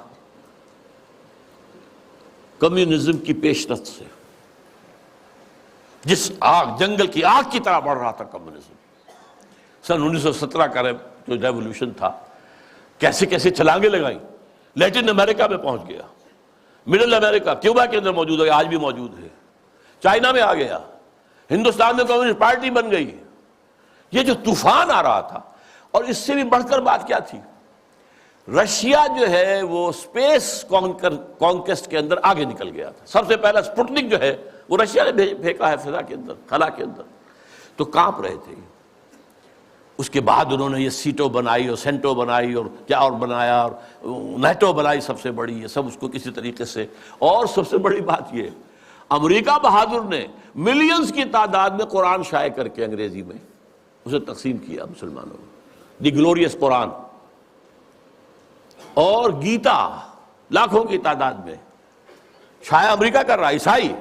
Speaker 1: کمیونزم کی پیش رفت سے، جس آگ، جنگل کی آگ کی طرح بڑھ رہا تھا کمیونزم۔ سن 1917 کا جو ریولوشن تھا، کیسے کیسے چھلانگیں لگائیں، لیٹن امریکہ میں پہنچ گیا، مڈل امریکہ، کیوبا کے اندر موجود ہے، آج بھی موجود ہے، چائنا میں آ گیا، ہندوستان میں کمیونسٹ پارٹی بن گئی۔ یہ جو طوفان آ رہا تھا، اور اس سے بھی بڑھ کر بات کیا تھی، رشیا جو ہے وہ اسپیس کانکویسٹ کے اندر آگے نکل گیا تھا۔ سب سے پہلا سپوٹنک جو ہے وہ رشیا نے پھینکا ہے فضا کے اندر، خلا کے اندر، تو کانپ رہے تھے۔ اس کے بعد انہوں نے یہ سیٹو بنائی اور سینٹو بنائی اور کیا اور بنایا، اور نیٹو بنائی سب سے بڑی، یہ سب اس کو کسی طریقے سے۔ اور سب سے بڑی بات یہ، امریکہ بہادر نے ملینز کی تعداد میں قرآن شائع کر کے انگریزی میں اسے تقسیم کیا مسلمانوں میں، دی گلوریس قرآن، اور گیتا لاکھوں کی تعداد میں شائع امریکہ کر رہا، عیسائی،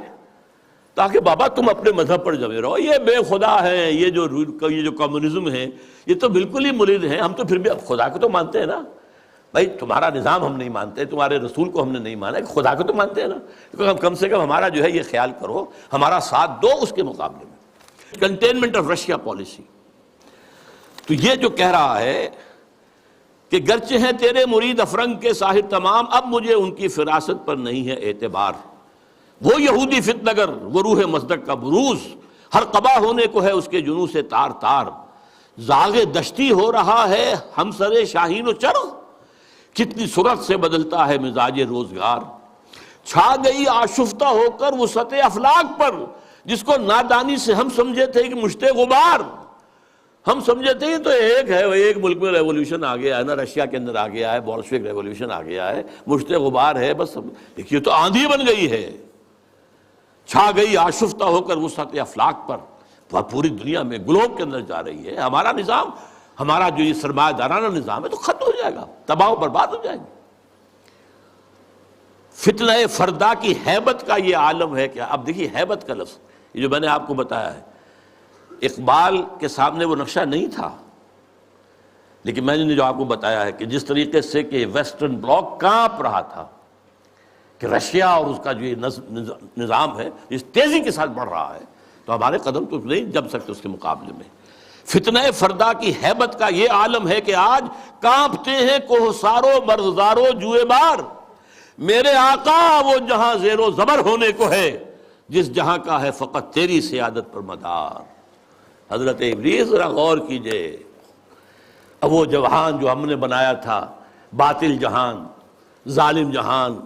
Speaker 1: تاکہ بابا تم اپنے مذہب پر جمے رہو، یہ بے خدا ہے، یہ جو کمیونزم ہے یہ تو بالکل ہی مرید ہیں، ہم تو پھر بھی اب خدا کو تو مانتے ہیں نا بھائی، تمہارا نظام ہم نہیں مانتے، تمہارے رسول کو ہم نے نہیں مانا، خدا کو تو مانتے ہیں نا، کم سے کم ہمارا جو ہے یہ خیال کرو، ہمارا ساتھ دو اس کے مقابلے میں۔ Containment of Russia policy. تو یہ جو کہہ رہا ہے کہ گرچہ ہیں تیرے مرید افرنگ کے ساحر تمام، اب مجھے ان کی فراست پر نہیں ہے اعتبار، وہ یہودی فتنگر، وہ روح مصدق کا بروز، ہر قبا ہونے کو ہے اس کے جنوں سے تار تار، زاغ دشتی ہو رہا ہے ہم سر شاہین و چرخ، کتنی سرعت سے بدلتا ہے مزاج روزگار، چھا گئی آشفتہ ہو کر وسعت افلاک پر، جس کو نادانی سے ہم سمجھے تھے کہ مشت غبار، ہم سمجھے تھے تو ایک ہے، ایک ملک میں ریولوشن آ گیا ہے نا، رشیا کے اندر آ گیا ہے، بولشوک ریولوشن آ گیا ہے، مشت غبار ہے بس، دیکھیے تو آندھی بن گئی ہے، چھا گئی آشفتہ ہو کر وسعت افلاک پر، پوری دنیا میں گلوب کے اندر جا رہی ہے۔ ہمارا نظام، ہمارا جو یہ سرمایہ دارانہ نظام ہے تو ختم ہو جائے گا، تباہ و برباد ہو جائے گا۔ فتنہ فردا کی ہیبت کا یہ عالم ہے کیا؟ اب دیکھیے ہیبت کا لفظ، یہ جو میں نے آپ کو بتایا ہے، اقبال کے سامنے وہ نقشہ نہیں تھا، لیکن میں نے جو آپ کو بتایا ہے کہ جس طریقے سے کہ ویسٹرن بلاک کانپ رہا تھا کہ رشیا اور اس کا جو یہ نظام ہے اس تیزی کے ساتھ بڑھ رہا ہے، تو ہمارے قدم تو نہیں جم سکتے اس کے مقابلے میں۔ فتنہ فردا کی ہیبت کا یہ عالم ہے کہ آج کانپتے ہیں کوہسارو مرغزارو جوئے بار، میرے آقا وہ جہاں زیر و زبر ہونے کو ہے جس جہاں کا ہے فقط تیری سیادت پر مدار۔ حضرت ابلیس ذرا غور کیجئے، اب وہ جہان جو ہم نے بنایا تھا، باطل جہان، ظالم جہان،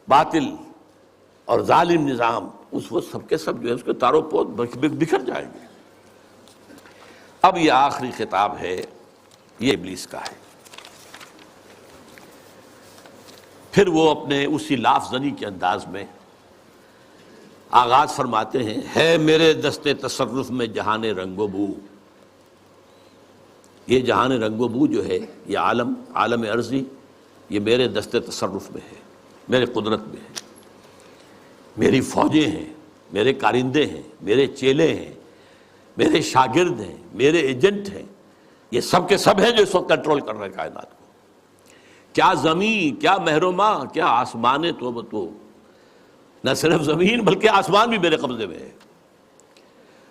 Speaker 1: باطل اور ظالم نظام، اس وقت سب کے سب جو ہے اس کے تارو پود بکھر جائیں گے۔ اب یہ آخری خطاب ہے، یہ ابلیس کا ہے۔ پھر وہ اپنے اسی لاف زنی کے انداز میں آغاز فرماتے ہیں، ہے میرے دست تصرف میں جہان رنگ و بو۔ یہ جہان رنگ و بو جو ہے، یہ عالم ارضی، یہ میرے دست تصرف میں ہے، میرے قدرت میں ہے، میری فوجیں ہیں، میرے کارندے ہیں، میرے چیلے ہیں، میرے شاگرد ہیں، میرے ایجنٹ ہیں، یہ سب کے سب ہیں جو اس وقت کنٹرول کر رہے ہیں کائنات کو۔ کیا زمین، کیا مہرماں، کیا آسمان تو بتو، نہ صرف زمین بلکہ آسمان بھی میرے قبضے میں ہے۔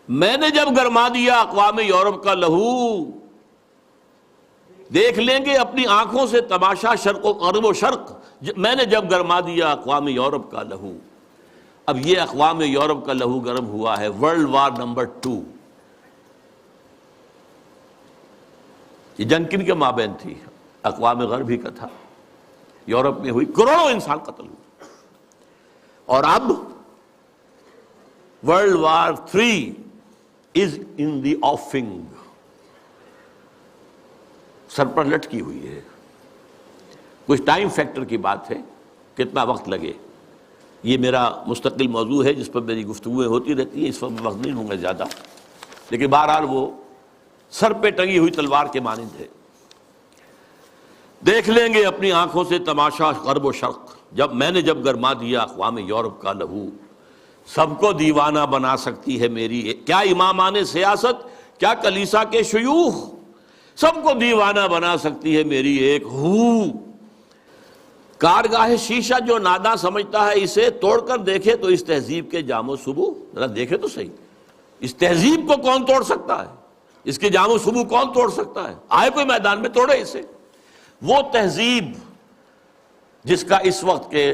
Speaker 1: میں نے جب گرما دیا اقوام یورپ کا لہو، دیکھ لیں گے اپنی آنکھوں سے تماشا شرق و غرب و شرق، میں نے جب گرما دیا اقوام یورپ کا لہو۔ اب یہ اقوام یورپ کا لہو گرم ہوا ہے ورلڈ وار نمبر 2۔ یہ جنگ کن کے مابین تھی؟ اقوام غربی کا تھا، یورپ میں ہوئی، کروڑوں انسان قتل ہوئے، اور اب World War III is in the offing. سر پر لٹکی ہوئی ہے. کچھ ٹائم فیکٹر کی بات ہے، کتنا وقت لگے. یہ میرا مستقل موضوع ہے جس پر میری گفتگویں ہوتی رہتی ہیں، اس وقت وقت نہیں ہوں گا زیادہ، لیکن بہرحال وہ سر پہ ٹنگی ہوئی تلوار کے مانند ہے. دیکھ لیں گے اپنی آنکھوں سے تماشا غرب و شرق، جب گرما دیا اقوام یورپ کا لہو. سب کو دیوانہ بنا سکتی ہے میری کیا امامان سیاست، کیا کلیسا کے شیوخ. سب کو دیوانہ بنا سکتی ہے میری ایک ہو. کارگاہ شیشہ جو ناداں سمجھتا ہے اسے توڑ کر دیکھے تو اس تہذیب کے جام و صبو. ذرا دیکھے تو صحیح، اس تہذیب کو کون توڑ سکتا ہے؟ اس کے جام و صبو کون توڑ سکتا ہے؟ آئے کوئی میدان میں توڑے اسے. وہ تہذیب جس کا اس وقت کے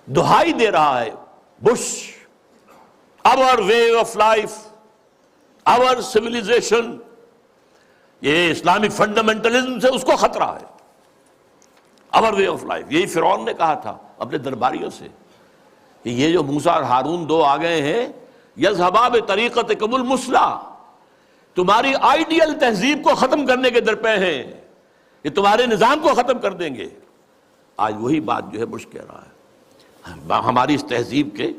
Speaker 1: دہائی دے رہا ہے Bush, our way of life, our civilization، یہ اسلامک فنڈامنٹلزم سے اس کو خطرہ ہے. our way of life، یہی فرعون نے کہا تھا اپنے درباریوں سے کہ یہ جو موسیٰ اور ہارون دو آ گئے ہیں، یذهبا بطریقتکم المثلی، تمہاری آئیڈیل تہذیب کو ختم کرنے کے درپے ہیں، یہ تمہارے نظام کو ختم کر دیں گے. آج وہی بات جو ہے بش کہہ رہا ہے. ہماری اس تہذیب کے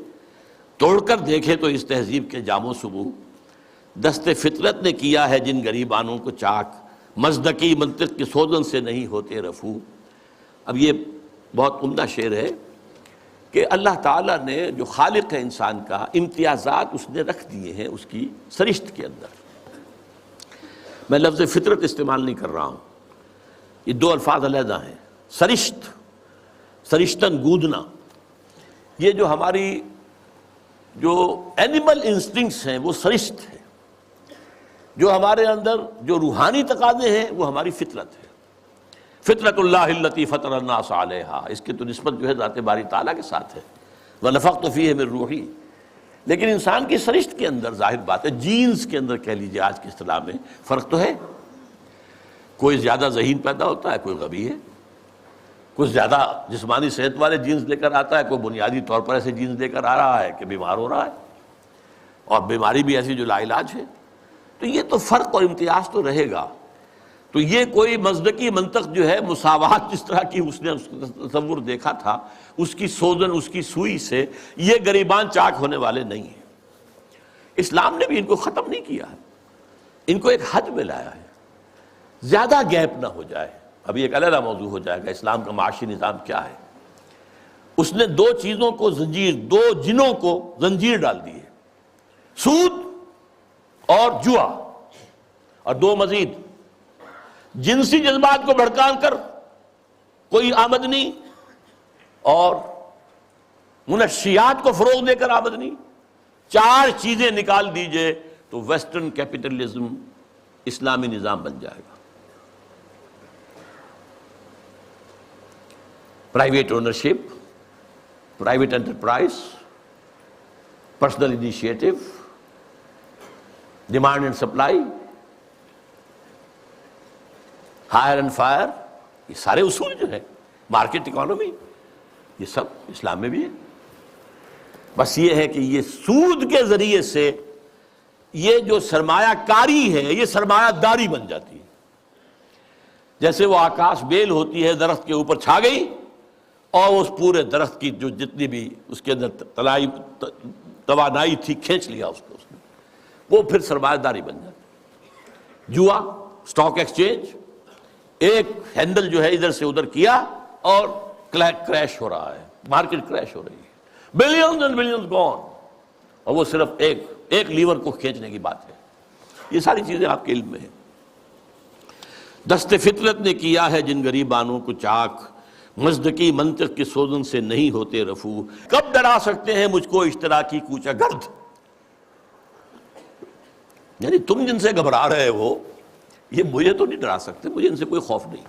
Speaker 1: توڑ کر دیکھے تو اس تہذیب کے جام و صبو. دست فطرت نے کیا ہے جن گریبانوں کو چاک، مزدکی منطق کی سوزن سے نہیں ہوتے رفو. اب یہ بہت عمدہ شعر ہے کہ اللہ تعالیٰ نے جو خالق ہے انسان کا، امتیازات اس نے رکھ دیے ہیں اس کی سرشت کے اندر. میں لفظ فطرت استعمال نہیں کر رہا ہوں، یہ دو الفاظ علیحدہ ہیں. سرشت، سرشتن گودنا، یہ جو ہماری جو اینیمل انسٹنکٹس ہیں وہ سرشت ہے. جو ہمارے اندر جو روحانی تقاضے ہیں وہ ہماری فطرت ہے. فطرت اللہ التی فطر الناس علیہا، اس کی تو نسبت جو ہے ذات باری تعالیٰ کے ساتھ ہے. وَنَفَخْتُ فِيهِ مِن روحی. لیکن انسان کی سرشت کے اندر ظاہر بات ہے، جینز کے اندر کہہ لیجیے آج کی اصطلاح میں فرق تو ہے. کوئی زیادہ ذہین پیدا ہوتا ہے، کوئی غبی ہے. کچھ زیادہ جسمانی صحت والے جینز لے کر آتا ہے، کوئی بنیادی طور پر ایسے جینز لے کر آ رہا ہے کہ بیمار ہو رہا ہے، اور بیماری بھی ایسی جو لا علاج ہے. تو یہ تو فرق اور امتیاز تو رہے گا. تو یہ کوئی مزدکی منطق جو ہے مساوات جس طرح کی اس نے تصور دیکھا تھا، اس کی سوزن، اس کی سوئی سے یہ گریبان چاک ہونے والے نہیں ہیں. اسلام نے بھی ان کو ختم نہیں کیا ہے، ان کو ایک حد میں لایا ہے. زیادہ گیپ نہ ہو جائے. ابھی ایک علیحدہ موضوع ہو جائے گا اسلام کا معاشی نظام کیا ہے. اس نے دو چیزوں کو زنجیر، دو جنوں کو زنجیر ڈال دی ہے، سود اور جوا، اور دو مزید جنسی جذبات کو بھڑکا کر کوئی آمدنی، اور منشیات کو فروغ دے کر آمدنی. چار چیزیں نکال دیجئے تو ویسٹرن کیپٹلزم اسلامی نظام بن جائے گا. Private ownership, private enterprise, personal initiative, demand and supply, hire and fire, یہ سارے اصول جو ہے، مارکیٹ اکانومی، یہ سب اسلام میں بھی ہے. بس یہ ہے کہ یہ سود کے ذریعے سے یہ جو سرمایہ کاری ہے یہ سرمایہ داری بن جاتی ہے. جیسے وہ آکاش بیل ہوتی ہے، درخت کے اوپر چھا گئی اور اس پورے درخت کی جو جتنی بھی اس کے اندر توانائی تھی کھینچ لیا اس کو، اس نے، وہ پھر سرمایہ داری بن جاتی. جوا، سٹاک ایکسچینج، ایک ہینڈل جو ہے ادھر سے ادھر کیا اور کریش ہو رہا ہے، مارکیٹ کریش ہو رہی ہے، بلینز اینڈ بلینز گون، اور وہ صرف ایک لیور کو کھینچنے کی بات ہے. یہ ساری چیزیں آپ کے علم میں ہیں. دست فطرت نے کیا ہے جن گریبانوں کو چاک، مزدکی منطق کی سوزن سے نہیں ہوتے رفو. کب ڈرا سکتے ہیں مجھ کو اشتراکی کوچہ گرد، یعنی تم جن سے گھبرا رہے ہو یہ مجھے تو نہیں ڈرا سکتے، مجھے ان سے کوئی خوف نہیں.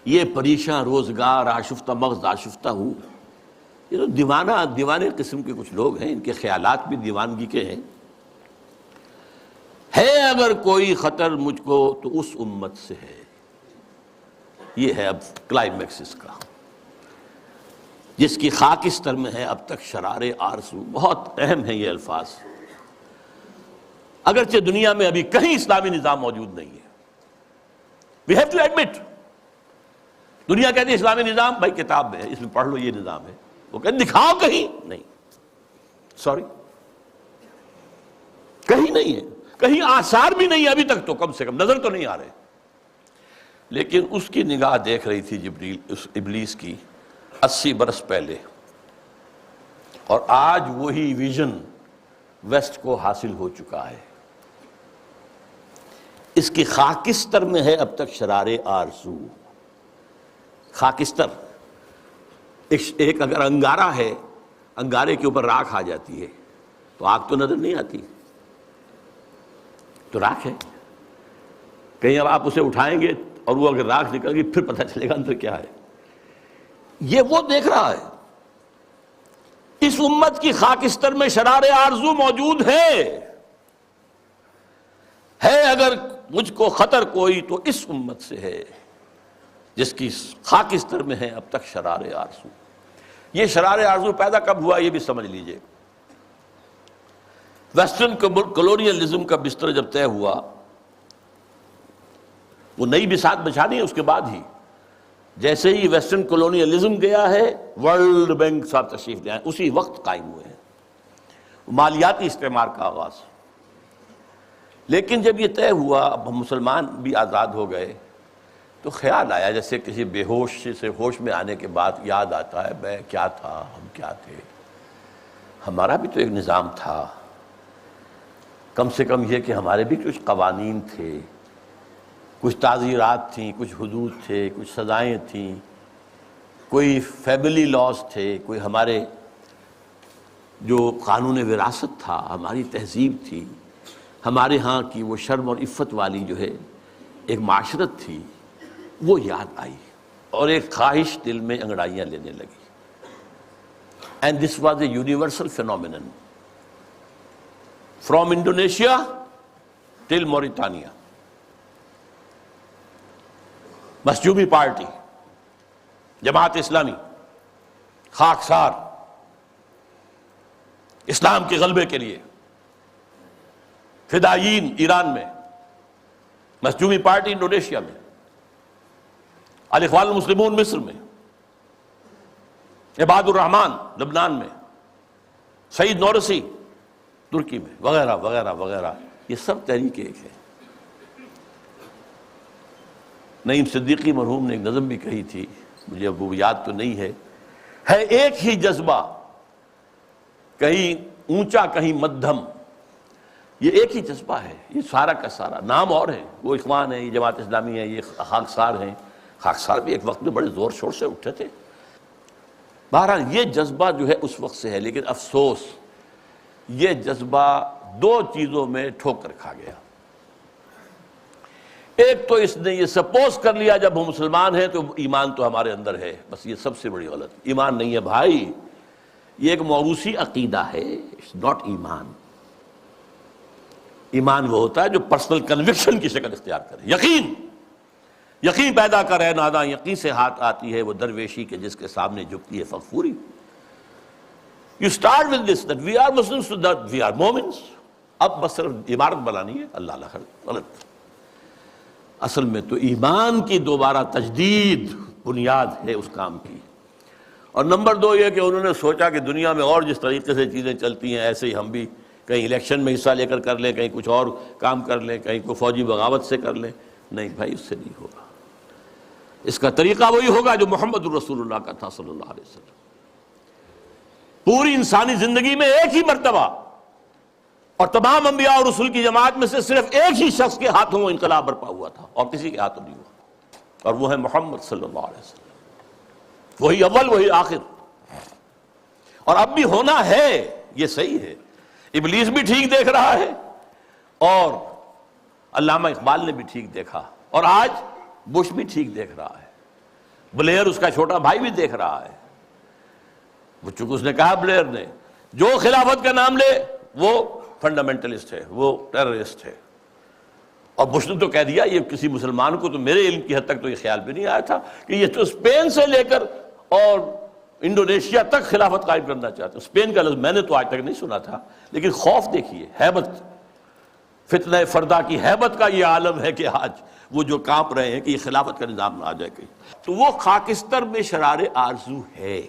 Speaker 1: یہ پریشاں روزگار آشفتہ مغز آشفتہ ہوں، یہ تو دیوانے قسم کے کچھ لوگ ہیں، ان کے خیالات بھی دیوانگی کے ہیں. ہے اگر کوئی خطر مجھ کو تو اس امت سے ہے. یہ ہے اب کلائمیکس اس کا. جس کی خاکستر میں ہے اب تک شرار آرزو. بہت اہم ہیں یہ الفاظ. اگرچہ دنیا میں ابھی کہیں اسلامی نظام موجود نہیں ہے. We have to admit. دنیا کہتی ہے اسلامی نظام، بھائی کتاب میں ہے، اس میں پڑھ لو یہ نظام ہے. وہ کہتے دکھاؤ کہیں، نہیں، سوری، کہیں نہیں ہے، کہیں آثار بھی نہیں ہے ابھی تک، تو کم سے کم نظر تو نہیں آ رہے. لیکن اس کی نگاہ دیکھ رہی تھی جبریل، اس ابلیس کی 80 برس پہلے، اور آج وہی ویژن ویسٹ کو حاصل ہو چکا ہے. اس کی خاکستر میں ہے اب تک شرار آرزو. خاکستر ایک اگر انگارہ ہے، انگارے کے اوپر راکھ آ جاتی ہے تو آگ تو نظر نہیں آتی، تو راکھ ہے. کہیں اب آپ اسے اٹھائیں گے اور وہ اگر راکھ نکل گئی پھر پتہ چلے گا اندر کیا ہے. یہ وہ دیکھ رہا ہے. اس امت کی خاکستر میں شرار آرزو موجود ہے اگر مجھ کو خطر کوئی تو اس امت سے ہے جس کی خاکستر میں ہے اب تک شرار آرزو. یہ شرار آرزو پیدا کب ہوا یہ بھی سمجھ لیجئے. ویسٹرن کولونیلزم کا بستر جب طے ہوا، وہ نئی بساط بچھانی ہے اس کے بعد ہی. جیسے ہی ویسٹرن کولونیلزم گیا ہے، ورلڈ بینک صاحب تشریف لے آئے، اسی وقت قائم ہوئے ہیں. مالیاتی استعمار کا آغاز. لیکن جب یہ طے ہوا، اب ہم مسلمان بھی آزاد ہو گئے، تو خیال آیا جیسے کسی بے ہوش سے ہوش میں آنے کے بعد یاد آتا ہے میں کیا تھا، ہم کیا تھے، ہمارا بھی تو ایک نظام تھا. کم سے کم یہ کہ ہمارے بھی کچھ قوانین تھے، کچھ تعزیرات تھیں، کچھ حدود تھے، کچھ سزائیں تھیں، کوئی فیملی لاز تھے، کوئی ہمارے جو قانون وراثت تھا، ہماری تہذیب تھی، ہمارے ہاں کی وہ شرم اور عفت والی جو ہے ایک معاشرت تھی. وہ یاد آئی اور ایک خواہش دل میں انگڑائیاں لینے لگی. And this was a universal phenomenon from Indonesia till Mauritania. مسجوبی پارٹی، جماعت اسلامی، خاکسار اسلام کے غلبے کے لیے، فدائیین ایران میں، مسجوبی پارٹی انڈونیشیا میں، الاخوان المسلمون مصر میں، عباد الرحمن لبنان میں، سعید نورسی ترکی میں، وغیرہ وغیرہ وغیرہ. یہ سب تحریک ایک ہے. نعیم صدیقی مرحوم نے ایک نظم بھی کہی تھی، مجھے اب وہ یاد تو نہیں ہے ایک ہی جذبہ، کہیں اونچا کہیں مدھم. یہ ایک ہی جذبہ ہے، یہ سارا کا سارا. نام اور ہیں، وہ اخوان ہیں، یہ جماعت اسلامی ہے، یہ خاکسار ہیں. خاکسار بھی ایک وقت میں بڑے زور شور سے اٹھے تھے. بہرحال یہ جذبہ جو ہے اس وقت سے ہے، لیکن افسوس یہ جذبہ دو چیزوں میں ٹھوکر کھا گیا. ایک تو اس نے یہ سپوز کر لیا جب ہم مسلمان ہیں تو ایمان تو ہمارے اندر ہے، بس یہ سب سے بڑی غلط. ایمان نہیں ہے بھائی، یہ ایک موروثی عقیدہ ہے، اٹس ناٹ ایمان. ایمان وہ ہوتا ہے جو پرسنل کنوکشن کی شکل اختیار کرے. یقین پیدا کرے ناداں یقین سے ہاتھ آتی ہے وہ درویشی کے جس کے سامنے جھکتی ہے فغفوری. You start with this that we are Muslims, so that we are Momins. اب بس صرف عمارت بنانی ہے، اللہ اللہ غلط. اصل میں تو ایمان کی دوبارہ تجدید بنیاد ہے اس کام کی. اور نمبر دو یہ کہ انہوں نے سوچا کہ دنیا میں اور جس طریقے سے چیزیں چلتی ہیں ایسے ہی ہم بھی کہیں الیکشن میں حصہ لے کر لیں، کہیں کچھ اور کام کر لیں، کہیں کوئی فوجی بغاوت سے کر لیں. نہیں بھائی، اس سے نہیں ہوگا. اس کا طریقہ وہی ہوگا جو محمد الرسول اللہ کا تھا صلی اللہ علیہ وسلم. پوری انسانی زندگی میں ایک ہی مرتبہ، اور تمام انبیاء اور رسول کی جماعت میں سے صرف ایک ہی شخص کے ہاتھوں وہ انقلاب برپا ہوا تھا اور کسی کے ہاتھوں نہیں ہوا، اور وہ ہے محمد صلی اللہ علیہ وسلم. وہی اول وہی آخر. اور اب بھی ہونا ہے، یہ صحیح ہے. ابلیس بھی ٹھیک دیکھ رہا ہے اور علامہ اقبال نے بھی ٹھیک دیکھا، اور آج بش بھی ٹھیک دیکھ رہا ہے. بلیئر اس کا چھوٹا بھائی بھی دیکھ رہا ہے. وہ چونکہ اس نے کہا بلیئر نے جو خلافت کا نام لے وہ فنڈامنٹلسٹ ہے، وہ ٹیررسٹ ہے. اور بش نے تو کہہ دیا، یہ کسی مسلمان کو تو میرے علم کی حد تک تو یہ خیال بھی نہیں آیا تھا کہ یہ تو اسپین سے لے کر اور انڈونیشیا تک خلافت قائم کرنا چاہتے ہیں. اسپین کا لفظ میں نے تو آج تک نہیں سنا تھا، لیکن خوف دیکھیے، ہیبت، فتنہ فردا کی ہیبت کا یہ عالم ہے کہ آج وہ جو کانپ رہے ہیں کہ یہ خلافت کا نظام نہ آ جائے کہیں. تو وہ خاکستر میں شرار آرزو ہے.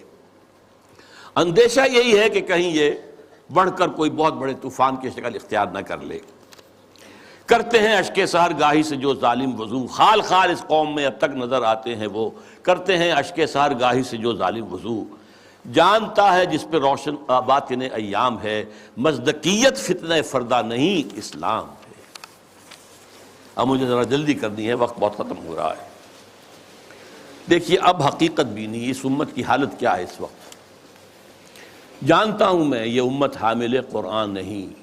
Speaker 1: اندیشہ یہی ہے کہ کہیں یہ بڑھ کر کوئی بہت بڑے طوفان کی شکل اختیار نہ کر لے. کرتے ہیں اشک سحر گاہی سے جو ظالم وضو، خال خال اس قوم میں اب تک نظر آتے ہیں وہ. کرتے ہیں اشک سحر گاہی سے جو ظالم وضو، جانتا ہے جس پہ روشن باطن ایام ہے، مصدقیت فتنہ فردہ نہیں اسلام ہے. اب مجھے ذرا جلدی کرنی ہے، وقت بہت ختم ہو رہا ہے. دیکھیے اب حقیقت بینی اس امت کی حالت کیا ہے اس وقت. جانتا ہوں میں یہ امت حامل قرآن نہیں،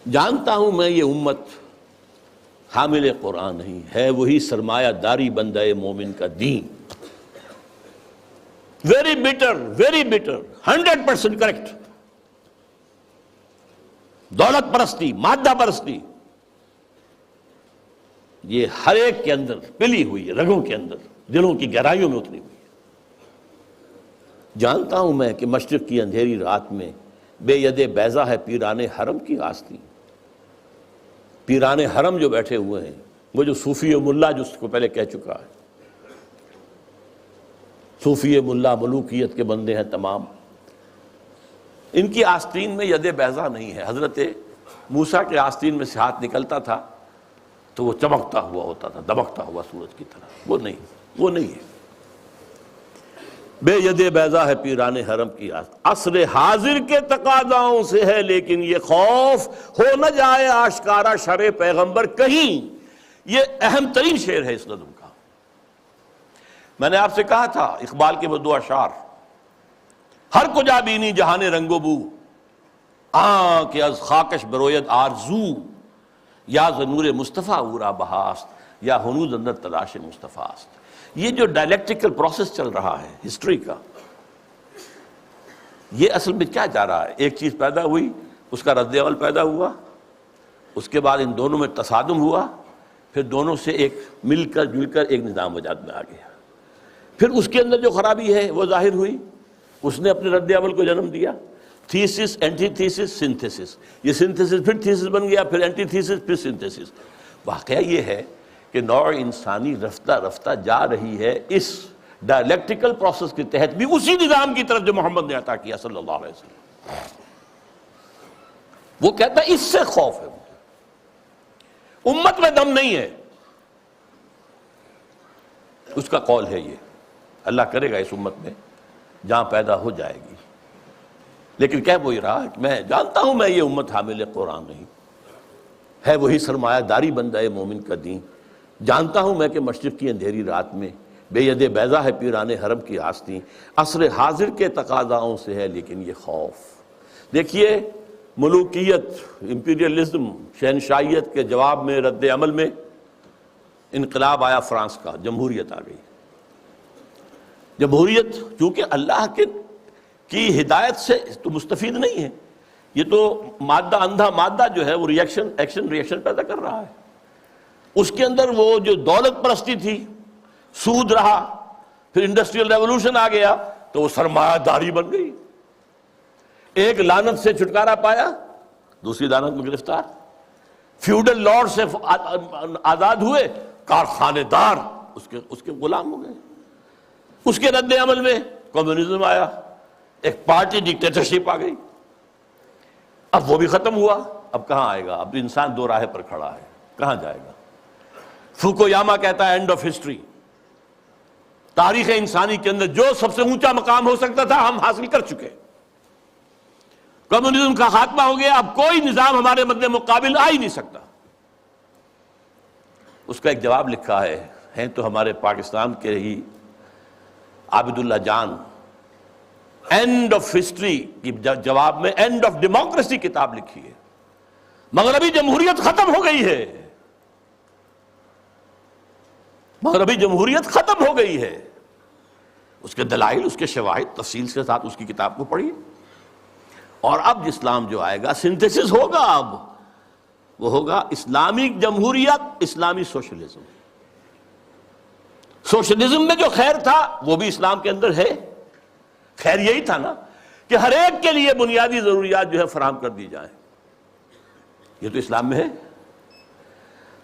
Speaker 1: جانتا ہوں میں یہ امت حامل قرآن نہیں، ہے وہی سرمایہ داری بندہ مومن کا دین. Very better 100% correct. دولت پرستی، مادہ پرستی، یہ ہر ایک کے اندر پلی ہوئی ہے، رگوں کے اندر، دلوں کی گہرائیوں میں اتری ہوئی ہے. جانتا ہوں میں کہ مشرق کی اندھیری رات میں بے ید بیضا ہے پیران حرم کی آستین. پیران حرم جو بیٹھے ہوئے ہیں، وہ جو صوفی ملا جس کو پہلے کہہ چکا ہے، صوفی ملا ملوکیت کے بندے ہیں تمام، ان کی آستین میں ید بیضا نہیں ہے. حضرت موسیٰ کے آستین میں سے ہاتھ نکلتا تھا تو وہ چمکتا ہوا ہوتا تھا، دمکتا ہوا سورج کی طرح. وہ نہیں ہے. بے ید بیضا ہے پیران حرم کی عصر حاضر کے تقاضاؤں سے ہے، لیکن یہ خوف ہو نہ جائے آشکارا شرع پیغمبر کہیں. یہ اہم ترین شعر ہے اس نظم کا. میں نے آپ سے کہا تھا اقبال کے وہ دو اشعار، ہر کجا بینی جہان رنگ و بو، کہ از خاکش بروید آرزو، یا ز نور مصطفیٰ اورا بہاست، یا ہنوز اندر تلاش مصطفیٰ است. یہ جو ڈائلیکٹیکل پروسیس چل رہا ہے ہسٹری کا، یہ اصل میں کیا جا رہا ہے؟ ایک چیز پیدا ہوئی، اس کا رد عمل پیدا ہوا، اس کے بعد ان دونوں میں تصادم ہوا، پھر دونوں سے ایک مل کر جل کر ایک نظام وجود میں آ گیا. پھر اس کے اندر جو خرابی ہے وہ ظاہر ہوئی، اس نے اپنے رد عمل کو جنم دیا. Thesis, antithesis, synthesis. یہ سنتھیسس پھر تھیسس بن گیا، پھر اینٹی تھیسس، پھر سنتھیسس. واقعہ یہ ہے کہ نوع انسانی رفتہ رفتہ جا رہی ہے اس ڈائلیکٹیکل پروسیس کے تحت بھی اسی نظام کی طرف جو محمد نے عطا کیا صلی اللہ علیہ وسلم. وہ کہتا ہے اس سے خوف ہے، امت میں دم نہیں ہے. اس کا قول ہے یہ، اللہ کرے گا اس امت میں جہاں پیدا ہو جائے گی. لیکن کہہ وہی رہا کہ میں جانتا ہوں میں یہ امت حامل قرآن نہیں، ہے وہی سرمایہ داری بندہ مومن کا دین. جانتا ہوں میں کہ مشرق کی اندھیری رات میں بے ید بیضا ہے پیران حرم کی آستین، عصر حاضر کے تقاضاؤں سے ہے لیکن یہ خوف. دیکھیے ملوکیت، امپیریلزم، شہنشاہیت کے جواب میں رد عمل میں انقلاب آیا فرانس کا، جمہوریت آ گئی. جمہوریت چونکہ اللہ کی ہدایت سے تو مستفید نہیں ہے، یہ تو مادہ، اندھا مادہ جو ہے وہ ایکشن ریئیکشن پیدا کر رہا ہے. اس کے اندر وہ جو دولت پرستی تھی، سود رہا، پھر انڈسٹریل ریولوشن آ گیا تو وہ سرمایہ داری بن گئی. ایک لعنت سے چھٹکارا پایا، دوسری لعنت میں گرفتار. فیوڈل لارڈ سے آزاد ہوئے، کارخانے دار اس کے غلام ہو گئے. اس کے رد عمل میں کمیونزم آیا، ایک پارٹی ڈکٹیٹرشپ آ گئی. اب وہ بھی ختم ہوا، اب کہاں آئے گا؟ اب انسان دو راہ پر کھڑا ہے، کہاں جائے گا؟ فوکویاما کہتا ہے اینڈ آف ہسٹری. تاریخ انسانی کے اندر جو سب سے اونچا مقام ہو سکتا تھا ہم حاصل کر چکے. کمیونزم کا خاتمہ ہو گیا، اب کوئی نظام ہمارے مد مقابل آ ہی نہیں سکتا. اس کا ایک جواب لکھا ہے، ہیں تو ہمارے پاکستان کے ہی عابد اللہ جان، اینڈ آف ہسٹری کی جواب میں اینڈ آف ڈیموکریسی کتاب لکھی ہے. مغربی جمہوریت ختم ہو گئی ہے، مغربی جمہوریت ختم ہو گئی ہے. اس کے دلائل، اس کے شواہد تفصیل کے ساتھ اس کی کتاب کو پڑھیے. اور اب اسلام جو آئے گا سنتھیسس ہوگا، اب وہ ہوگا اسلامی جمہوریت، اسلامی سوشلزم. سوشلزم میں جو خیر تھا وہ بھی اسلام کے اندر ہے. خیر یہی تھا نا کہ ہر ایک کے لیے بنیادی ضروریات جو ہے فراہم کر دی جائیں. یہ تو اسلام میں ہے.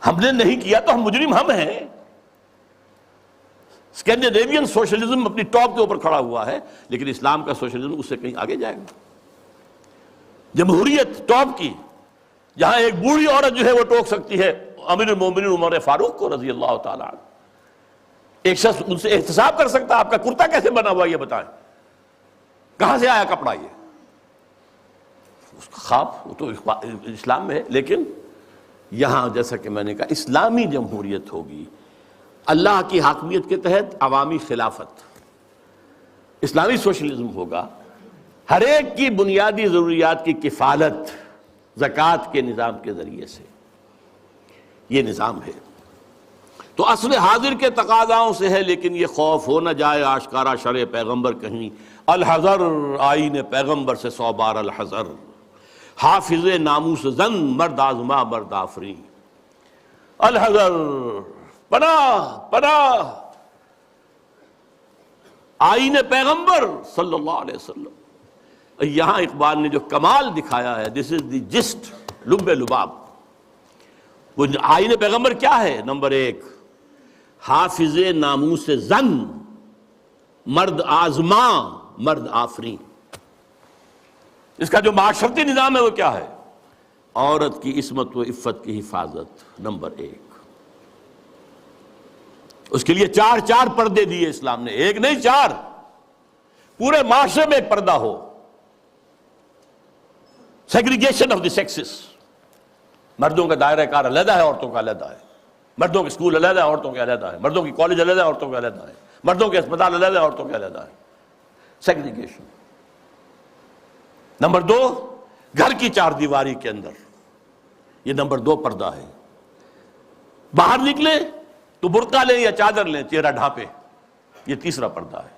Speaker 1: ہم نے نہیں کیا تو ہم مجرم ہم ہیں. اسکینڈینیوین سوشلزم اپنی ٹاپ کے اوپر کھڑا ہوا ہے، لیکن اسلام کا سوشلزم اس سے کہیں آگے جائے گا. جمہوریت ٹاپ کی، جہاں ایک بوڑھی عورت جو ہے وہ ٹوک سکتی ہے امیر المومنین عمر فاروق کو رضی اللہ تعالیٰ عنہ. ایک شخص ان سے احتساب کر سکتا آپ کا کرتا کیسے بنا ہوا یہ بتائیں، کہاں سے آیا کپڑا یہ؟ اس کا خواب وہ تو اسلام میں ہے. لیکن یہاں جیسا کہ میں نے کہا اسلامی جمہوریت ہوگی، اللہ کی حاکمیت کے تحت عوامی خلافت، اسلامی سوشلزم ہوگا، ہر ایک کی بنیادی ضروریات کی کفالت زکوٰۃ کے نظام کے ذریعے سے. یہ نظام ہے تو اصل حاضر کے تقاضاؤں سے ہے، لیکن یہ خوف ہو نہ جائے آشکارا شرع پیغمبر کہیں. الحذر آئین پیغمبر سے 100 بار الحذر، حافظ ناموس زن مرد آزما مرد آفری. الحذر، پناہ پناہ آئین پیغمبر صلی اللہ علیہ وسلم. یہاں اقبال نے جو کمال دکھایا ہے، دس از دی جسٹ، لب لباب. وہ آئین پیغمبر کیا ہے؟ نمبر 1 حافظ ناموس زن مرد آزما مرد آفری. اس کا جو معاشرتی نظام ہے وہ کیا ہے؟ عورت کی عصمت و عفت کی حفاظت نمبر 1. اس کے لیے 4 پردے دیے اسلام نے، 1 نہیں 4. پورے معاشرے میں ایک پردہ ہو. سیگریگیشن آف دی سیکسز، مردوں کا دائرہ کار علیحدہ ہے، عورتوں کا علیحدہ ہے. مردوں کے اسکول علیحدہ ہے، عورتوں کے علیحدہ ہے. مردوں کی کالج علیحدہ ہے، عورتوں کے علیحدہ ہے. مردوں کے اسپتال علیحدہ ہے، عورتوں کے علیحدہ ہے. سیگریگیشن. نمبر 2 گھر کی 4 دیواری کے اندر، یہ نمبر 2 پردہ ہے. باہر نکلیں تو برقع لیں یا چادر لیں، چہرہ ڈھانپے، یہ تیسرا پردہ ہے.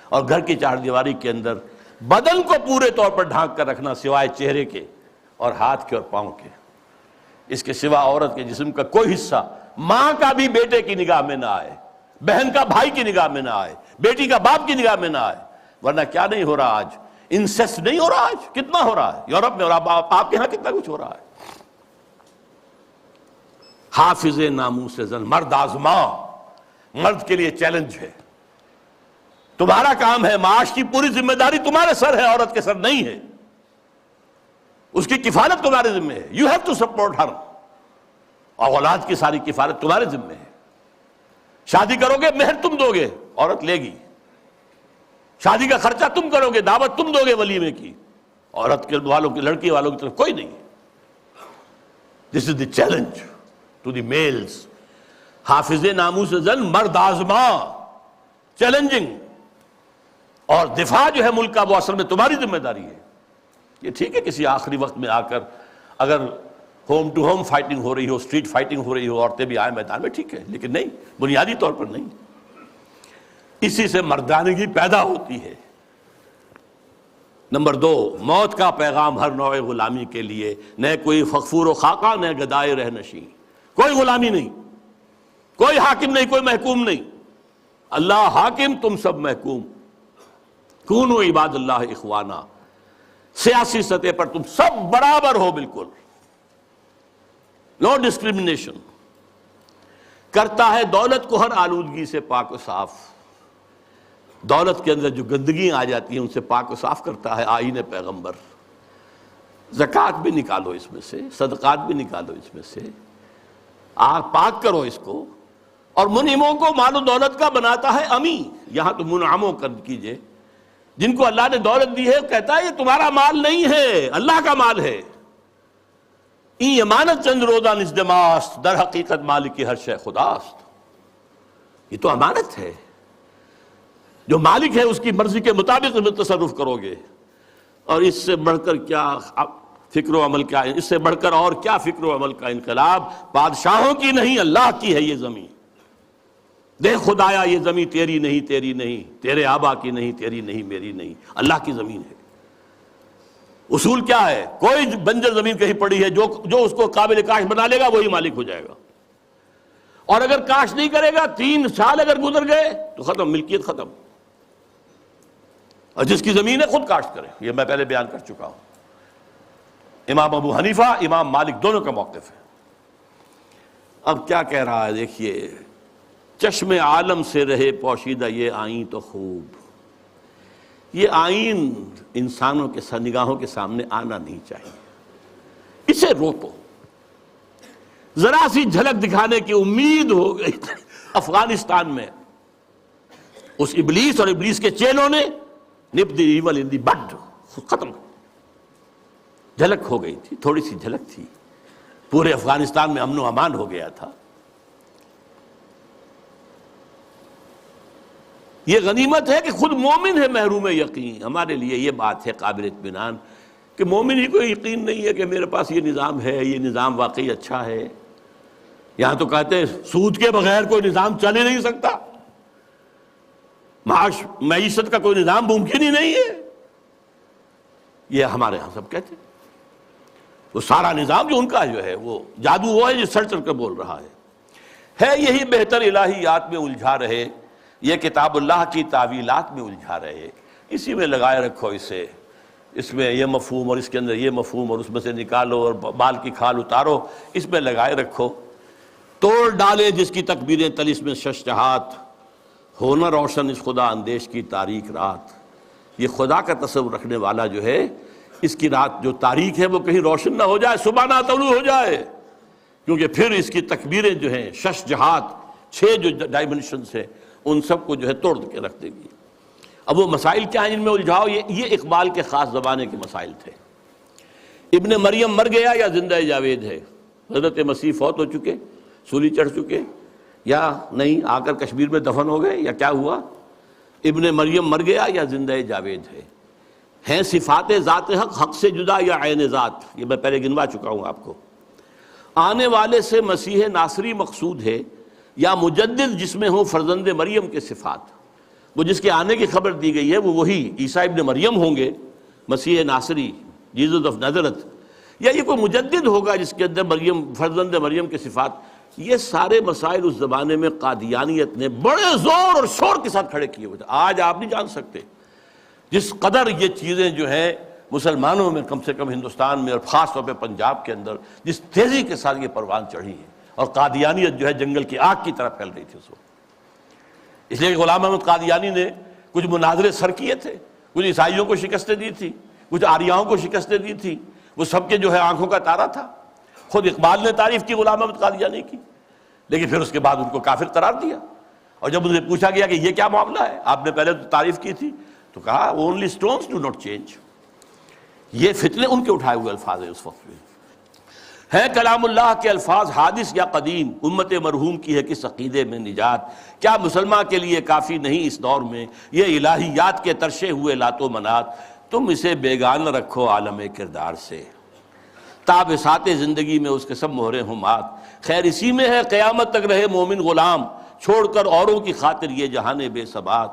Speaker 1: اور گھر کی 4 دیواری کے اندر بدن کو پورے طور پر ڈھانک کر رکھنا سوائے چہرے کے اور ہاتھ کے اور پاؤں کے. اس کے سوا عورت کے جسم کا کوئی حصہ ماں کا بھی بیٹے کی نگاہ میں نہ آئے، بہن کا بھائی کی نگاہ میں نہ آئے، بیٹی کا باپ کی نگاہ میں نہ آئے. ورنہ کیا نہیں ہو رہا آج؟ انسیسٹ نہیں ہو رہا آج؟ کتنا ہو رہا ہے یورپ میں، اور آپ کے ہاں کتنا کچھ ہو رہا ہے. حافظ ناموس زن مرد آزما، مرد کے لیے چیلنج ہے. تمہارا کام ہے، معاش کی پوری ذمہ داری تمہارے سر ہے، عورت کے سر نہیں ہے. اس کی کفالت تمہارے ذمہ ہے. یو ہیو ٹو سپورٹ ہر. اور اولاد کی ساری کفالت تمہارے ذمہ ہے. شادی کرو گے مہر تم دو گے، عورت لے گی. شادی کا خرچہ تم کرو گے، دعوت تم دو گے ولیمے کی. عورت کے والوں کی، لڑکی والوں کی طرف کوئی نہیں. This is the challenge to the males. حافظ ناموس زن مرد آزما، چیلنجنگ. اور دفاع جو ہے ملک کا وہ اصل میں تمہاری ذمہ داری ہے. یہ ٹھیک ہے کسی آخری وقت میں آ کر اگر ہوم ٹو ہوم فائٹنگ ہو رہی ہو، اسٹریٹ فائٹنگ ہو رہی ہو، عورتیں بھی آئیں میدان میں، ٹھیک ہے، لیکن نہیں، بنیادی طور پر نہیں. اسی سے مردانگی پیدا ہوتی ہے. نمبر 2 موت کا پیغام ہر نوع غلامی کے لیے. نہ کوئی فخفور و خاکہ، نہ گدائے رہ نشیں. کوئی غلامی نہیں، کوئی حاکم نہیں، کوئی محکوم نہیں. اللہ حاکم، تم سب محکوم. کونوا عباد اللہ اخوانا. سیاسی سطح پر تم سب برابر ہو، بالکل نو ڈسکریمنیشن. کرتا ہے دولت کو ہر آلودگی سے پاک و صاف. دولت کے اندر جو گندگیاں آ جاتی ہیں ان سے پاک و صاف کرتا ہے آئین پیغمبر. زکوٰۃ بھی نکالو اس میں سے، صدقات بھی نکالو اس میں سے، آپ پاک کرو اس کو. اور منعموں کو مال و دولت کا بناتا ہے امی. یہاں تو منعموں کر کیجئے. جن کو اللہ نے دولت دی ہے کہتا ہے یہ تمہارا مال نہیں ہے، اللہ کا مال ہے. این امانت چند روزہ نزدماست، در حقیقت مالک ہر شے خداست. یہ تو امانت ہے. جو مالک ہے اس کی مرضی کے مطابق میں تصرف کرو گے. اور اس سے بڑھ کر کیا فکر و عمل کا، اس سے بڑھ کر اور کیا فکر و عمل کا انقلاب. بادشاہوں کی نہیں، اللہ کی ہے یہ زمین. دیکھ خدایا یہ زمین تیری نہیں، تیری نہیں، تیرے آبا کی نہیں، تیری نہیں، میری نہیں، اللہ کی زمین ہے. اصول کیا ہے؟ کوئی بنجر زمین کہیں پڑی ہے، جو اس کو قابل کاشت بنا لے گا وہی مالک ہو جائے گا. اور اگر کاشت نہیں کرے گا 3 سال اگر گزر گئے تو ختم، ملکیت ختم. اور جس کی زمین ہے خود کاشت کرے، یہ میں پہلے بیان کر چکا ہوں. امام ابو حنیفہ، امام مالک دونوں کا موقف ہے. اب کیا کہہ رہا ہے دیکھیے، چشم عالم سے رہے پوشیدہ یہ آئین تو خوب. یہ آئین انسانوں کے نگاہوں کے سامنے آنا نہیں چاہیے، اسے روکو. ذرا سی جھلک دکھانے کی امید ہو گئی افغانستان میں اس ابلیس اور ابلیس کے چیلوں نے نپ دی ایول ان دی بڈ، ختم. جھلک ہو گئی تھی، تھوڑی سی جھلک تھی، پورے افغانستان میں امن و امان ہو گیا تھا. یہ غنیمت ہے کہ خود مومن ہے محروم یقین. ہمارے لیے یہ بات ہے قابل اطمینان کہ مومن ہی کو یقین نہیں ہے کہ میرے پاس یہ نظام ہے، یہ نظام واقعی اچھا ہے. یہاں تو کہتے ہیں سود کے بغیر کوئی نظام چل ہی نہیں سکتا، معیشت کا کوئی نظام ممکن ہی نہیں ہے. یہ ہمارے ہاں سب کہتے ہیں. وہ سارا نظام جو ان کا جو ہے وہ جادو وہ ہے جو سر چڑھ کر بول رہا ہے یہی بہتر الہیات میں الجھا رہے، یہ کتاب اللہ کی تعویلات میں الجھا رہے، اسی میں لگائے رکھو اسے. اس میں یہ مفہوم اور اس کے اندر یہ مفہوم اور اس میں سے نکالو اور بال کی کھال اتارو، اس میں لگائے رکھو. توڑ ڈالے جس کی تکبیریں طلسم میں ششہات، ہونا روشن اس خدا اندیش کی تاریک رات. یہ خدا کا تصور رکھنے والا جو ہے، اس کی رات جو تاریک ہے وہ کہیں روشن نہ ہو جائے، صبح نہ طلوع ہو جائے، کیونکہ پھر اس کی تکبیریں جو ہیں شش جہات، 6 جو ڈائمنشنز ہیں، ان سب کو جو ہے توڑ کے رکھ دے گی. اب وہ مسائل کیا ہیں ان میں الجھاؤ؟ یہ اقبال کے خاص زمانے کے مسائل تھے. ابن مریم مر گیا یا زندہ جاوید ہے؟ حضرت مسیح فوت ہو چکے، سولی چڑھ چکے، یا نہیں آ کر کشمیر میں دفن ہو گئے، یا کیا ہوا؟ ابن مریم مر گیا یا زندہ جاوید ہے؟ ہیں صفات ذات حق حق سے جدا یا عین ذات؟ یہ میں پہلے گنوا چکا ہوں آپ کو. آنے والے سے مسیح ناصری مقصود ہے یا مجدد جس میں ہوں فرزند مریم کے صفات؟ وہ جس کے آنے کی خبر دی گئی ہے وہ وہی عیسیٰ ابن مریم ہوں گے، مسیح ناصری، جیزس آف نازرت، یا یہ کوئی مجدد ہوگا جس کے اندر مریم، فرزند مریم کے صفات؟ یہ سارے مسائل اس زمانے میں قادیانیت نے بڑے زور اور شور کے ساتھ کھڑے کیے ہوئے تھے. آج آپ نہیں جان سکتے جس قدر یہ چیزیں جو ہیں مسلمانوں میں کم سے کم ہندوستان میں اور خاص طور پہ پنجاب کے اندر جس تیزی کے ساتھ یہ پروان چڑھی ہے، اور قادیانیت جو ہے جنگل کی آگ کی طرح پھیل رہی تھی اس وقت. اس لیے کہ غلام احمد قادیانی نے کچھ مناظرے سر کیے تھے، کچھ عیسائیوں کو شکستیں دی تھی، کچھ آریاؤں کو شکستیں دی تھی، وہ سب کے جو ہے آنکھوں کا تارا تھا. خود اقبال نے تعریف کی غلام احمد قادیانی کی، لیکن پھر اس کے بعد ان کو کافر قرار دیا. اور جب انہیں پوچھا گیا کہ یہ کیا معاملہ ہے، آپ نے پہلے تو تعریف کی تھی، تو کہا only stones do not change. یہ فتنے ان کے اٹھائے ہوئے الفاظ ہیں اس وقت میں. ہے کلام اللہ کے الفاظ حادث یا قدیم، امت مرحوم کی ہے کس عقیدے میں نجات؟ کیا مسلمان کے لیے کافی نہیں اس دور میں یہ الہیات کے ترشے ہوئے لات و منات؟ تم اسے بیگانہ رکھو عالم کردار سے، تاب سات زندگی میں اس کے سب مہرے ہوں مات. خیر اسی میں ہے قیامت تک رہے مومن غلام، چھوڑ کر اوروں کی خاطر یہ جہان بے ثبات.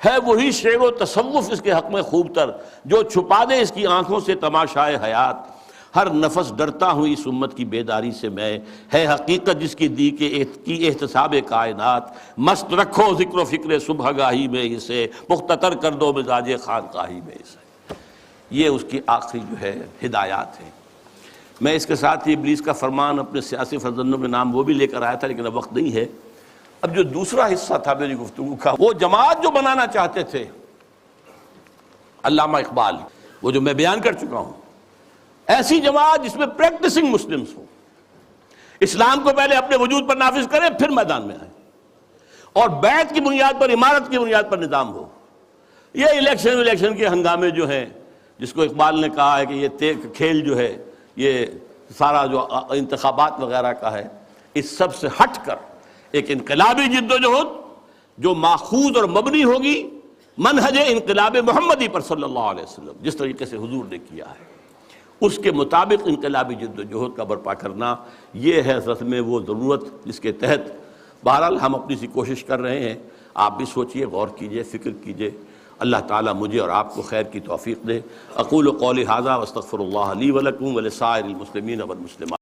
Speaker 1: ہے وہی شعر و تصوف اس کے حق میں خوب تر، جو چھپا دے اس کی آنکھوں سے تماشائے حیات. ہر نفس ڈرتا ہوں اس امت کی بیداری سے میں، ہے حقیقت جس کی دی کی احتساب کائنات. مست رکھو ذکر و فکر صبح گاہی میں اسے، مختطر کر دو مزاج خانقاہی میں اسے. یہ اس کی آخری جو ہے ہدایات ہیں. میں اس کے ساتھ ہی ابلیس کا فرمان اپنے سیاسی فرزندوں کے نام وہ بھی لے کر آیا تھا، لیکن اب وقت نہیں ہے. اب جو دوسرا حصہ تھا میری گفتگو کا، وہ جماعت جو بنانا چاہتے تھے علامہ اقبال، وہ جو میں بیان کر چکا ہوں، ایسی جماعت جس میں پریکٹسنگ مسلمز ہوں، اسلام کو پہلے اپنے وجود پر نافذ کریں پھر میدان میں آئیں، اور بیعت کی بنیاد پر، امارت کی بنیاد پر نظام ہو. یہ الیکشن کے ہنگامے جو ہیں، جس کو اقبال نے کہا ہے کہ یہ کھیل جو ہے، یہ سارا جو انتخابات وغیرہ کا ہے، اس سب سے ہٹ کر ایک انقلابی جد و جہد جو ماخوذ اور مبنی ہوگی منہج انقلاب محمدی پر صلی اللہ علیہ وسلم، جس طریقے سے حضور نے کیا ہے، اس کے مطابق انقلابی جد و جہد کا برپا کرنا، یہ ہے اصل میں وہ ضرورت جس کے تحت بہرحال ہم اپنی سی کوشش کر رہے ہیں. آپ بھی سوچئے، غور کیجئے، فکر کیجئے. اللہ تعالیٰ مجھے اور آپ کو خیر کی توفیق دے. اقول قولی ھذا واستغفر اللہ لی ولکم ولسائر المسلمین والمسلمات.